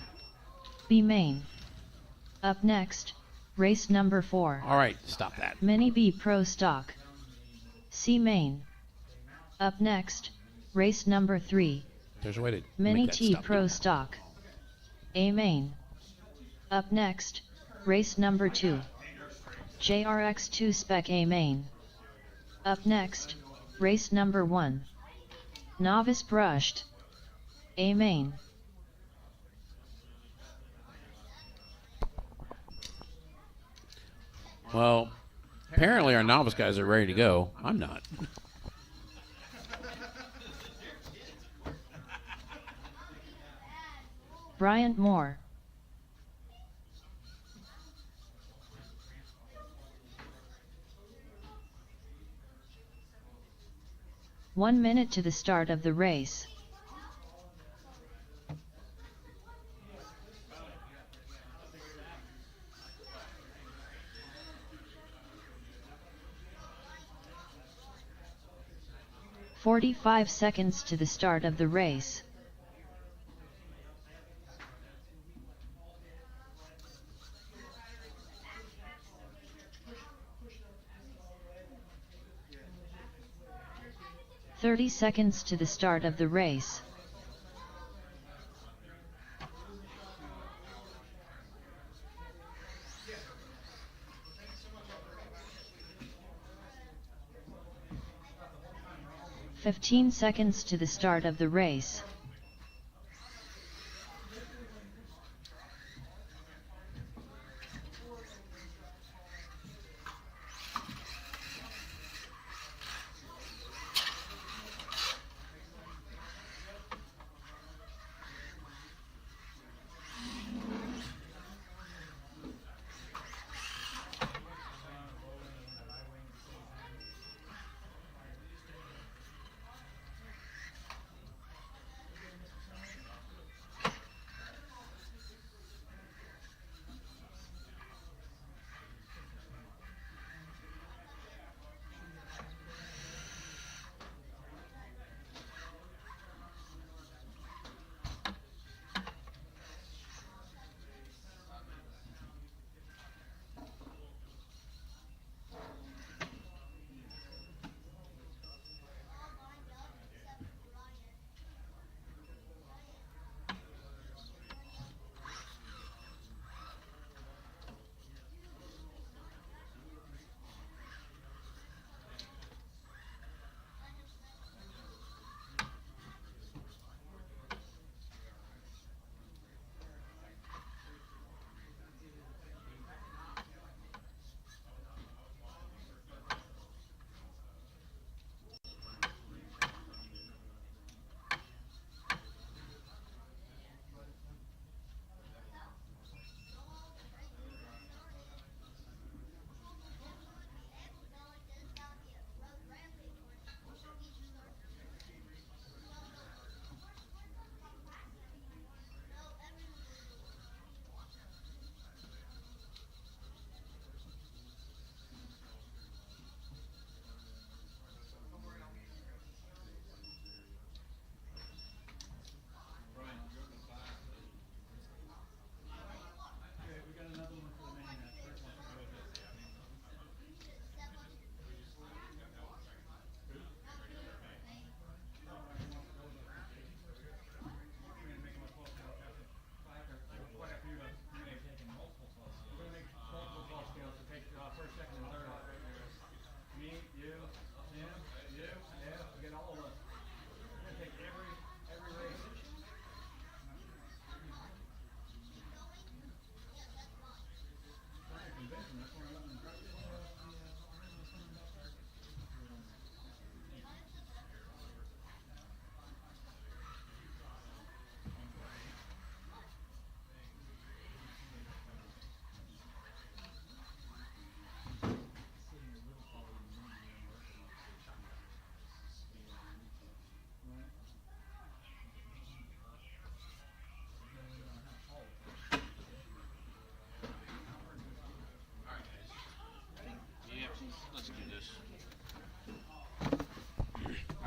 B main. Up next, race number 4. All right, stop that. Mini B Pro Stock C main. Up next, race number 3. There's a way to Mini make that T stop. Pro Stock A main. Up next, race number 2. JRX2 Spec A main. Up next, race number 1. Novice Brushed A main. Well, apparently our novice guys are ready to go. I'm not. Bryant Moore. One minute to the start of the race. "45 seconds to the start of the race. "30 seconds to the start of the race. "15 seconds to the start of the race.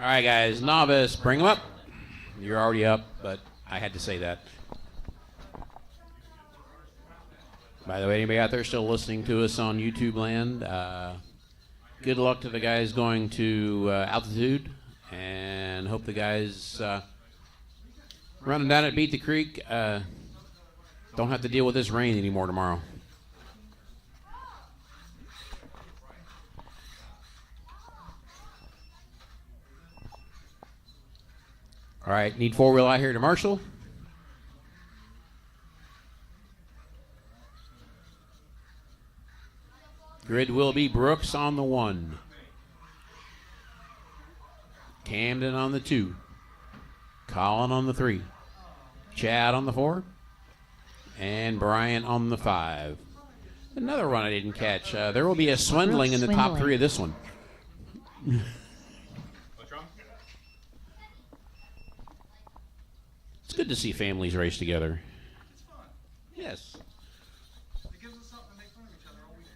All right, guys. Novice, bring them up. You're already up, but I had to say that. By the way, anybody out there still listening to us on YouTube land, good luck to the guys going to altitude, and hope the guys running down at Beat the Creek don't have to deal with this rain anymore tomorrow. All right, need four-wheel out here to Marshall. Grid will be Brooks on the 1. Camden on the 2. Colin on the 3. Chad on the 4. And Brian on the 5. Another run I didn't catch. There will be a swindling in the top 3 of this one. What's wrong? It's good to see families race together. It's fun. Yes. It gives us something to make fun of each other all week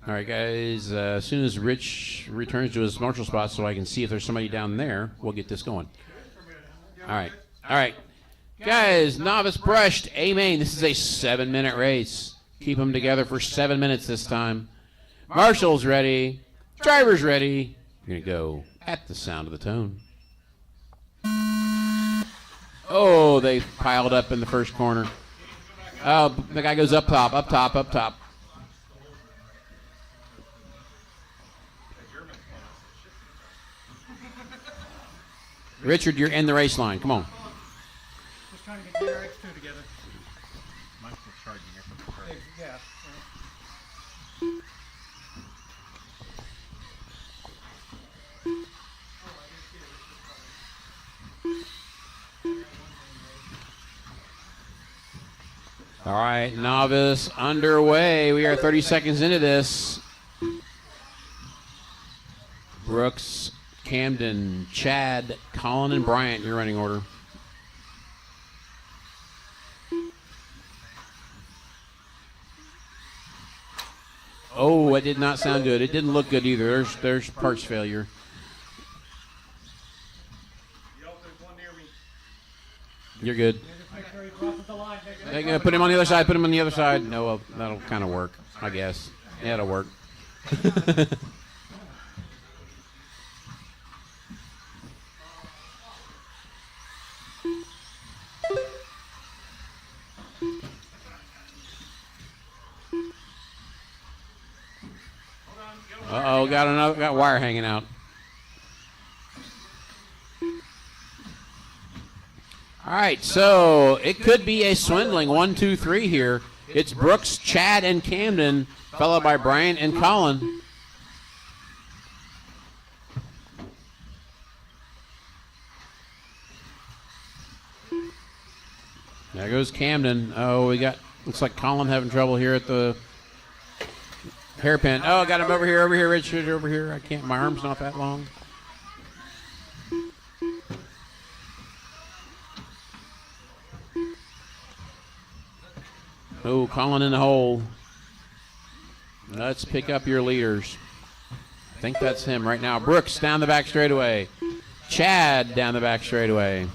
for. All right, guys. As soon as Rich returns to his marshal spot so I can see if there's somebody down there, we'll get this going. All right. All right. Guys, novice brushed, A-main. This is a 7-minute race. Keep them together for 7 minutes this time. Marshall's ready. Driver's ready. You're going to go at the sound of the tone. Oh, they piled up in the first corner. Oh, the guy goes up top, up top, up top. Richard, you're in the race line. Come on. Just trying to get your X2 together. Mine's still charging here. Yeah. All right, novice underway. We are 30 seconds into this. Brooks, Camden, Chad, Colin, and Bryant, your running order. Oh, it did not sound good. It didn't look good either. There's parts failure. You're good. Just make sure he crosses the line. They're gonna put him on the other side. Put him on the other side. No, well, that'll kind of work, I guess. Yeah, it'll work. Uh-oh, got wire hanging out. All right, so it could be a swindling 1, 2, 3 here. It's Brooks, Chad, and Camden, followed by Brian and Colin. There goes Camden. Oh, looks like Colin having trouble here at the hairpin. Oh, got him over here, Richard, over here. I can't, my arm's not that long. Oh, Colin in the hole. Let's pick up your leaders. I think that's him right now. Brooks down the back straightaway. Chad down the back straightaway.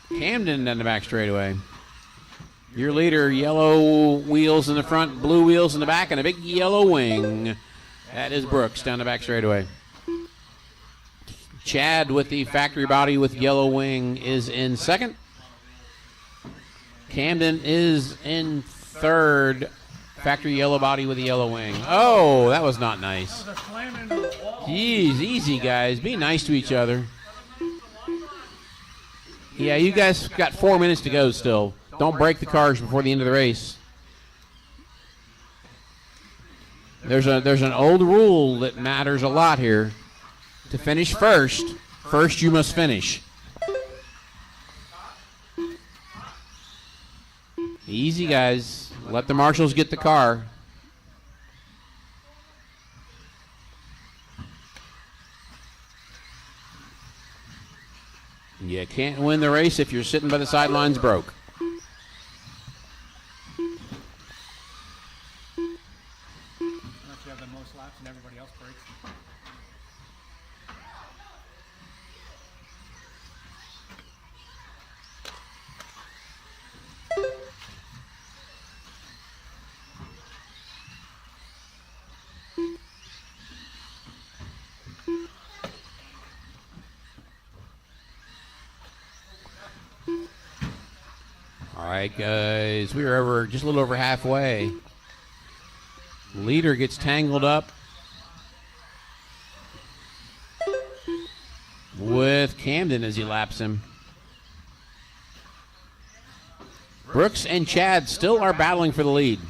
Camden down the back straightaway. Your leader, yellow wheels in the front, blue wheels in the back, and a big yellow wing. That is Brooks down the back straightaway. Chad with the factory body with yellow wing is in second. Camden is in third. Factory yellow body with a yellow wing. Oh, that was not nice. Jeez, easy, guys. Be nice to each other. Yeah, you guys got 4 minutes to go still. Don't break the cars before the end of the race. There's an old rule that matters a lot here. To finish first you must finish. Easy, guys. Let the marshals get the car. You can't win the race if you're sitting by the sidelines broke. the most laps and everybody else breaks them. All right, guys, we are over just a little over halfway. Leader gets tangled up with Camden as he laps him. Brooks and Chad still are battling for the lead.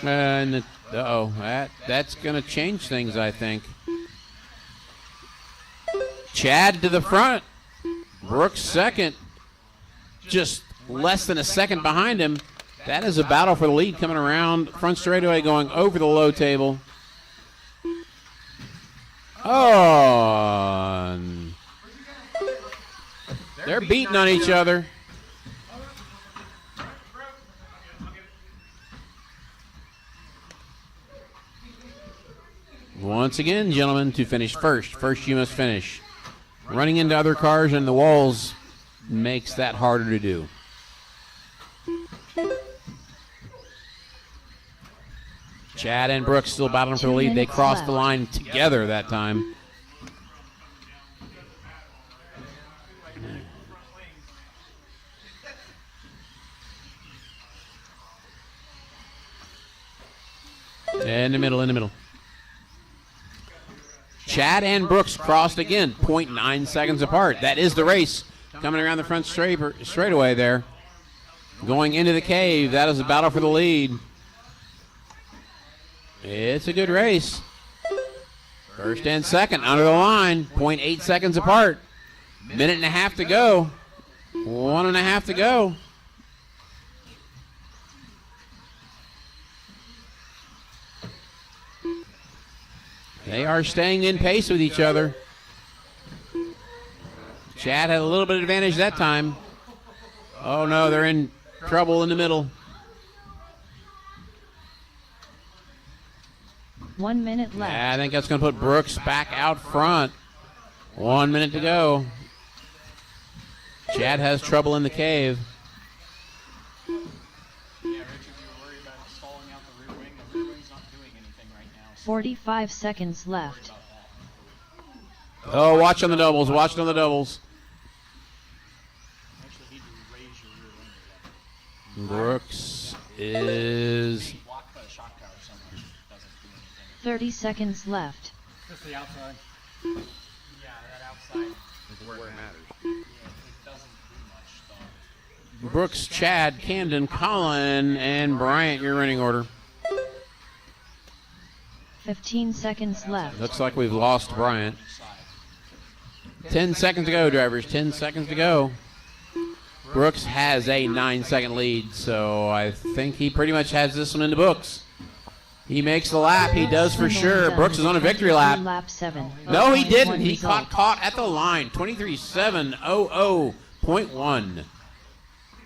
And that's going to change things, I think. Chad to the front. Brooks second. Just less than a second behind him. That is a battle for the lead coming around front straightaway, going over the low table. Oh, they're beating on each other. Once again, gentlemen, to finish first. First you must finish. Running into other cars and the walls makes that harder to do. Chad and Brooks still battling for the lead. They crossed the line together that time. In the middle. Chad and Brooks crossed again, 0.9 seconds apart. That is the race coming around the front straightaway there. Going into the cave, that is a battle for the lead. It's a good race. First and second under the line, 0.8 seconds apart. Minute and a half to go. 1.5 to go. They are staying in pace with each other. Chad had a little bit of advantage that time. Oh no, they're in trouble in the middle. 1 minute left. Yeah, I think that's going to put Brooks back out front. 1 minute to go. Chad has trouble in the cave. 45 seconds left. Oh, watch on the doubles. Watch it on the doubles. Brooks is 30 seconds left. Just the outside. Yeah, that outside is where it matters. It doesn't do much, though. Brooks, Chad, Camden, Colin, and Bryant, your running order. 15 seconds left. Looks like we've lost Bryant. 10 seconds to go, drivers. 10 seconds to go. Brooks has a 9-second lead, so I think he pretty much has this one in the books. He makes the lap. He does for sure. Brooks is on a victory lap. Lap 7. No, he didn't. He got caught at the line. 23.700.1.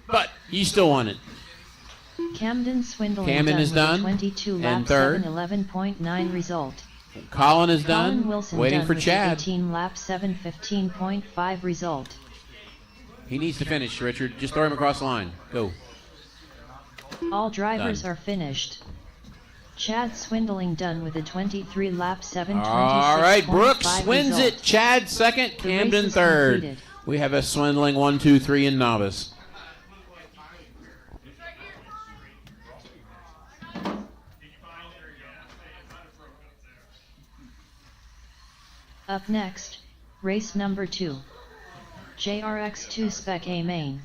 But he still won it. Camden Swindling Camden is done. 22 And lap third. 7 11.9 result. Colin is Colin done. Wilson Waiting done for with Chad. 18 lap 7 15.5 result. He needs to finish, Richard. Just throw him across the line. Go. All drivers Done. are finished. Chad Swindling done with a 23 lap 7 All right, Brooks 26.5 wins result. it. Chad second. The race Camden is third. completed. We have a Swindling 1, 2, 3 in novice. Up next, race number 2. JRX2 Spec A main.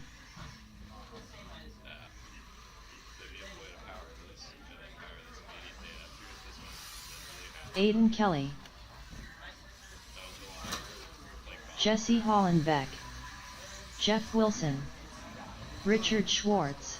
Aiden Kelly, Jesse Hollenbeck, Jeff Wilson, Richard Schwartz.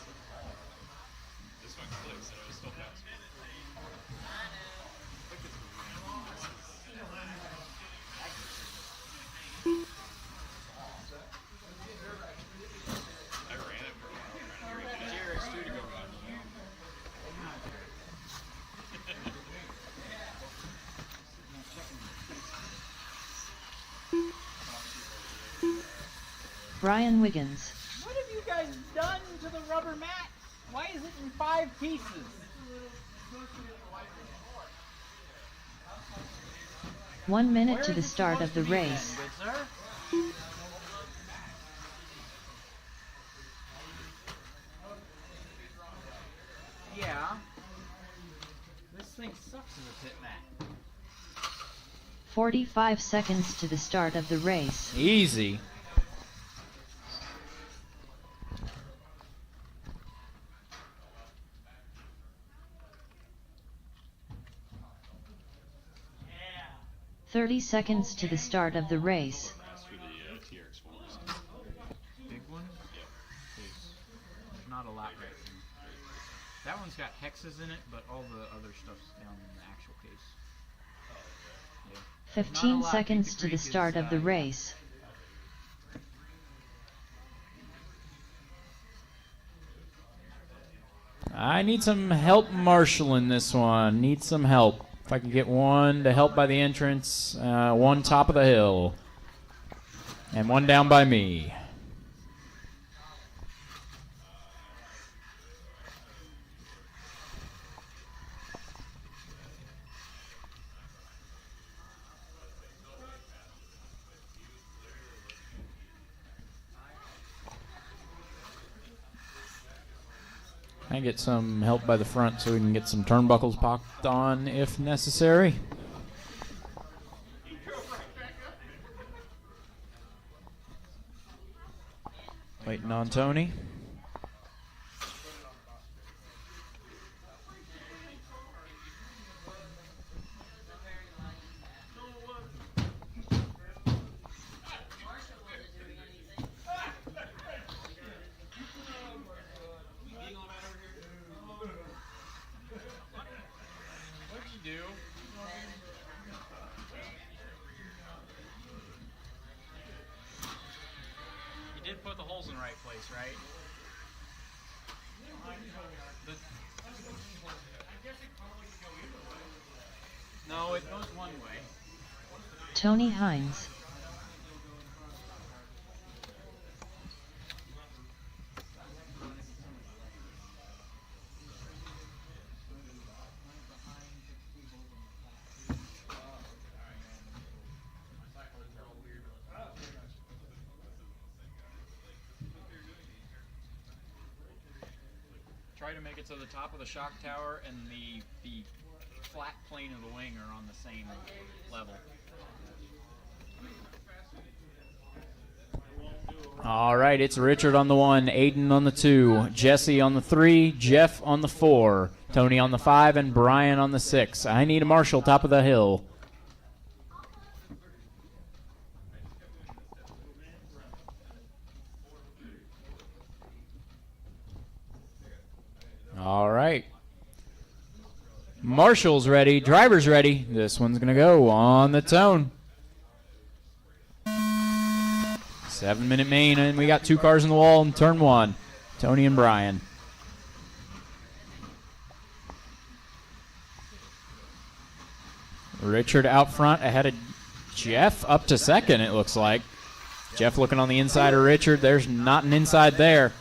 Brian Wiggins. What have you guys done to the rubber mat? Why is it in 5 pieces? One minute Where to is the it start of supposed the to be then, race. good sir? Yeah. This thing sucks as a pit mat. 45 seconds to the start of the race. Easy. Yeah. 30 seconds to the start of the race. That's for the TRX4s. Big one? Yep. There's not a lot right there. That one's got hexes in it, but all the other stuff's down in the actual case. Yeah. 15 Not a lot. seconds Pizza to the Creek start is, of the yeah. race. I need some help marshaling this one. Need some help. If I can get one to help by the entrance, one top of the hill, and one down by me. I get some help by the front so we can get some turnbuckles popped on if necessary. Waiting on Tony. What'd you do? You did put the holes in the right place, right? No, it goes one way. Tony Hines. Try to make it so the top of the shock tower and the flat plane of the wing are on the same level. All right, it's Richard on the 1, Aiden on the 2, Jesse on the 3, Jeff on the 4, Tony on the 5, and Brian on the 6. I need a marshal top of the hill. All right. Marshal's ready, driver's ready. This one's going to go on the tone. 7-minute main, and we got 2 cars in the wall in turn 1. Tony and Brian. Richard out front ahead of Jeff, up to second, it looks like. Jeff looking on the inside of Richard. There's not an inside there.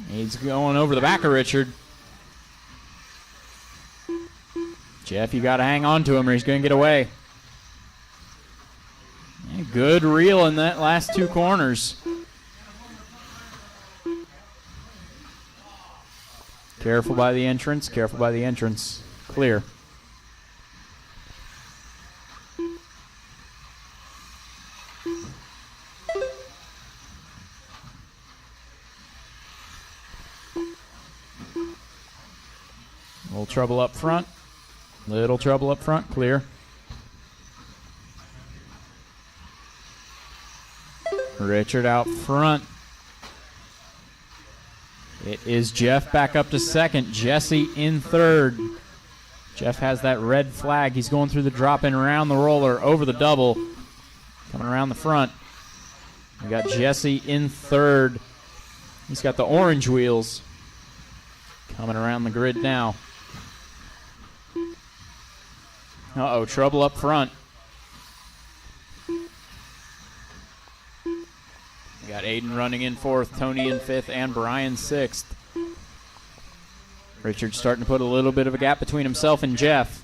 He's going over the back of Richard. Jeff, you got to hang on to him or he's going to get away. Yeah, good reel in that last 2 corners. Careful by the entrance, careful by the entrance. Clear. Little trouble up front. Little trouble up front, clear. Richard out front. It is Jeff back up to second. Jesse in third. Jeff has that red flag. He's going through the drop-in, around the roller, over the double. Coming around the front. We got Jesse in third. He's got the orange wheels. Coming around the grid now. Uh-oh, trouble up front. got Aiden running in 4th, Tony in 5th, and Brian 6th. Richard's starting to put a little bit of a gap between himself and Jeff.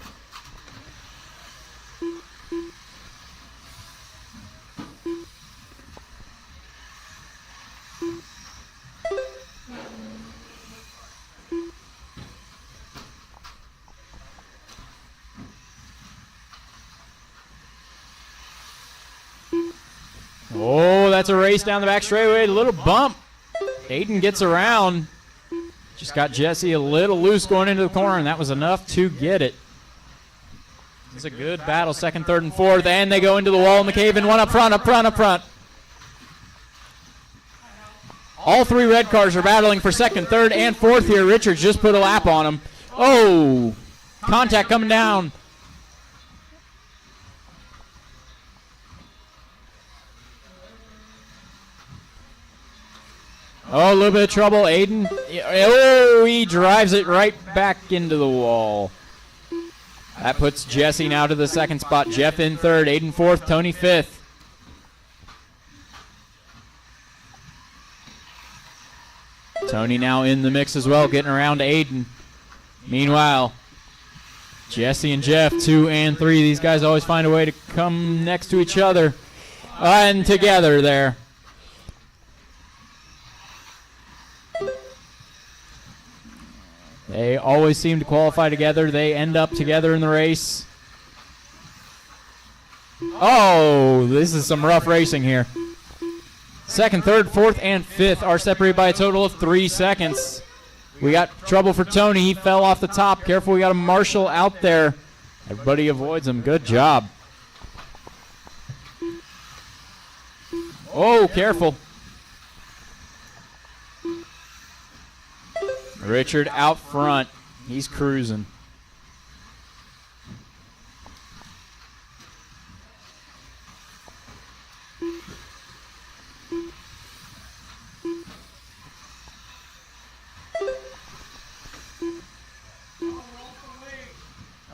Oh, that's a race down the back straightaway. A little bump. Aiden gets around. Just got Jesse a little loose going into the corner, and that was enough to get it. It's a good battle, 2nd, 3rd, and 4th, and they go into the wall in the cave, and one up front, up front, up front. All 3 red cars are battling for 2nd, 3rd, and 4th here. Richards just put a lap on him. Oh, contact coming down. Oh, a little bit of trouble. Aiden. Oh, he drives it right back into the wall. That puts Jesse now to the 2nd spot. Jeff in 3rd, Aiden 4th, Tony 5th. Tony now in the mix as well, getting around Aiden. Meanwhile, Jesse and Jeff, 2 and 3. These guys always find a way to come next to each other and together there. They always seem to qualify together. They end up together in the race. Oh, this is some rough racing here. 2nd, 3rd, 4th, and 5th are separated by a total of 3 seconds. We got trouble for Tony. He fell off the top. Careful, we got a Marshall out there. Everybody avoids him. Good job. Oh, careful. Richard out front. He's cruising.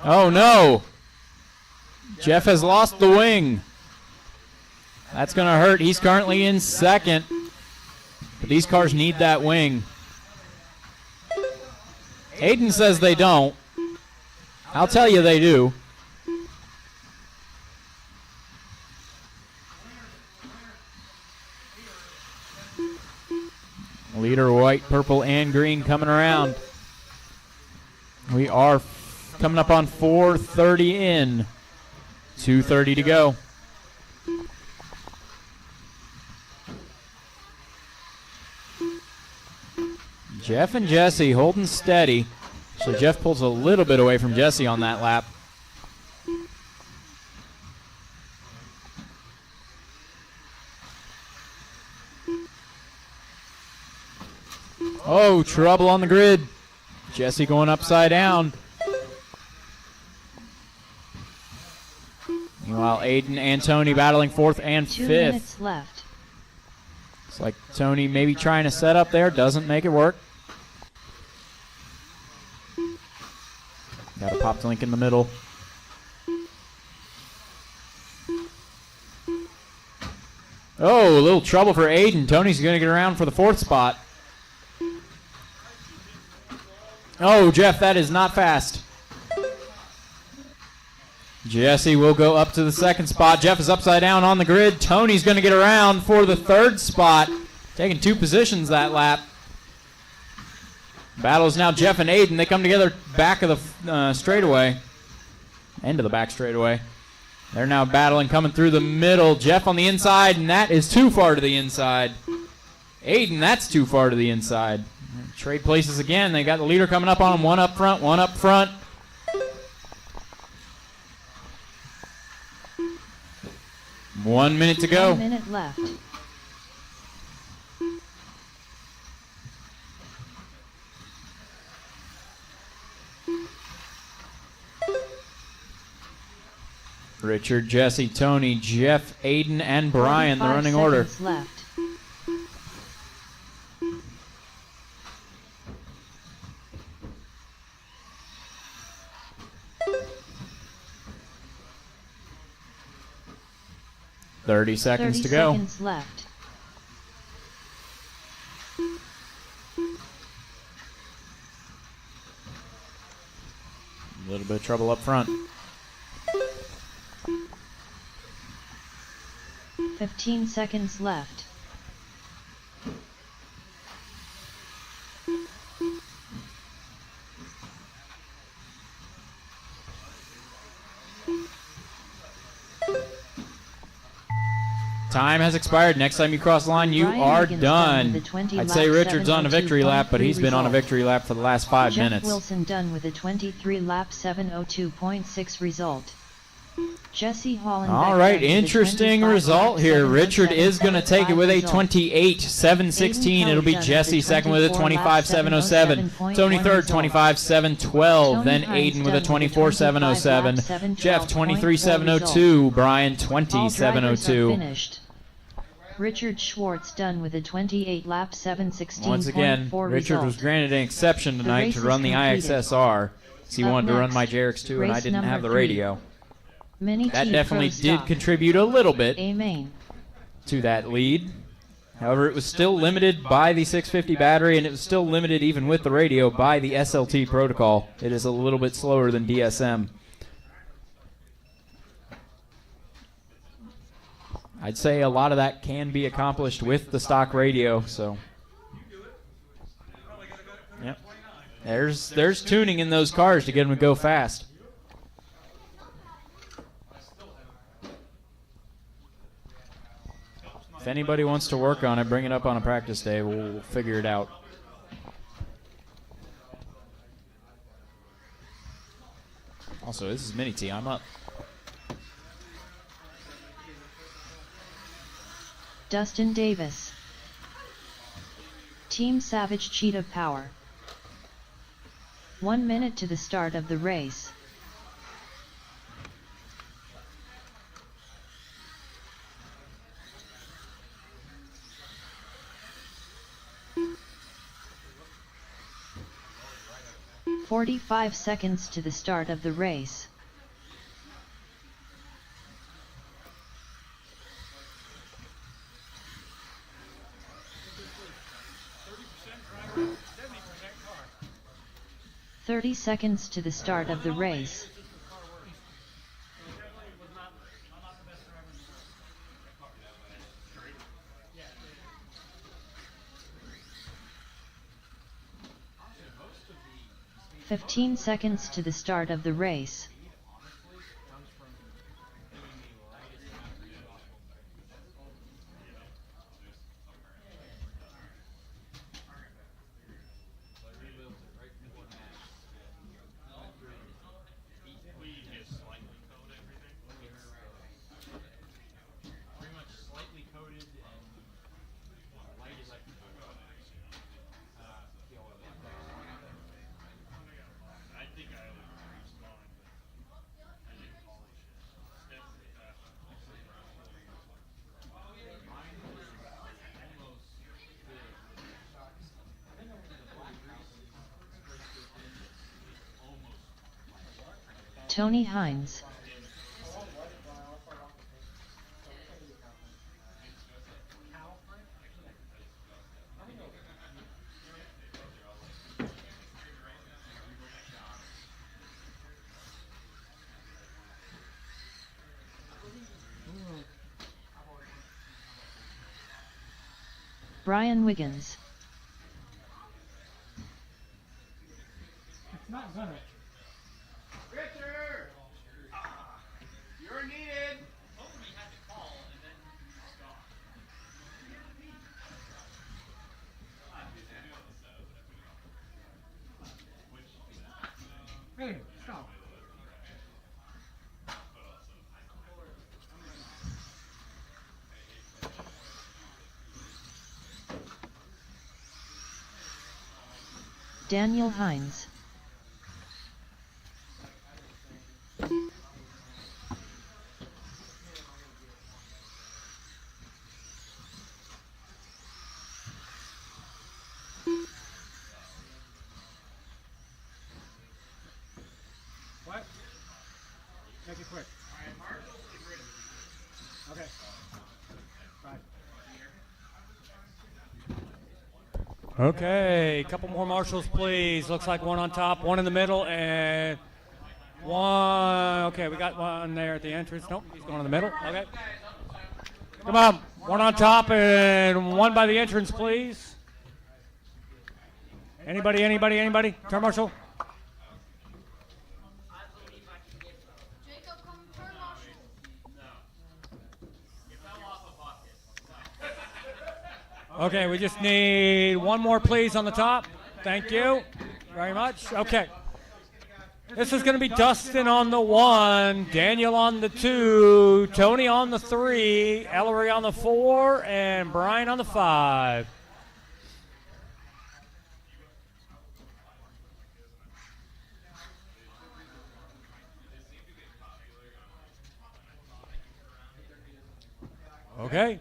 Oh no! Jeff has lost the wing. That's going to hurt. He's currently in 2nd. But these cars need that wing. Aiden says they don't. I'll tell you they do. Leader white, purple, and green coming around. We are coming up on 4:30 in. 2:30 to go. Jeff and Jesse holding steady. So Jeff pulls a little bit away from Jesse on that lap. Oh, trouble on the grid. Jesse going upside down. Meanwhile, Aiden and Tony battling 4th and 5th. 2 minutes left. It's like Tony maybe trying to set up there. Doesn't make it work. Got a popped link in the middle. Oh, a little trouble for Aiden. Tony's going to get around for the 4th spot. Oh, Jeff, that is not fast. Jesse will go up to the 2nd spot. Jeff is upside down on the grid. Tony's going to get around for the 3rd spot. Taking 2 positions that lap. Battle is now Jeff and Aiden. They come together back of the straightaway. End of the back straightaway. They're now battling, coming through the middle. Jeff on the inside, and that is too far to the inside. Aiden, that's too far to the inside. Trade places again. They got the leader coming up on them. One up front, one up front. One minute to go. 1 minute left. Richard, Jesse, Tony, Jeff, Aiden, and Brian, the running order. Left. Thirty seconds 30 to go. seconds left. little bit of trouble up front. 15 seconds left. Time has expired. Next time you cross the line, you Brian are Wiggins done with done. a 20 I'd say lap Richard's on a victory lap, but he's been on a result. victory lap for the last 5 Jeff minutes. Wilson done with a 23 lap 7:02.6 result. Jesse Hollenbeck All done right, with a interesting 25 result lap here. Richard is going to take it with a 7:07.5 28 7:16. It'll be Aiden Kelly Jesse done second with with a a 24 25 lap 7:07. 7:07.1 Tony third result. 25 7:12. Tony Then Hines Aiden with a done 24 7:07. 25 lap Jeff 23 7:12.4 7:02. Brian All 20 drivers are 7:02. finished. Richard Schwartz done with a 28 lap 7:16.4 Once again, result. Richard was granted an exception The tonight race to is run the completed. IXSR. He Up wanted to run next, my JRX too, and I race didn't have number the 3. radio. Mini That T definitely Pro did Stock. contribute a little bit A main. to that lead. However, it was still limited by the 650 battery, and it was still limited even with the radio by the SLT protocol. It is a little bit slower than DSM. I'd say a lot of that can be accomplished with the stock radio, so. Yep. There's tuning in those cars to get them to go fast. If anybody wants to work on it, bring it up on a practice day. We'll figure it out. Also, this is Mini T. I'm up. Dustin Davis. Team Savage Cheetah Power. 1 minute to the start of the race. "45 seconds to the start of the race. Driver, 70% car. 30 seconds to the start of the race. Was not the best driver in the world. Yeah. 15 seconds to the start of the race. Tony Hines. Brian Wiggins. It's not gonna. Richard! You're needed! Hey, stop. Daniel Hines. What? Make it quick. Okay. Bye. Okay, a couple more marshals, please. Looks like one on top, one in the middle, and One. Okay, we got one there at the entrance. Nope, he's going in the middle. Okay. Come on. One on top and one by the entrance, please. Anybody? Turn marshal. Jacob, come turn marshal. Okay, we just need one more, please, on the top. Thank you very much. Okay. This is going to be Dustin on the 1, Daniel on the 2, Tony on the 3, Ellery on the 4, and Brian on the 5. Okay.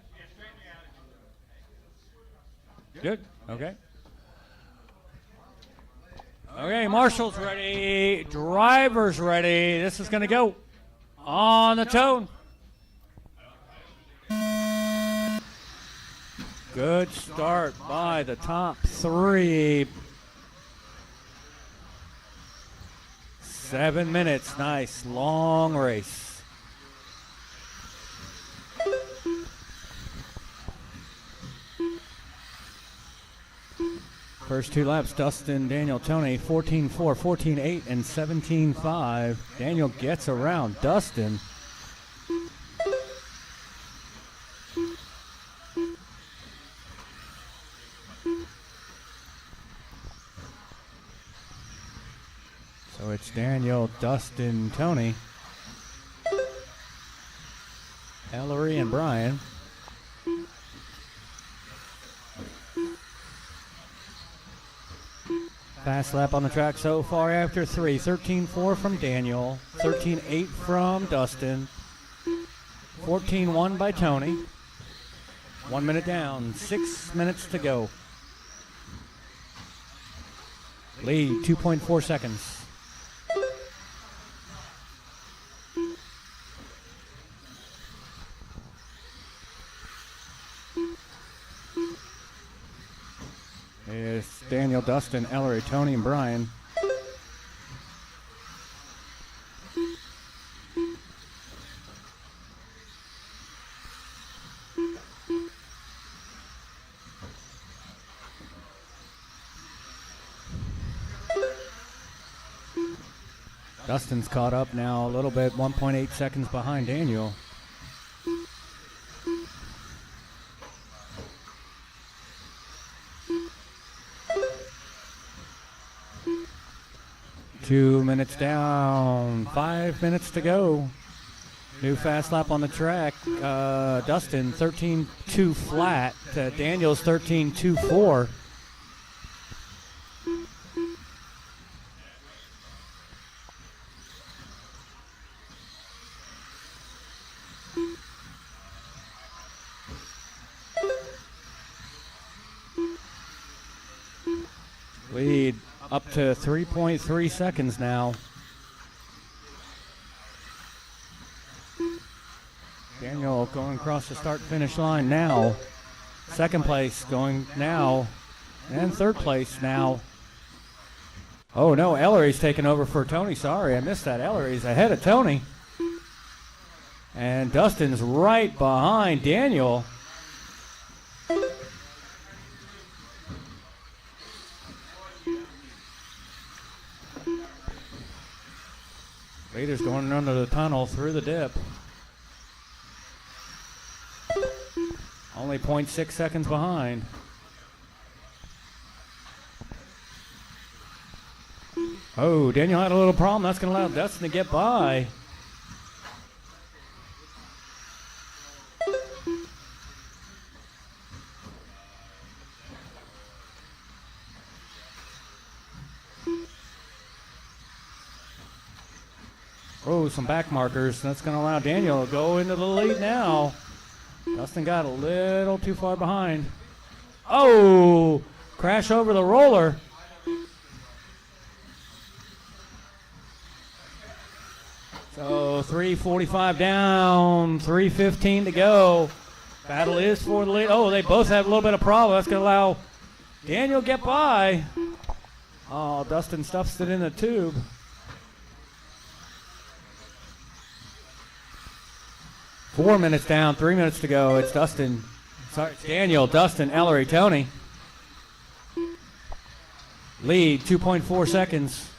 Good. Okay. Okay, marshal's ready. Driver's ready. This is going to go on the tone. Good start by the top 3. 7 minutes. Nice long race. First 2 laps, Dustin, Daniel, Tony, 14-4, 14-8, and 17-5. Daniel gets around Dustin. So it's Daniel, Dustin, Tony, Ellery, and Brian. Fast lap on the track so far after 3. 13-4 from Daniel. 13-8 from Dustin. 14-1 by Tony. 1 minute down. 6 minutes to go. Lead 2.4 seconds. It's Daniel, Dustin, Ellery, Tony, and Brian. Dustin's caught up now a little bit, 1.8 seconds behind Daniel. Two minutes down, 5 minutes to go. New fast lap on the track. Dustin 13.2 flat. Daniel's 13.24. Lead up to 3.3 seconds now. Daniel going across the start-finish line now. Second place going now. And third place now. Oh no, Ellery's taking over for Tony. Sorry, I missed that. Ellery's ahead of Tony. And Dustin's right behind Daniel. Leader's going under the tunnel through the dip. Only 0.6 seconds behind. Oh, Daniel had a little problem. That's going to allow Dustin to get by. Oh, some back markers. That's going to allow Daniel to go into the lead now. Dustin got a little too far behind. Oh, crash over the roller. So 3:45 down, 3:15 to go. Battle is for the lead. Oh, they both have a little bit of problem. That's going to allow Daniel to get by. Oh, Dustin stuffs it in the tube. 4 minutes down, 3 minutes to go. It's Dustin. Sorry, it's Daniel, Dustin, Ellery, Tony. Lead 2.4 seconds.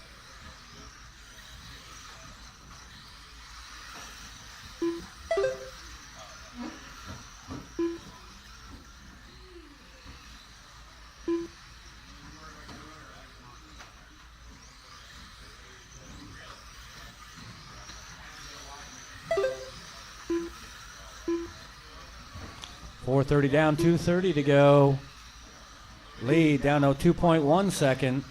.430 down, 2:30 to go. Lead down to 2.1 second.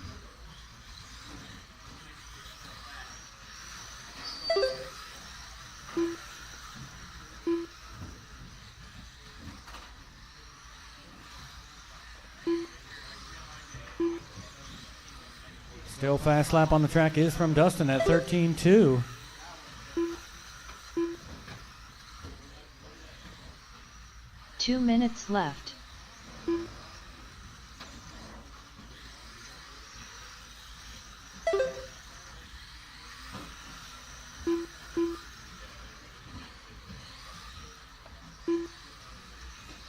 Still fast lap on the track is from Dustin at 13.2. Two minutes left.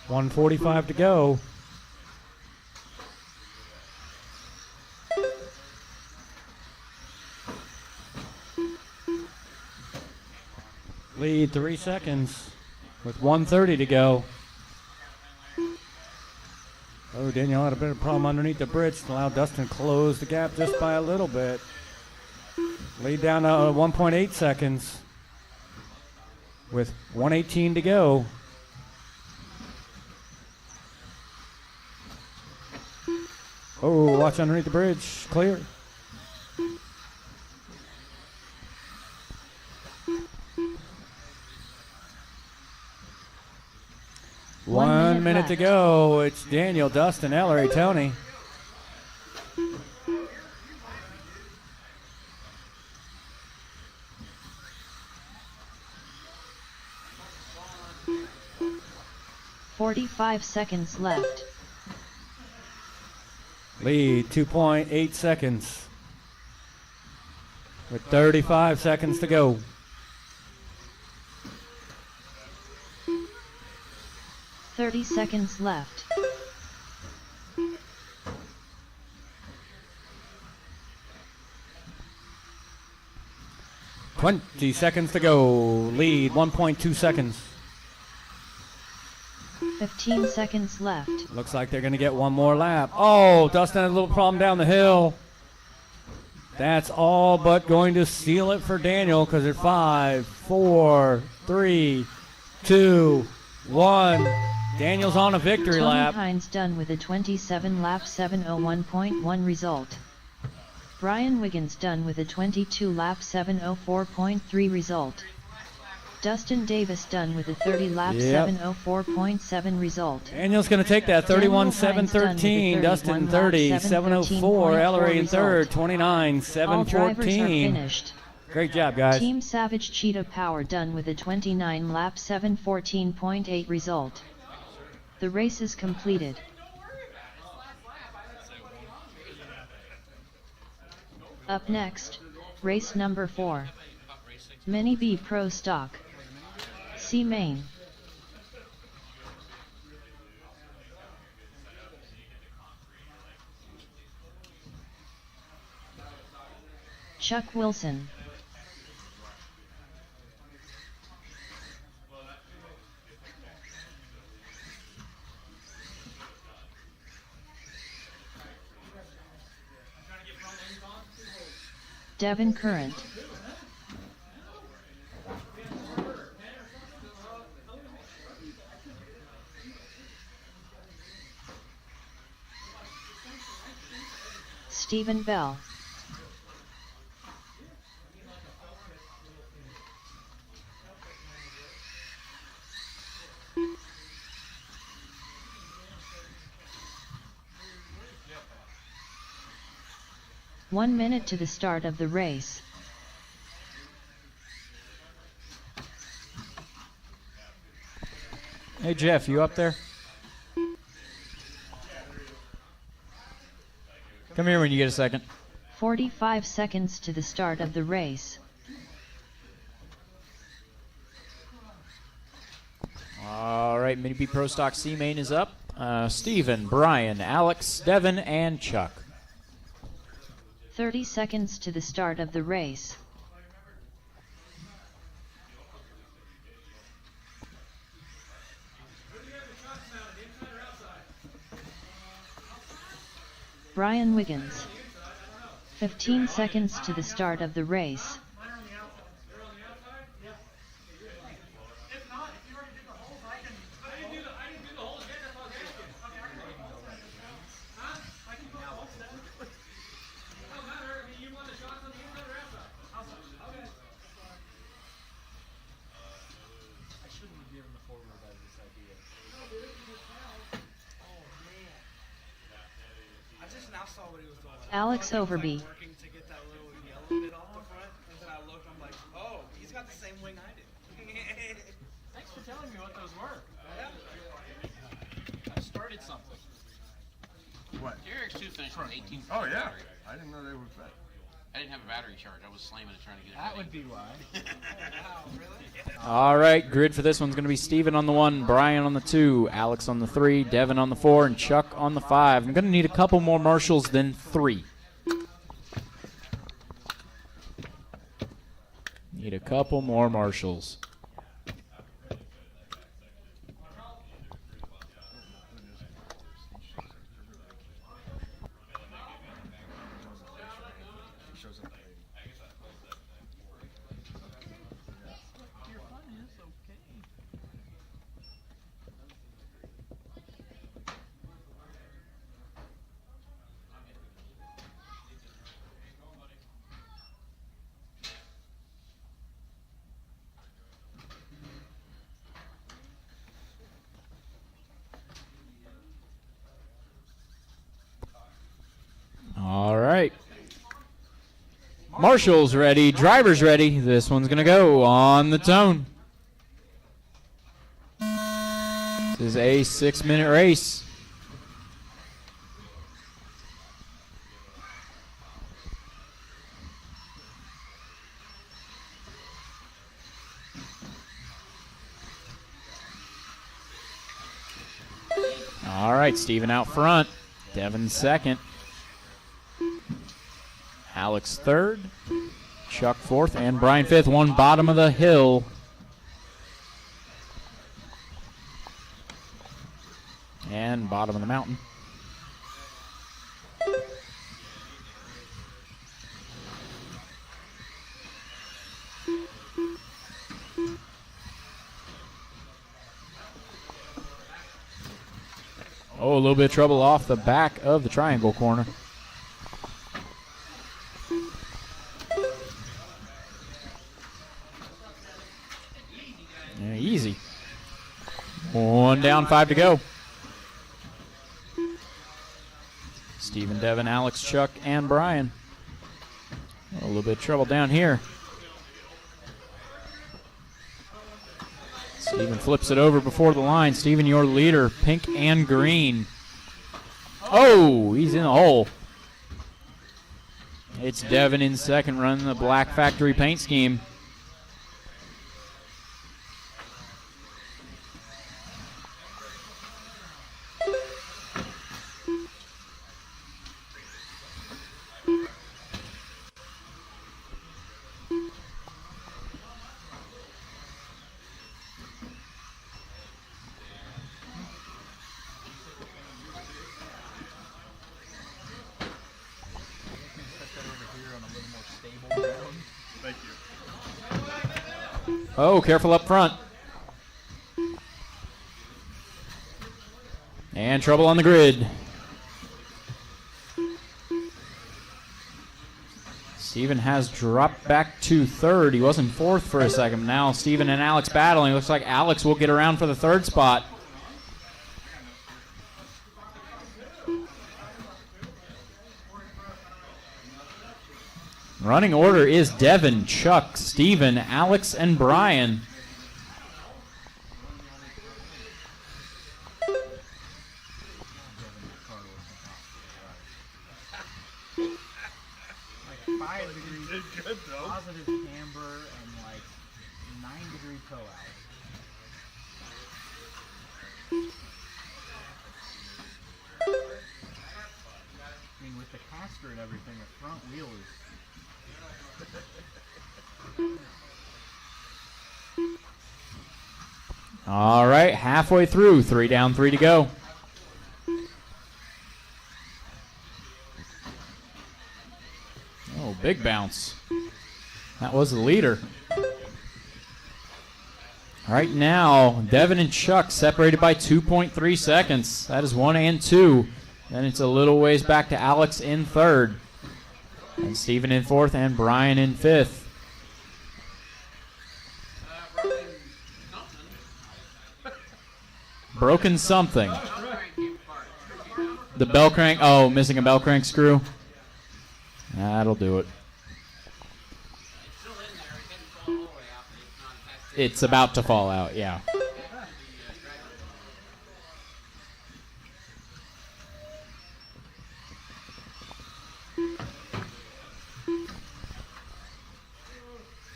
.145 to go. Lead 3 seconds with 1:30 to go. Oh, Daniel had a bit of problem underneath the bridge to allow Dustin to close the gap just by a little bit. Lead down to 1.8 seconds with 1:18 to go. Oh, watch underneath the bridge. Clear. One minute to go. It's Daniel, Dustin, Ellery, Tony. .45 seconds left. Lead 2.8 seconds with 35 seconds to go. .30 seconds left. .20 seconds to go. Lead 1.2 seconds. 15 seconds left. Looks like they're going to get one more lap. Oh, Dustin had a little problem down the hill. That's all but going to seal it for Daniel because at 5, 4, 3, 2, 1. Daniel's on a victory Tony lap. Hines done with a 27 lap 7:01.1 result. Brian Wiggins done with a 22 lap 7:04.3 result. Dustin Davis done with a 30 lap 7:04.7 result. Daniel's going to take that 31 7:13. Dustin 30 7:04. Ellery in third 29 All drivers are 7:14. finished. Great job, guys. Team Savage Cheetah Power done with a 29 lap 7:14.8 result. The race is completed. Up next, race number 4. Mini B Pro Stock. See main. Chuck Wilson. Devin Current. Stephen Bell. One minute to the start of the race. Hey Jeff, you up there? Come here when you get a second. 45 seconds to the start of the race. All right, Mini B Pro Stock C main is up. Steven, Brian, Alex, Devin, and Chuck. 30 seconds to the start of the race. Brian Wiggins. 15 seconds to the start of the race. Alex Overby. Working to get that little yellow bit off the front, and then I looked, I'm like, oh, he's got the same wing I did. Thanks for telling me what those were. I started something. What? Eric's 2 finished with 18. Oh, yeah. Battery. I didn't know they were fit. I didn't have a battery charge. I was slamming it trying to get it. That would be why. All right, grid for this one's going to be Steven on the 1, Brian on the 2, Alex on the 3, Devin on the 4, and Chuck on the 5. I'm going to need a couple more marshals than 3. Need a couple more marshals. All right. Marshall's ready, driver's ready. This one's going to go on the tone. This is a 6-minute race. All right, Steven out front. Devin second. Alex third. Chuck fourth. And Brian fifth. One bottom of the hill. And bottom of the mountain. Oh, a little bit of trouble off the back of the triangle corner. Yeah, easy. 1 down, 5 to go. Steven, Devin, Alex, Chuck, and Brian. A little bit of trouble down here. Steven flips it over before the line. Steven, your leader, pink and green. Oh, he's in the hole. It's Devin in second, running the Black Factory paint scheme. Oh, careful up front. And trouble on the grid. Steven has dropped back to third. He was in fourth for a second. Now Steven and Alex battling. Looks like Alex will get around for the third spot. Running order is Devin, Chuck, Steven, Alex, and Brian. Like 5 degrees positive camber and like 9-degree toe out. with the caster and everything, the front wheel is. All right, halfway through, 3 down, 3 to go. Oh, big bounce. That was the leader. All right, now, Devin and Chuck separated by 2.3 seconds. That is 1 and 2. Then it's a little ways back to Alex in third. And Steven in fourth and Brian in fifth. Broken something. The bell crank. Oh, missing a bell crank screw. That'll do it. It's about to fall out, yeah.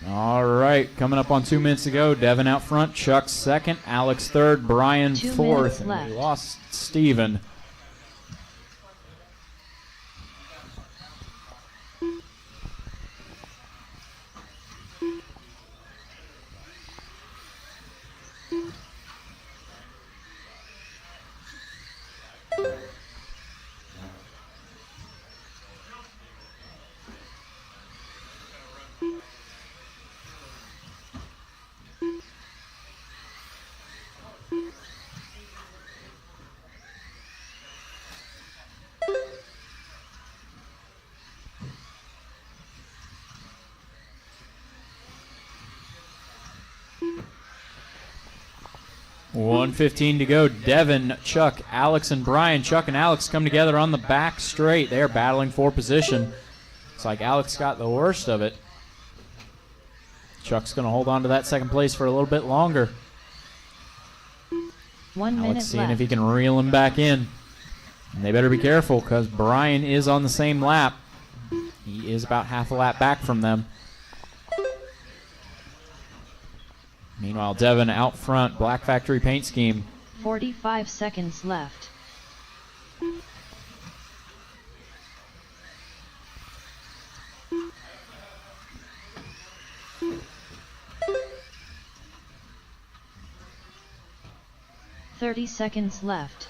All right, coming up on 2 minutes to go. Devin out front, Chuck second, Alex third, Brian 2 fourth. minutes And we left. lost Steven. .1:15 to go. Devin, Chuck, Alex, and Brian. Chuck and Alex come together on the back straight. They are battling for position. It's like Alex got the worst of it. Chuck's going to hold on to that second place for a little bit longer. 1 Alex minute seeing left. if he can reel him back in. And they better be careful because Brian is on the same lap. He is about half a lap back from them. Meanwhile, Devin out front, Black Factory paint scheme. 45 seconds left. .30 seconds left.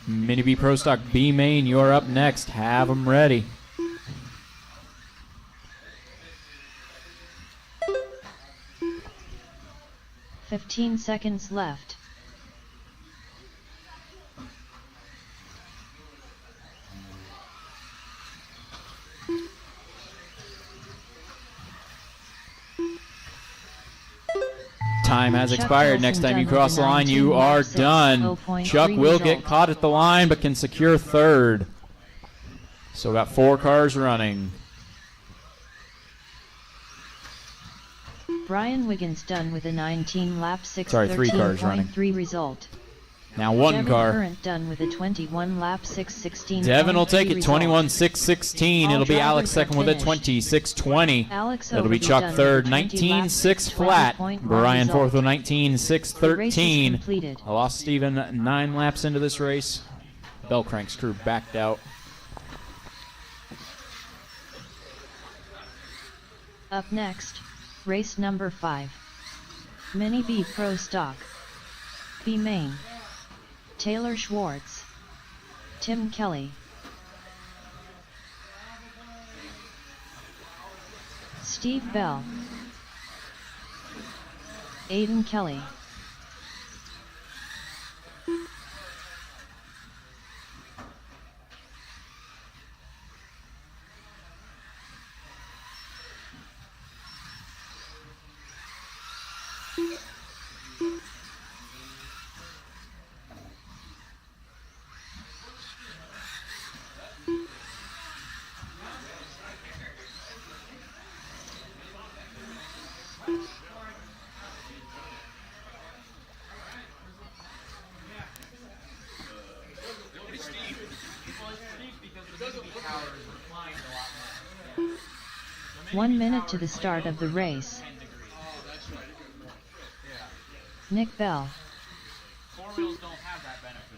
Mini B Pro Stock B Main, you're up next. Have them ready. .15 seconds left. Time has Chuck expired. Wilson Next time done you with cross the the line, you 19 are lap 6, done. 0.3 Chuck will result. get caught at the line, but can secure third. So got 4 cars running. Brian Wiggins done with a 19 lap 6, Sorry, 3 cars running. 13.3 result. Now 1 Devin car. Current done with a 21 lap 6, 16. Devin will take it 21-6-16. It'll be Alex second with a 26-20. Alex It'll be Overby Chuck done third, with a 20 lap 19-6 flat. 20.1 Brian fourth with result. The race is 19-6-13. completed. I lost Steven 9 laps into this race. Bell crank screw backed out. Up next, race number 5. Mini B Pro Stock. B Main. Taylor Schwartz. Tim Kelly. Steve Bell. Aiden Kelly. One minute to the start of the race. Nick Bell. 4 wheels don't have that benefit.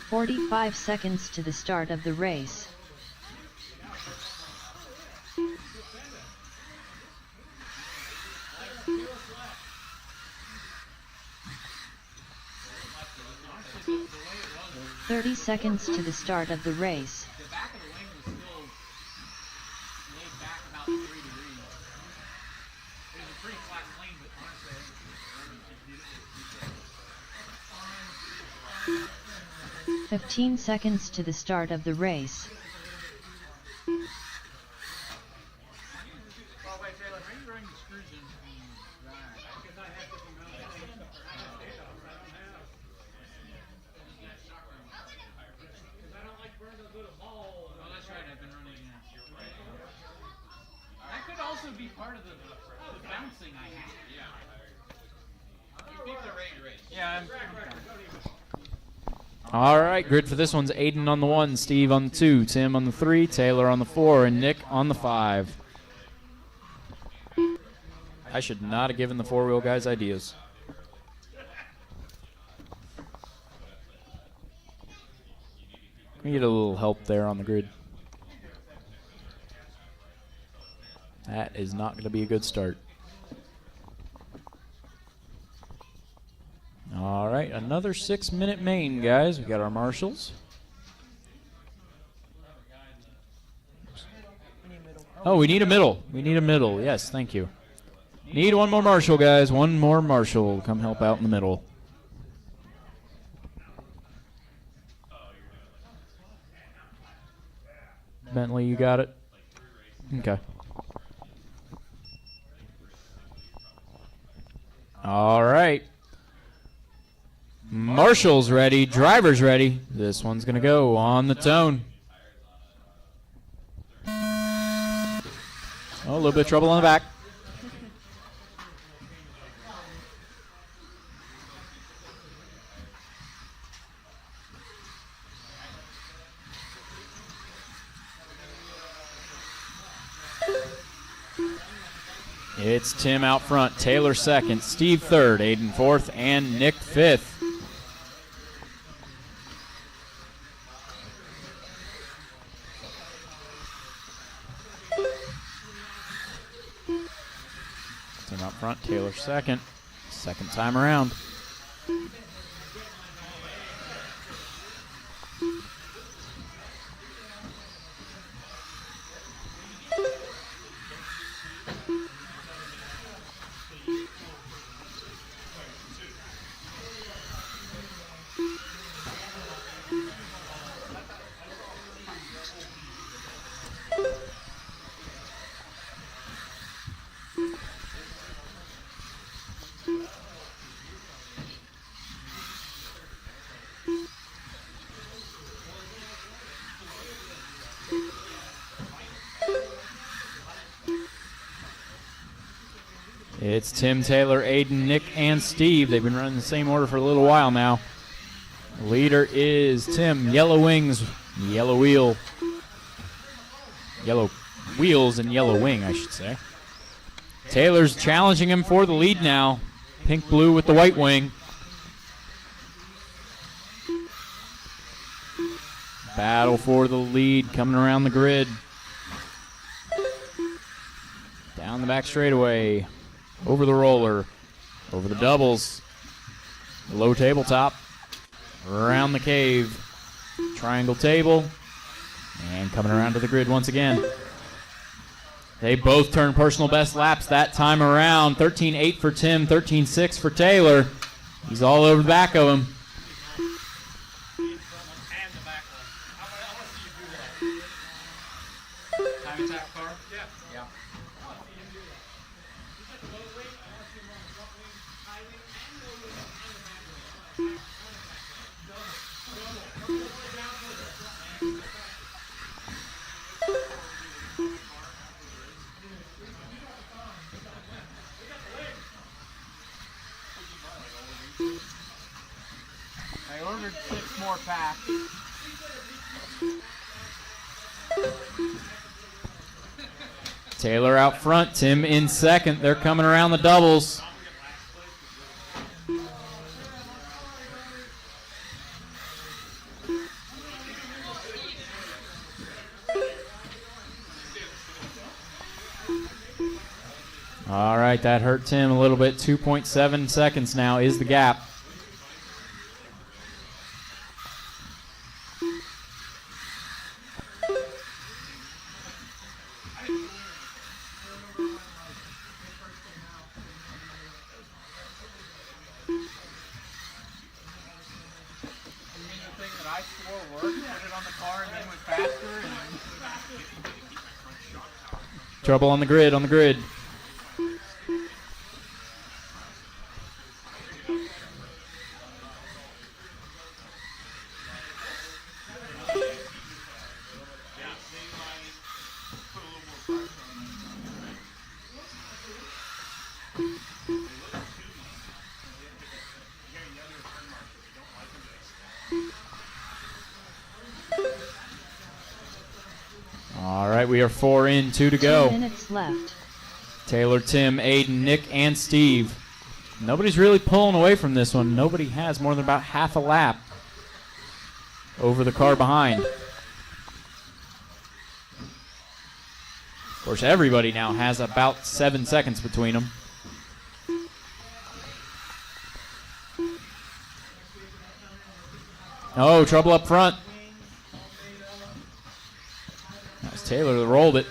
45 seconds to the start of the race. Honestly, the way it was, 30 seconds to the start of the race. the back of the wing was still laid back about 3 degrees. It was a pretty flat plane, but honestly, I think 15 seconds to the start of the race. oh, wait, Taylor, are you running the screws in? Right. Because I have different mounts. I don't like burning those little balls. Oh, that's right. I've been running. That could also be part of the bouncing I have. Yeah. You people are ready to race. Yeah, I'm All right, grid for this one's Aiden on the 1, Steve on the 2, Tim on the 3, Taylor on the 4, and Nick on the 5. I should not have given the four-wheel guys ideas. We need a little help there on the grid. That is not going to be a good start. All right, another 6-minute main, guys. We got our marshals. Oh, we need a middle. We need a middle. Yes, thank you. Need one more marshal, guys. One more marshal. Come help out in the middle. Bentley, you got it? Okay. All right. Marshall's ready. Driver's ready. This one's going to go on the tone. Oh, a little bit of trouble on the back. It's Tim out front, Taylor second, Steve third, Aiden fourth, and Nick fifth. Tim out front, Taylor second time around. It's Tim, Taylor, Aiden, Nick, and Steve. They've been running the same order for a little while now. The leader is Tim, yellow wings, yellow wheel. Yellow wheels and yellow wing, I should say. Taylor's challenging him for the lead now. Pink, blue with the white wing. Battle for the lead coming around the grid. Down the back straightaway. Over the roller, over the doubles, low tabletop, around the cave, triangle table, and coming around to the grid once again. They both turned personal best laps that time around. 13.8 for Tim, 13.6 for Taylor. He's all over the back of him. And the back one. I want to see you do that. time attack car. Yeah. Yeah. I ordered 6 more packs. Taylor out front, Tim in second. They're coming around the doubles. All right, that hurt Tim a little bit. 2.7 seconds now is the gap. Trouble on the grid, on the grid. All right, we are 4 in, 2 to go. 2 minutes left. Taylor, Tim, Aiden, Nick, and Steve. Nobody's really pulling away from this one. Nobody has more than about half a lap over the car behind. Of course, everybody now has about 7 seconds between them. Oh, trouble up front. That was Taylor that rolled it.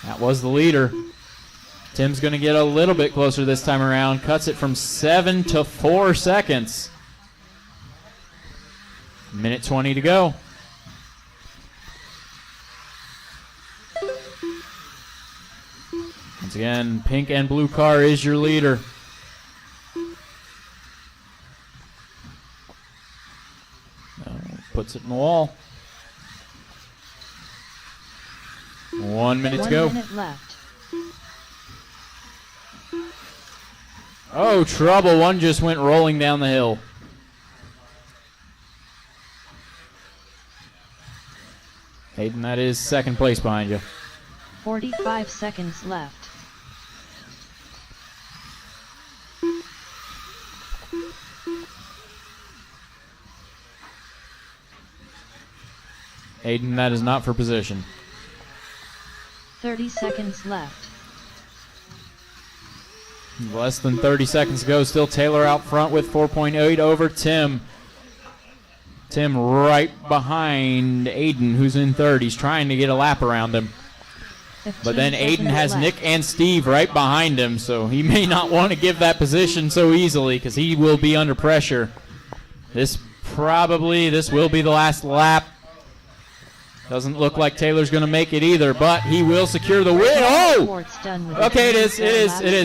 That was the leader. Tim's going to get a little bit closer this time around. Cuts it from 7 to 4 seconds. Minute 20 to go. Once again, pink and blue car is your leader. Puts it in the wall. 1 minute to go. 1 minute left. Oh, trouble. One just went rolling down the hill. Aiden, that is second place behind you. 45 seconds left. Aiden, that is not for position. 30 seconds left. Less than 30 seconds to go. Still Taylor out front with 4.8 over Tim. Tim right behind Aiden, who's in third. He's trying to get a lap around him. But then Aiden has left. Nick and Steve right behind him, so he may not want to give that position so easily because he will be under pressure. This will be the last lap. Doesn't look like Taylor's going to make it either, but he will secure the win. Oh! Okay, it is.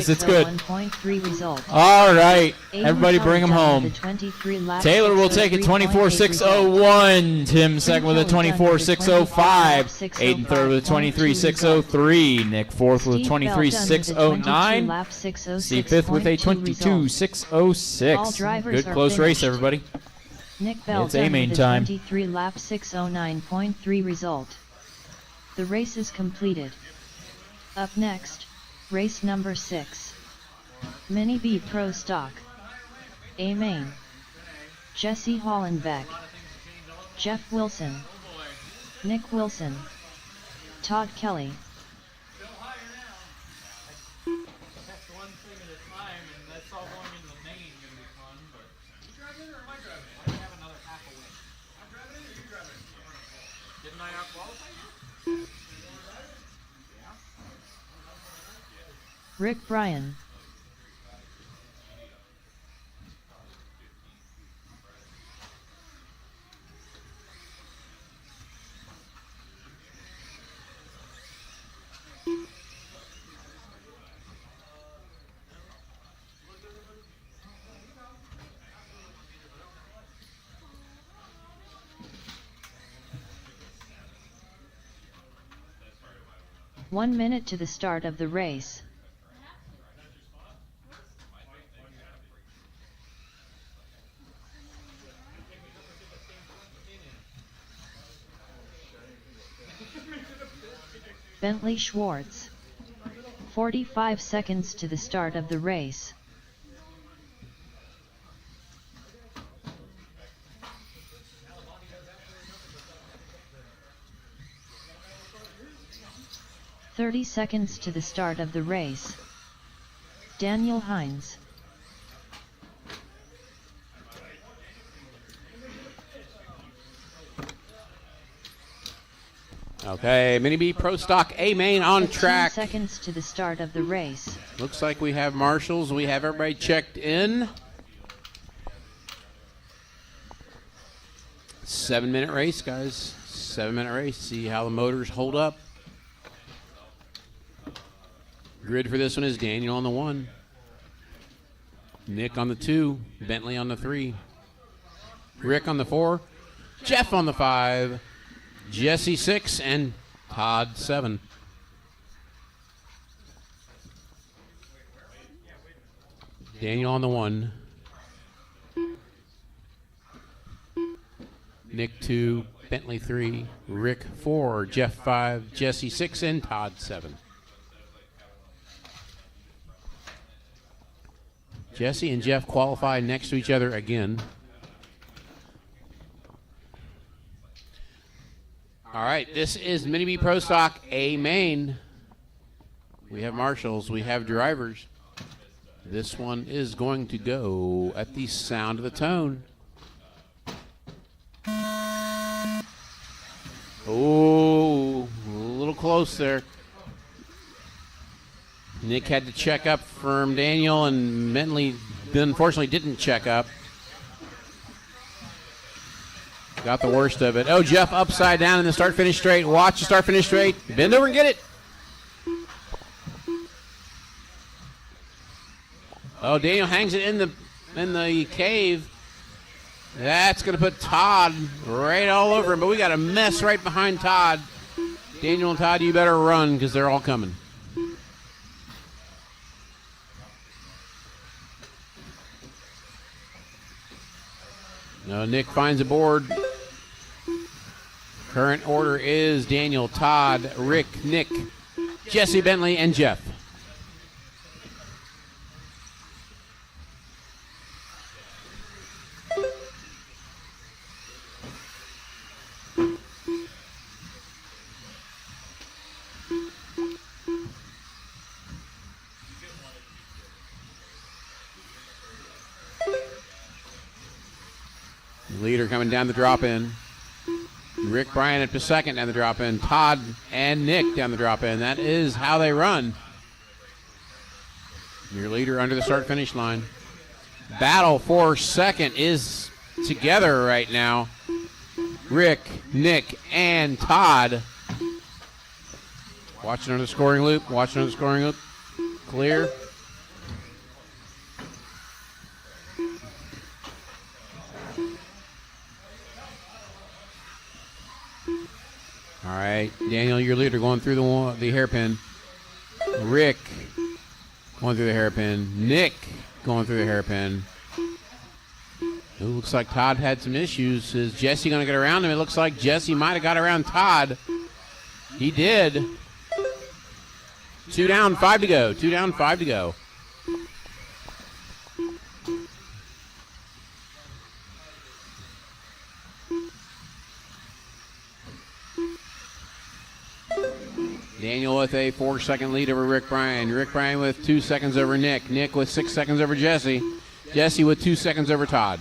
It's good. 1.3 result. All right. Aiden Everybody bring him Kelly home. with a 23 lap Taylor will take it 24.601. Tim second with a 24.605. Aiden third with a 23.603. Nick fourth with a 23.609. Steve fifth with a 22.606. Good close race, everybody. Nick Bell It's A-main time. 23 lap 609.3 result. The race is completed. Up next, race number 6. Mini B Pro Stock. A-main. Jesse Hollenbeck. Jeff Wilson. Nick Wilson. Todd Kelly. Rick Bryan. One minute to the start of the race. Bentley Schwartz. 45 seconds to the start of the race. "30 seconds to the start of the race. Daniel Hines. Okay, Mini B Pro Stock A main on 15 track. seconds to the start of the race. Looks like we have marshals. We have everybody checked in. 7-minute race, guys. 7-minute race. See how the motors hold up. Grid for this one is Daniel on the 1. Nick on the 2. Bentley on the 3. Rick on the 4. Jeff on the 5. Jesse 6 and Todd 7. Daniel on the 1. Nick 2, Bentley 3, Rick 4, Jeff 5, Jesse 6, and Todd 7. Jesse and Jeff qualify next to each other again. All right, this is Mini B Pro Stock A main. We have marshals, we have drivers. This one is going to go at the sound of the tone. Oh, a little close there. Nick had to check up from Daniel, and Bentley unfortunately didn't check up. Got the worst of it. Oh, Jeff upside down in the start-finish straight. Watch the start-finish straight. Bend over and get it. Oh, Daniel hangs it in the cave. That's going to put Todd right all over him, but we got a mess right behind Todd. Daniel and Todd, you better run because they're all coming. No, Nick finds a board. Current order is Daniel, Todd, Rick, Nick, Jesse, Bentley, and Jeff. Leader coming down the drop-in. Rick Bryan up to second down the drop-in. Todd and Nick down the drop-in. That is how they run. Your leader under the start-finish line. Battle for second is together right now. Rick, Nick, and Todd. Watching under the scoring loop. Watching under the scoring loop. Clear. All right, Daniel, your leader, going through the hairpin. Rick going through the hairpin. Nick going through the hairpin. It looks like Todd had some issues. Is Jesse going to get around him? It looks like Jesse might have got around Todd. He did. 2 down, 5 to go. 2 down, 5 to go. Daniel with a 4-second lead over Rick Bryan. Rick Bryan with 2 seconds over Nick. Nick with 6 seconds over Jesse. Jesse with 2 seconds over Todd.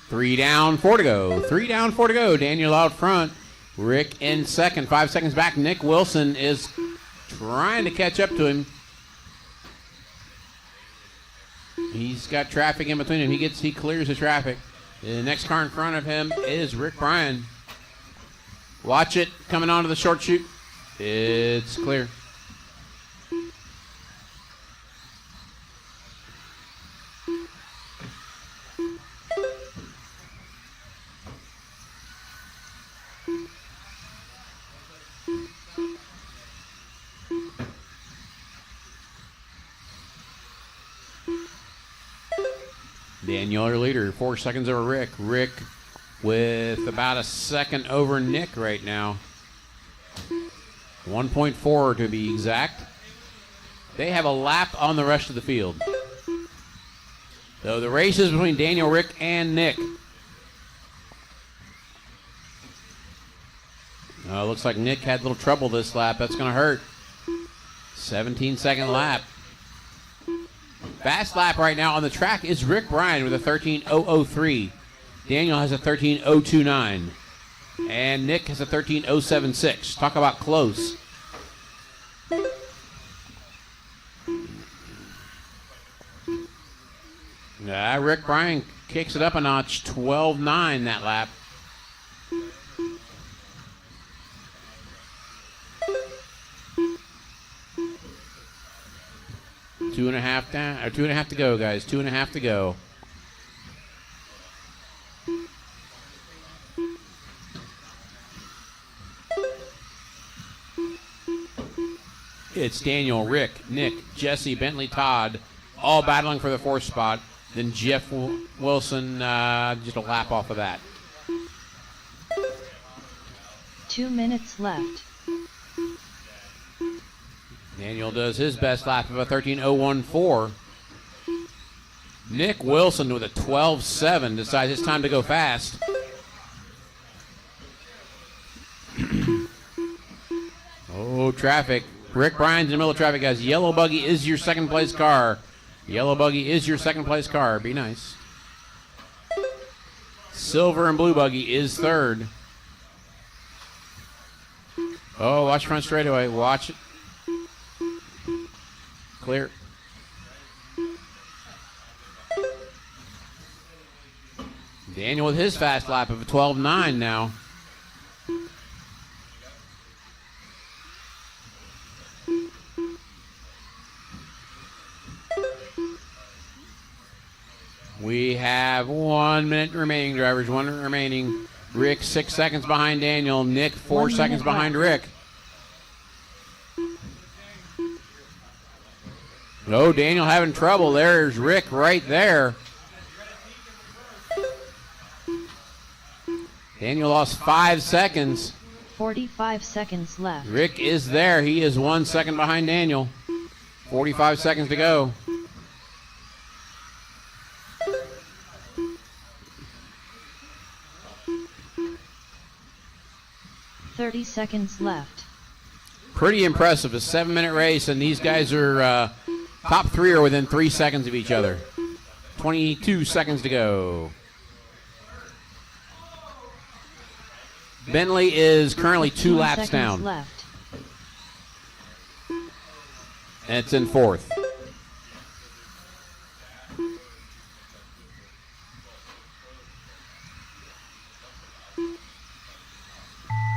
Three down, 4 to go. 3 down, 4 to go. Daniel out front. Rick in second. 5 seconds back. Nick Wilson is trying to catch up to him. He's got traffic in between him. He clears the traffic. The next car in front of him is Rick Bryan. Watch it coming onto the short chute. It's clear. Daniel, our leader, 4 seconds over Rick. Rick with about a second over Nick right now. 1.4 to be exact. They have a lap on the rest of the field. So the race is between Daniel, Rick, and Nick. Looks like Nick had a little trouble this lap. That's going to hurt. 17-second lap. Fast lap right now on the track is Rick Bryan with a 13.003. Daniel has a 13.029. And Nick has a 13.076. Talk about close. Rick Bryan kicks it up a notch. 12.9 that lap. Two and a half to go, guys. 2.5 to go. It's Daniel, Rick, Nick, Jesse, Bentley, Todd, all battling for the 4th spot. Then Jeff Wilson, just a lap off of that. 2 minutes left. Daniel does his best lap of a 13.014. Nick Wilson with a 12.7 decides it's time to go fast. Oh, traffic. Rick Bryan's in the middle of traffic, guys. Yellow buggy is your second place car. Yellow buggy is your second place car. Be nice. Silver and blue buggy is third. Oh, watch front straightaway. Watch it. Clear. Daniel with his fast lap of a 12.9 now. We have 1 minute remaining, drivers. 1 minute remaining. Rick 6 seconds behind Daniel. Nick 4 seconds behind Rick. No, Daniel having trouble. There's Rick right there. Daniel lost 5 seconds. 45 seconds left. Rick is there. He is 1 second behind Daniel. 45 seconds to go. $30 seconds left. Pretty impressive. A 7-minute race, and these guys are top 3 are within 3 seconds of each other. 22 seconds to go. Bentley is currently 2 laps down. Left. And it's in 4th.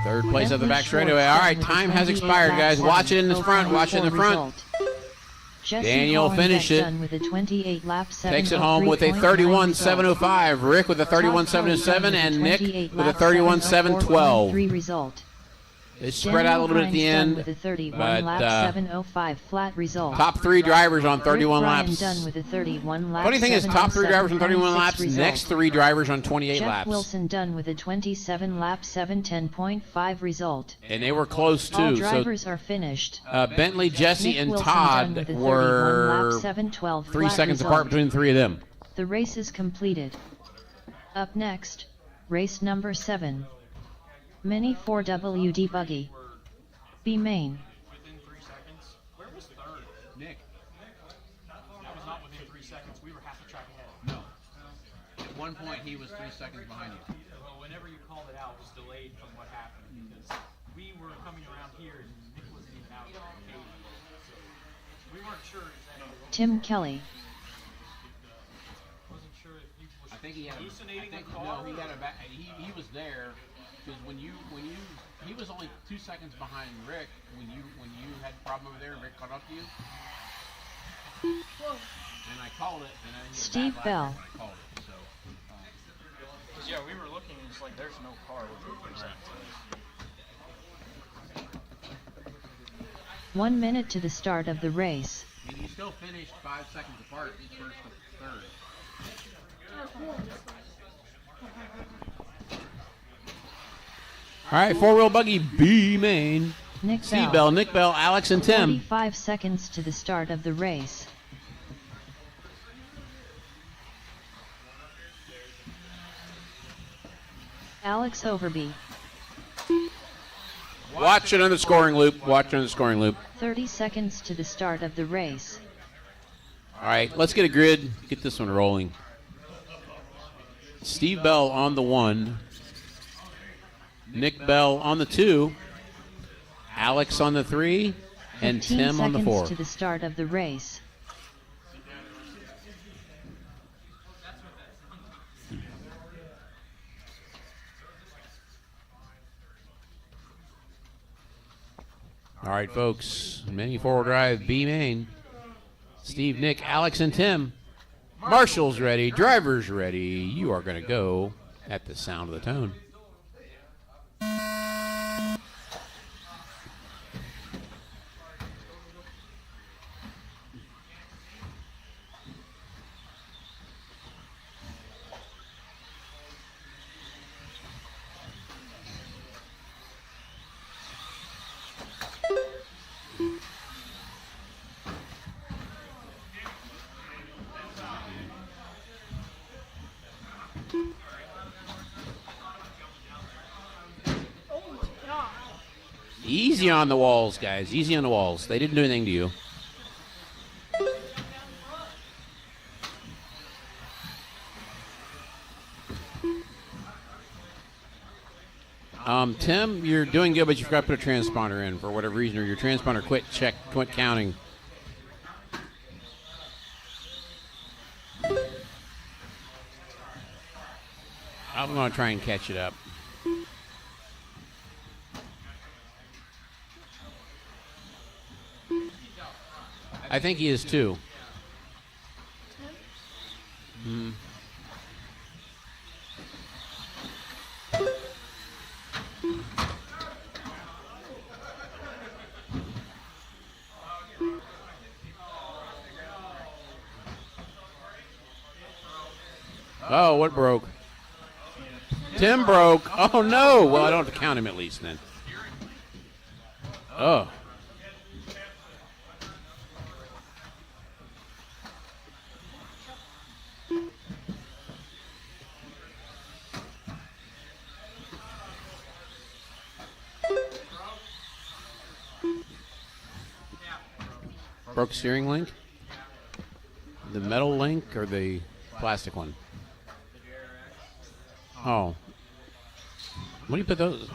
Third place at the back straightaway. All right, time has expired, guys. Watch it in the front. Watch it in the front. Daniel finished it. Takes it home with a 31.705. Rick with a 31.707 and Nick with a 31.712. Result. They spread out a little bit at the end, with a 31 but lap 7:05 flat result. top 3 drivers on 31 Rick laps. Bryan done with a 31 lap Funny thing is, top 3 drivers on 31 laps. result. Next 3 drivers on 28 Jeff laps. Wilson done with a 27 lap 7:10.5 result. And they were close All too. drivers are finished. Bentley, Jesse, Nick and Wilson done Todd with a 31 were lap 7:12 3 flat seconds result. apart between the 3 of them. The race is completed. Up next, race number 7. Mini 4WD buggy. B main. Within 3 seconds. Where was third? Nick. That was not within 3 seconds. We were half a track ahead. No. At one point, he was 3 seconds behind you. Well, whenever you called it out, it was delayed from what happened because we were coming around here and Nick wasn't even out yet. So we weren't sure exactly. Tim Kelly. Wasn't sure if he was I think he had hallucinating the No, car. he had a back. He was there because when you he was only 2 seconds behind Rick when you had a problem over there and Rick caught up to you. And I called it, and I didn't get Steve back Bell. when I called it. So. Because yeah, we were looking. It's like there's no car within 3 seconds. 1 minute to the start of the race. And you still finished 5 seconds apart, first to third. All right, four-wheel buggy B main. Nick Steve Bell. Bell, Nick Bell, Alex, and Tim. 45 seconds to the start of the race. Alex Overby. Watch it on the scoring loop. Watch it on the scoring loop. 30 seconds to the start of the race. All right, let's get a grid. Get this one rolling. Steve Bell on the 1. Nick Bell on the 2. Alex on the 3. And 15 Tim on the 4. seconds to the start of the race. All right, folks. Mini four-wheel drive B main. Steve, Nick, Alex, and Tim. Marshall's ready. Driver's ready. You are going to go at the sound of the tone. Easy on the walls, guys. Easy on the walls. They didn't do anything to you. Tim, you're doing good, but you forgot to put a transponder in for whatever reason, or your transponder quit counting. I'm going to try and catch it up. I think he is too. Mm. Oh, what broke? Tim broke. Oh, no. Well, I don't have to count him at least then. Oh. Broke steering link? The metal link or the plastic one? Oh. What do you put those?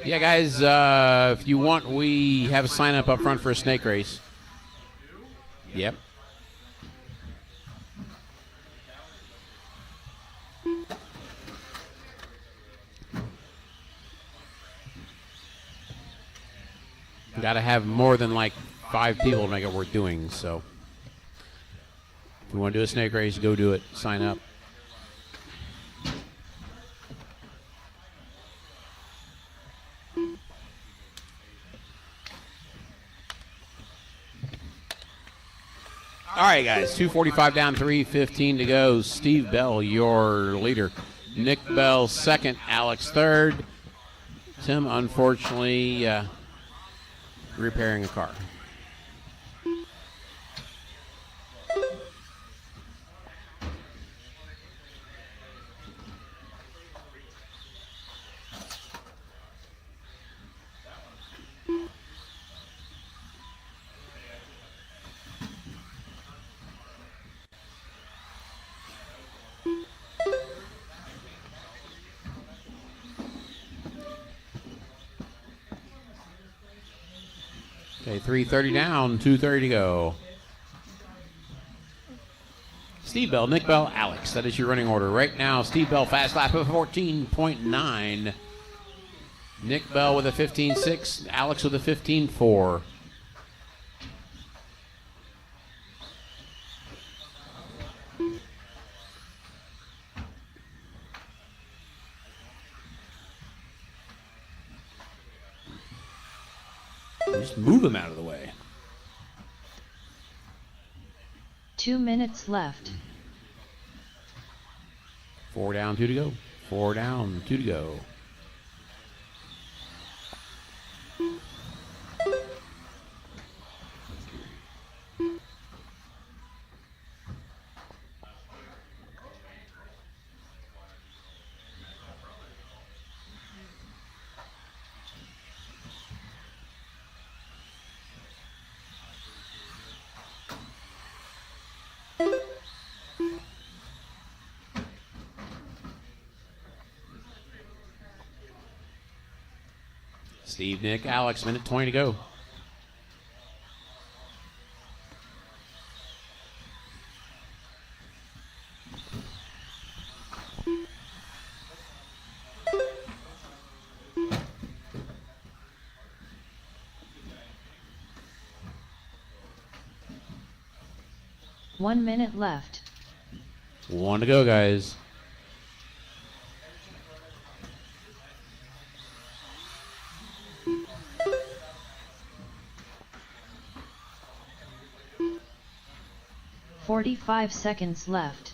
Yeah, guys, if you want, we have a sign up front for a snake race. Yep. Got to have more than like 5 people to make it worth doing. So if you want to do a snake race, go do it. Sign up. All right, guys, 2:45 down, 3:15 to go. Steve Bell, your leader. Nick Bell, second. Alex, third. Tim, unfortunately, repairing a car. Okay, 3:30 down, 2:30 to go. Steve Bell, Nick Bell, Alex. That is your running order. Right now, Steve Bell, fast lap of 14.9. Nick Bell with a 15.6. Alex with a 15.4. Just move him out of the way. 2 minutes left. 4 down, 2 to go. 4 down, 2 to go. Steve, Nick, Alex, minute 20 to go. One minute left. 1 to go, guys. "45 seconds left.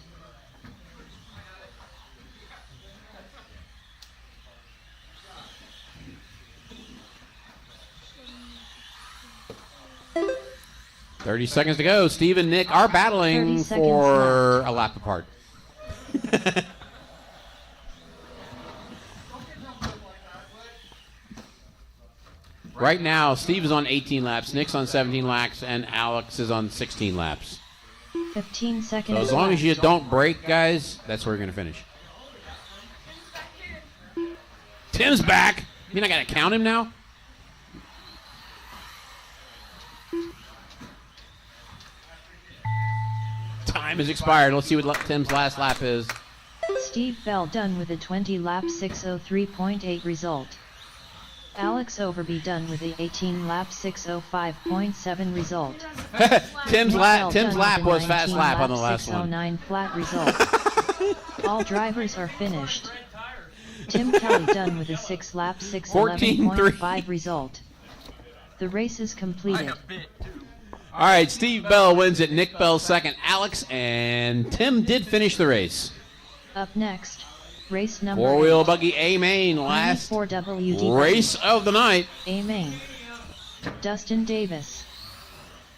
"30 seconds to go. Steve and Nick are battling 30 seconds for left. a lap apart. Right now, Steve is on 18 laps, Nick's on 17 laps, and Alex is on 16 laps. 15 seconds So as long as you left. don't break, guys, that's where you're going to finish. Tim's back. You mean I got to count him now? Time has expired. Let's see what Tim's last lap is. Steve Bell done with a 20-lap 6:03.8 result. Alex Overby done with a 18-lap 6:05.7 result. Tim's Bell Tim's done lap with a was fast lap on the last 19-lap one. 6:09 flat result. All drivers are finished. Tim Kelly done with a 6-lap 6:11.5 result. The race is completed. All right, Steve Bell wins it. Nick Bell second. Alex and Tim did finish the race. Up next, race number Four-wheel 8. buggy A main last 4 WD race of the night. A main. Dustin Davis.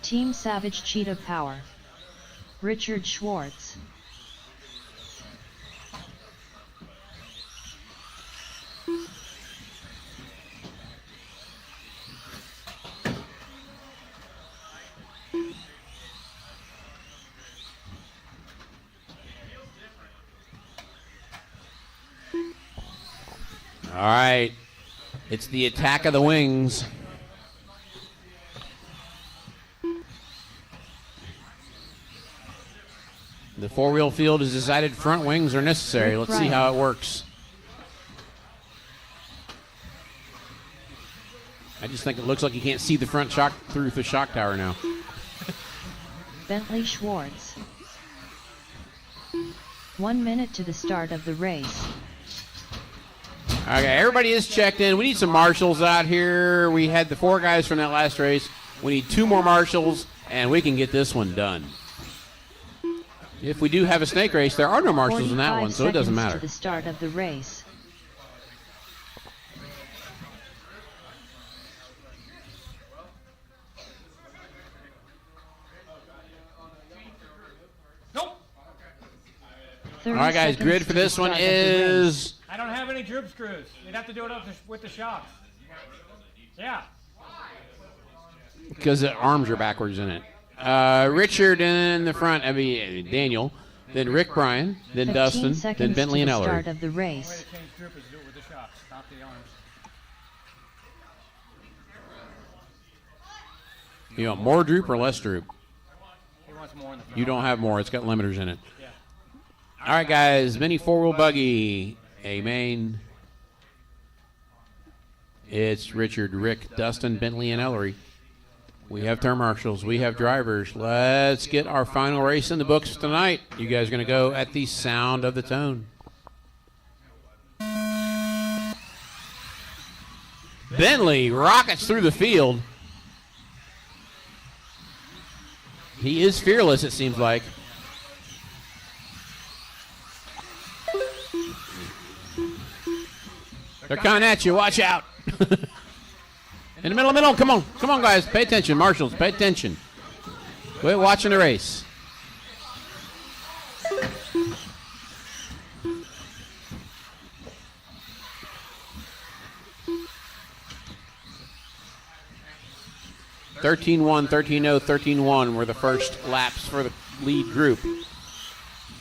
Team Savage Cheetah Power. Richard Schwartz. All right, it's the attack of the wings. The four-wheel field has decided front wings are necessary. Let's see how it works. I just think it looks like you can't see the front shock through the shock tower now. Bentley Schwartz. 1 minute to the start of the race. Okay, everybody is checked in. We need some marshals out here. We had the 4 guys from that last race. We need 2 more marshals, and we can get this one done. If we do have a snake race, there are no marshals in that one, so it doesn't matter. To the start of the race. Nope. All right, guys, grid for this one is... I don't have any droop screws. You'd have to do it up with the shocks. Yeah. Because the arms are backwards in it. Richard in the front, Daniel, then Rick Bryan, then 15 Dustin, seconds then Bentley to and the Ellery. start of the The way race. to change droop is do it with the shocks, not the arms. You want more droop or less droop? He wants more in the front. You don't have more. It's got limiters in it. All right, guys, mini four-wheel buggy, A main. It's Richard, Rick, Dustin, Bentley, and Ellery. We have turn marshals. We have drivers. Let's get our final race in the books tonight. You guys are going to go at the sound of the tone. Bentley rockets through the field. He is fearless, it seems like. They're coming at you. Watch out. In the middle. Come on. Come on, guys. Pay attention. Marshals, pay attention. Quit watching the race. (13-1, 13-0, 13-1 were the first laps for the lead group.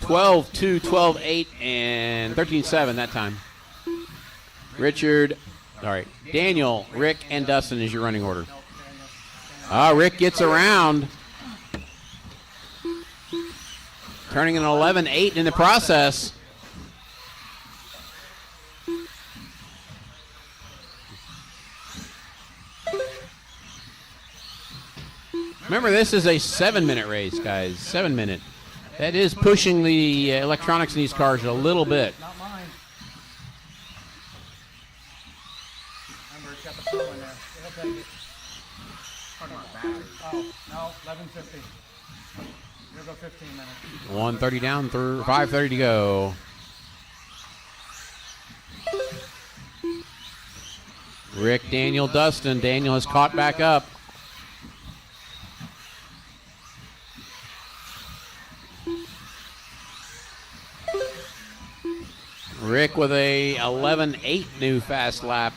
12-2, 12-8, and 13-7 that time. Daniel, Rick, and Dustin is your running order. Rick gets around. Turning an 11-8 in the process. Remember, this is a 7-minute race, guys. 7 minute. That is pushing the electronics in these cars a little bit. Not mine. Remember, it's got the flow in there. It'll take it. Oh, no, 11:50. You'll go 15 minutes. 1:30 down, 5:30 to go. Rick, Daniel, Dustin. Daniel has caught back up. Rick with a 11-8 new fast lap.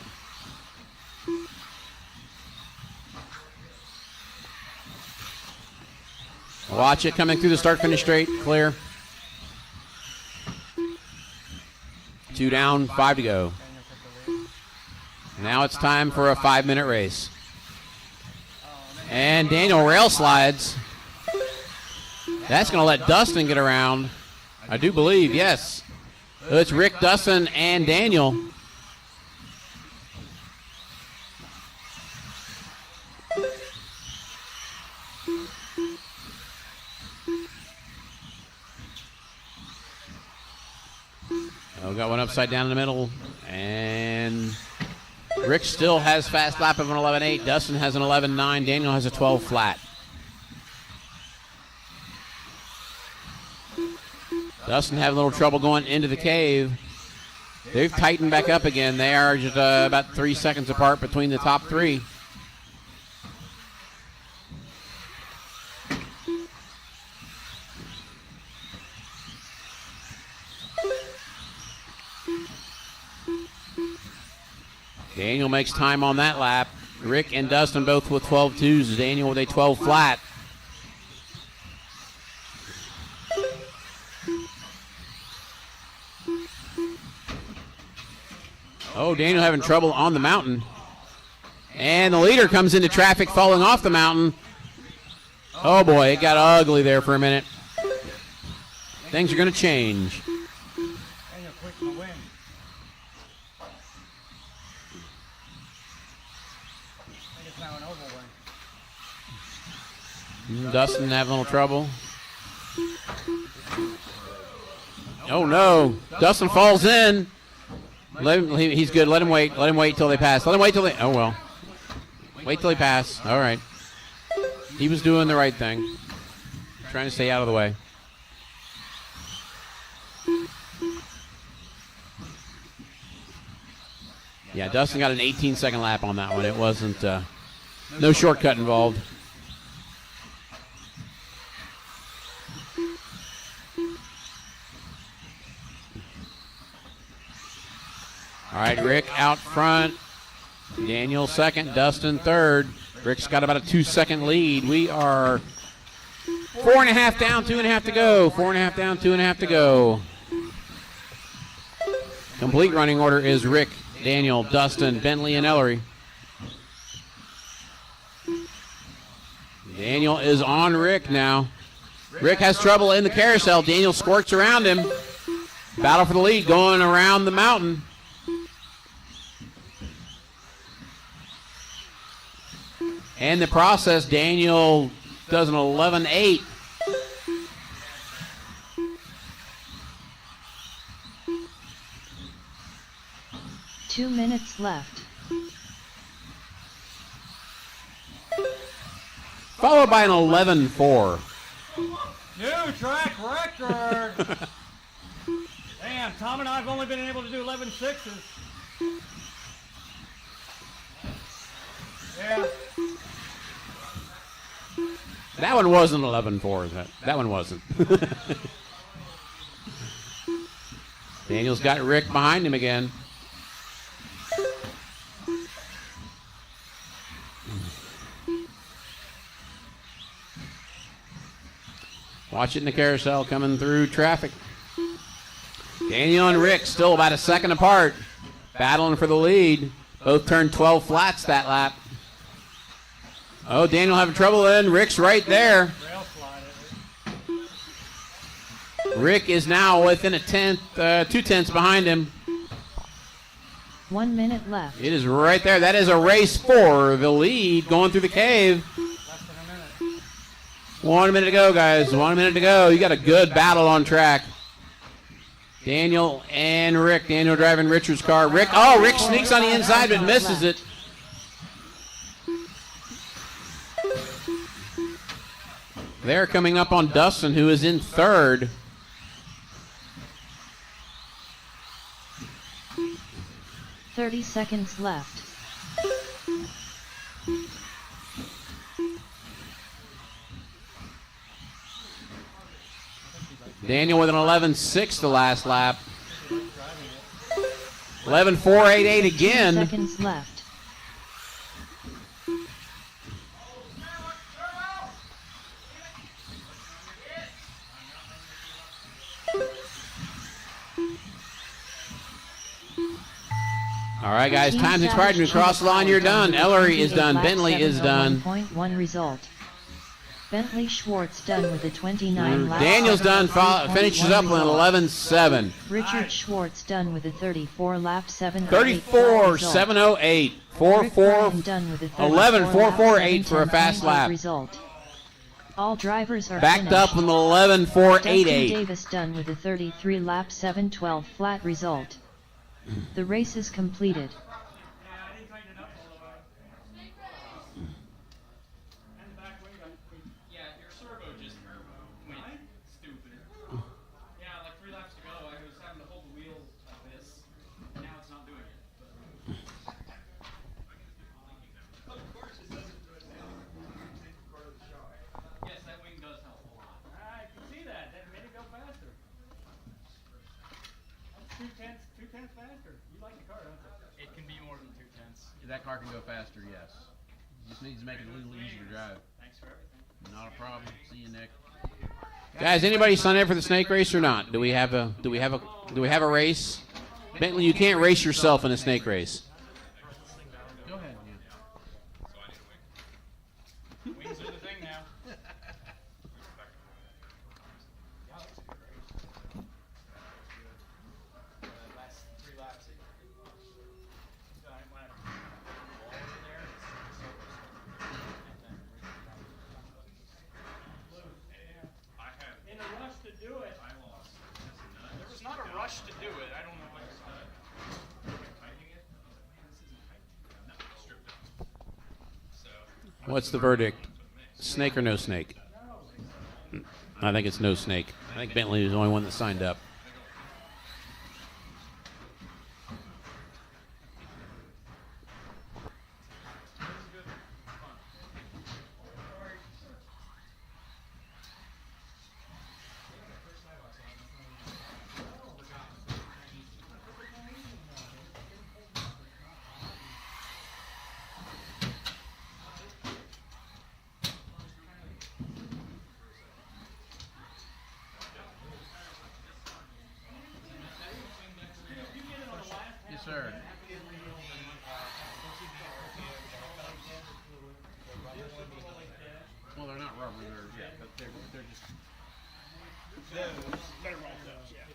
Watch it coming through the start-finish straight. Clear. 2 down, 5 to go. Now it's time for a 5-minute race. And Daniel rail slides. That's going to let Dustin get around. I do believe, yes. It's Rick, Dustin, and Daniel. Oh, got one upside down in the middle. And Rick still has fast lap of an 11.8. Dustin has an 11.9. Daniel has a 12 flat. Dustin having a little trouble going into the cave. They've tightened back up again. They are just about 3 seconds apart between the top three. Daniel makes time on that lap. Rick and Dustin both with 12.2s. Daniel with a 12 flat. Oh, Daniel having trouble on the mountain. And the leader comes into traffic falling off the mountain. Oh boy, it got ugly there for a minute. Things are going to change. Daniel quick in the wind. I think it's now an oval win. Dustin having a little trouble. Oh no, Dustin falls in. He's good. Let him wait. Let him wait till they pass. Let him wait till they. Oh well. Wait till he pass. All right. He was doing the right thing. Trying to stay out of the way. Yeah, Dustin got an 18-second lap on that one. It wasn't no shortcut involved. All right, Rick out front. Daniel second, Dustin third. Rick's got about a 2-second lead. We are 4.5 down, 2.5 to go. 4.5 down, 2.5 to go. Complete running order is Rick, Daniel, Dustin, Bentley, and Ellery. Daniel is on Rick now. Rick has trouble in the carousel. Daniel squirts around him. Battle for the lead going around the mountain. And the process, Daniel does an 11.8. Two minutes left. Followed by an 11.4. track record. Damn, Tom and I have only been able to do 11 sixes. Yeah. That one wasn't 11-4. That one wasn't. Daniel's got Rick behind him again. Watch it in the carousel coming through traffic. Daniel and Rick still about a second apart, battling for the lead. Both turned 12 flats that lap. Oh, Daniel having trouble in. Rick's right there. Rick is now within a tenth, 2 tenths behind him. 1 minute left. It is right there. That is a race for the lead going through the cave. 1 minute to go, guys. 1 minute to go. You got a good battle on track. Daniel and Rick. Daniel driving Richard's car. Rick sneaks on the inside but misses it. They're coming up on Dustin, who is in third. "30 seconds left. Daniel with an 11.6 the last lap. 11.488 again. 2 seconds left. All right, guys, time's expired. You cross the line, you're done. Ellery is done. Bentley is done. 1.1 result. Bentley Schwartz done with a 29 lap. Daniel's done, finishes up with an 11.7. Richard Schwartz done with a 34 lap 7. 34.708. 4.4. Done with a 11.448 for a fast lap. Result. All drivers are backed finished. up with an 11.488. Dustin Davis done with a 33 lap 7.12 flat result. The race is completed. Yeah, your servo just went stupid. Yeah, like 3 laps ago, I was having to hold the wheel like this. Now it's not doing it. Of course it doesn't do it now. Yes, that wing does help a lot. I can see that. That made it go faster. That's 2 tenths faster. You like the car, don't you? It can be more than 2 tenths. That car can go faster, yes. Just needs to make it a little easier to drive. Thanks for everything. Not a problem. See you, Nick. Guys, anybody sign up for the snake race or not? Do we have a race? Bentley, you can't race yourself in a snake race. Go ahead. Wings are the thing now. Last 3 laps. In a rush to do it. I lost. There was not a rush to do it. I don't know what it's What's the verdict? Snake or no snake? I think it's no snake. I think Bentley is the only one that signed up. Yes, sir. Well, they're not rubber. But they're just. Better roll those, yeah.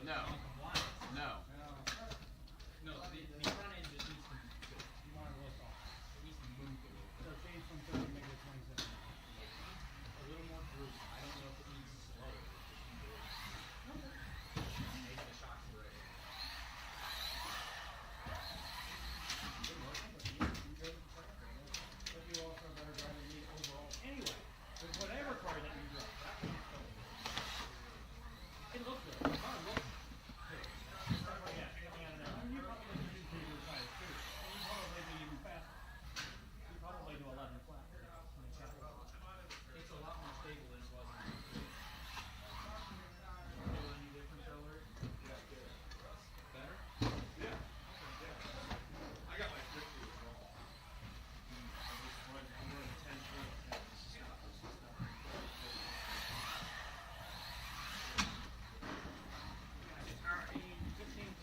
No. No. So change from 30, make it 27. A little more droop. I don't know if it needs slow. Maybe the shocks were ready. But you also are better driving me overall. Anyway, with whatever car that you drive, that one is going good. It looks good. The car looks good. Yeah, and you probably can do bigger tires too. And you probably be even faster. You probably do 11 flat. It's a lot more stable than it was. Any difference over it? Better? I got like 50 as well. I'm running 10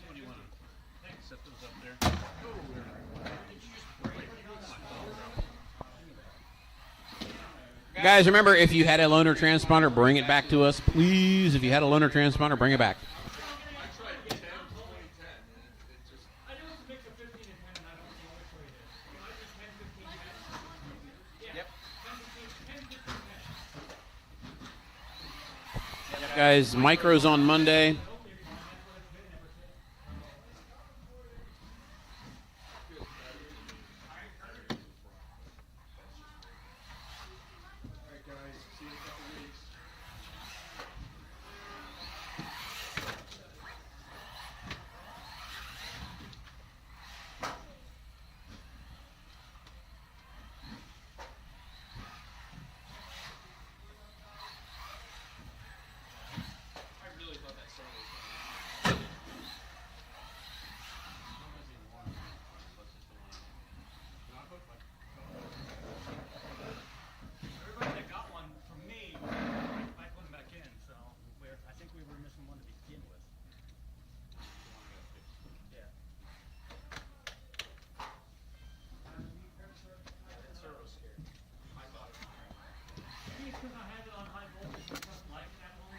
What do you want to set those up there? Guys, remember, if you had a loaner transponder, bring it back to us, please. If you had a loaner transponder, bring it back. I tried 10, 20, 10. It just. I know it's a mix of 15 and 10, and I don't know which way it is. It might be 10, 15, 10. Yeah. Yep. 10, 15, 10. Guys, micros on Monday. Alright guys, see you in a couple weeks. I really thought that song was funny. Everybody that got one from me, I put them back in, so I think we were missing one to begin with. Yeah. Maybe it's because I had it on high voltage and something like that one.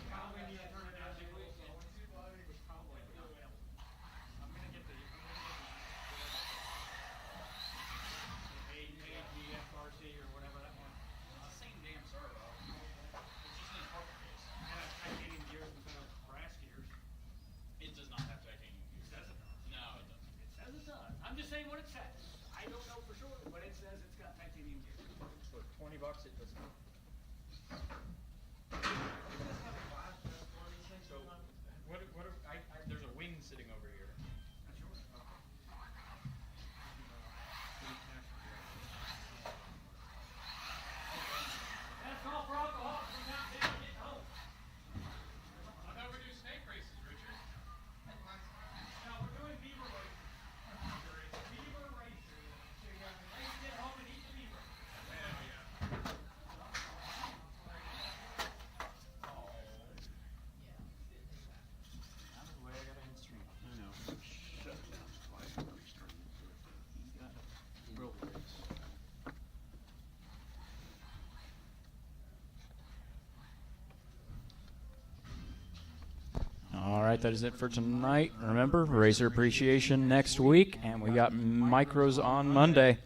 Probably need to turn it down to low. I'm gonna get the AGFRC or whatever that one. Same damn servo. It's just in a purple case. It has titanium gears instead of brass gears. It does not have titanium gears. Says it does. No, it doesn't. It says it does. I'm just saying what it says. I don't know for sure, but it says it's got titanium gears. For $20, it does not. So, there's a wing sitting over here. That's yours. That's all for alcohol. From down there, get home. I thought we do snake races, Richard. No, we're doing beaver racing. Beaver racing. So you have to get home and eat the beaver. All right, that is it for tonight. Remember, Racer Appreciation next week, and we got micros on Monday.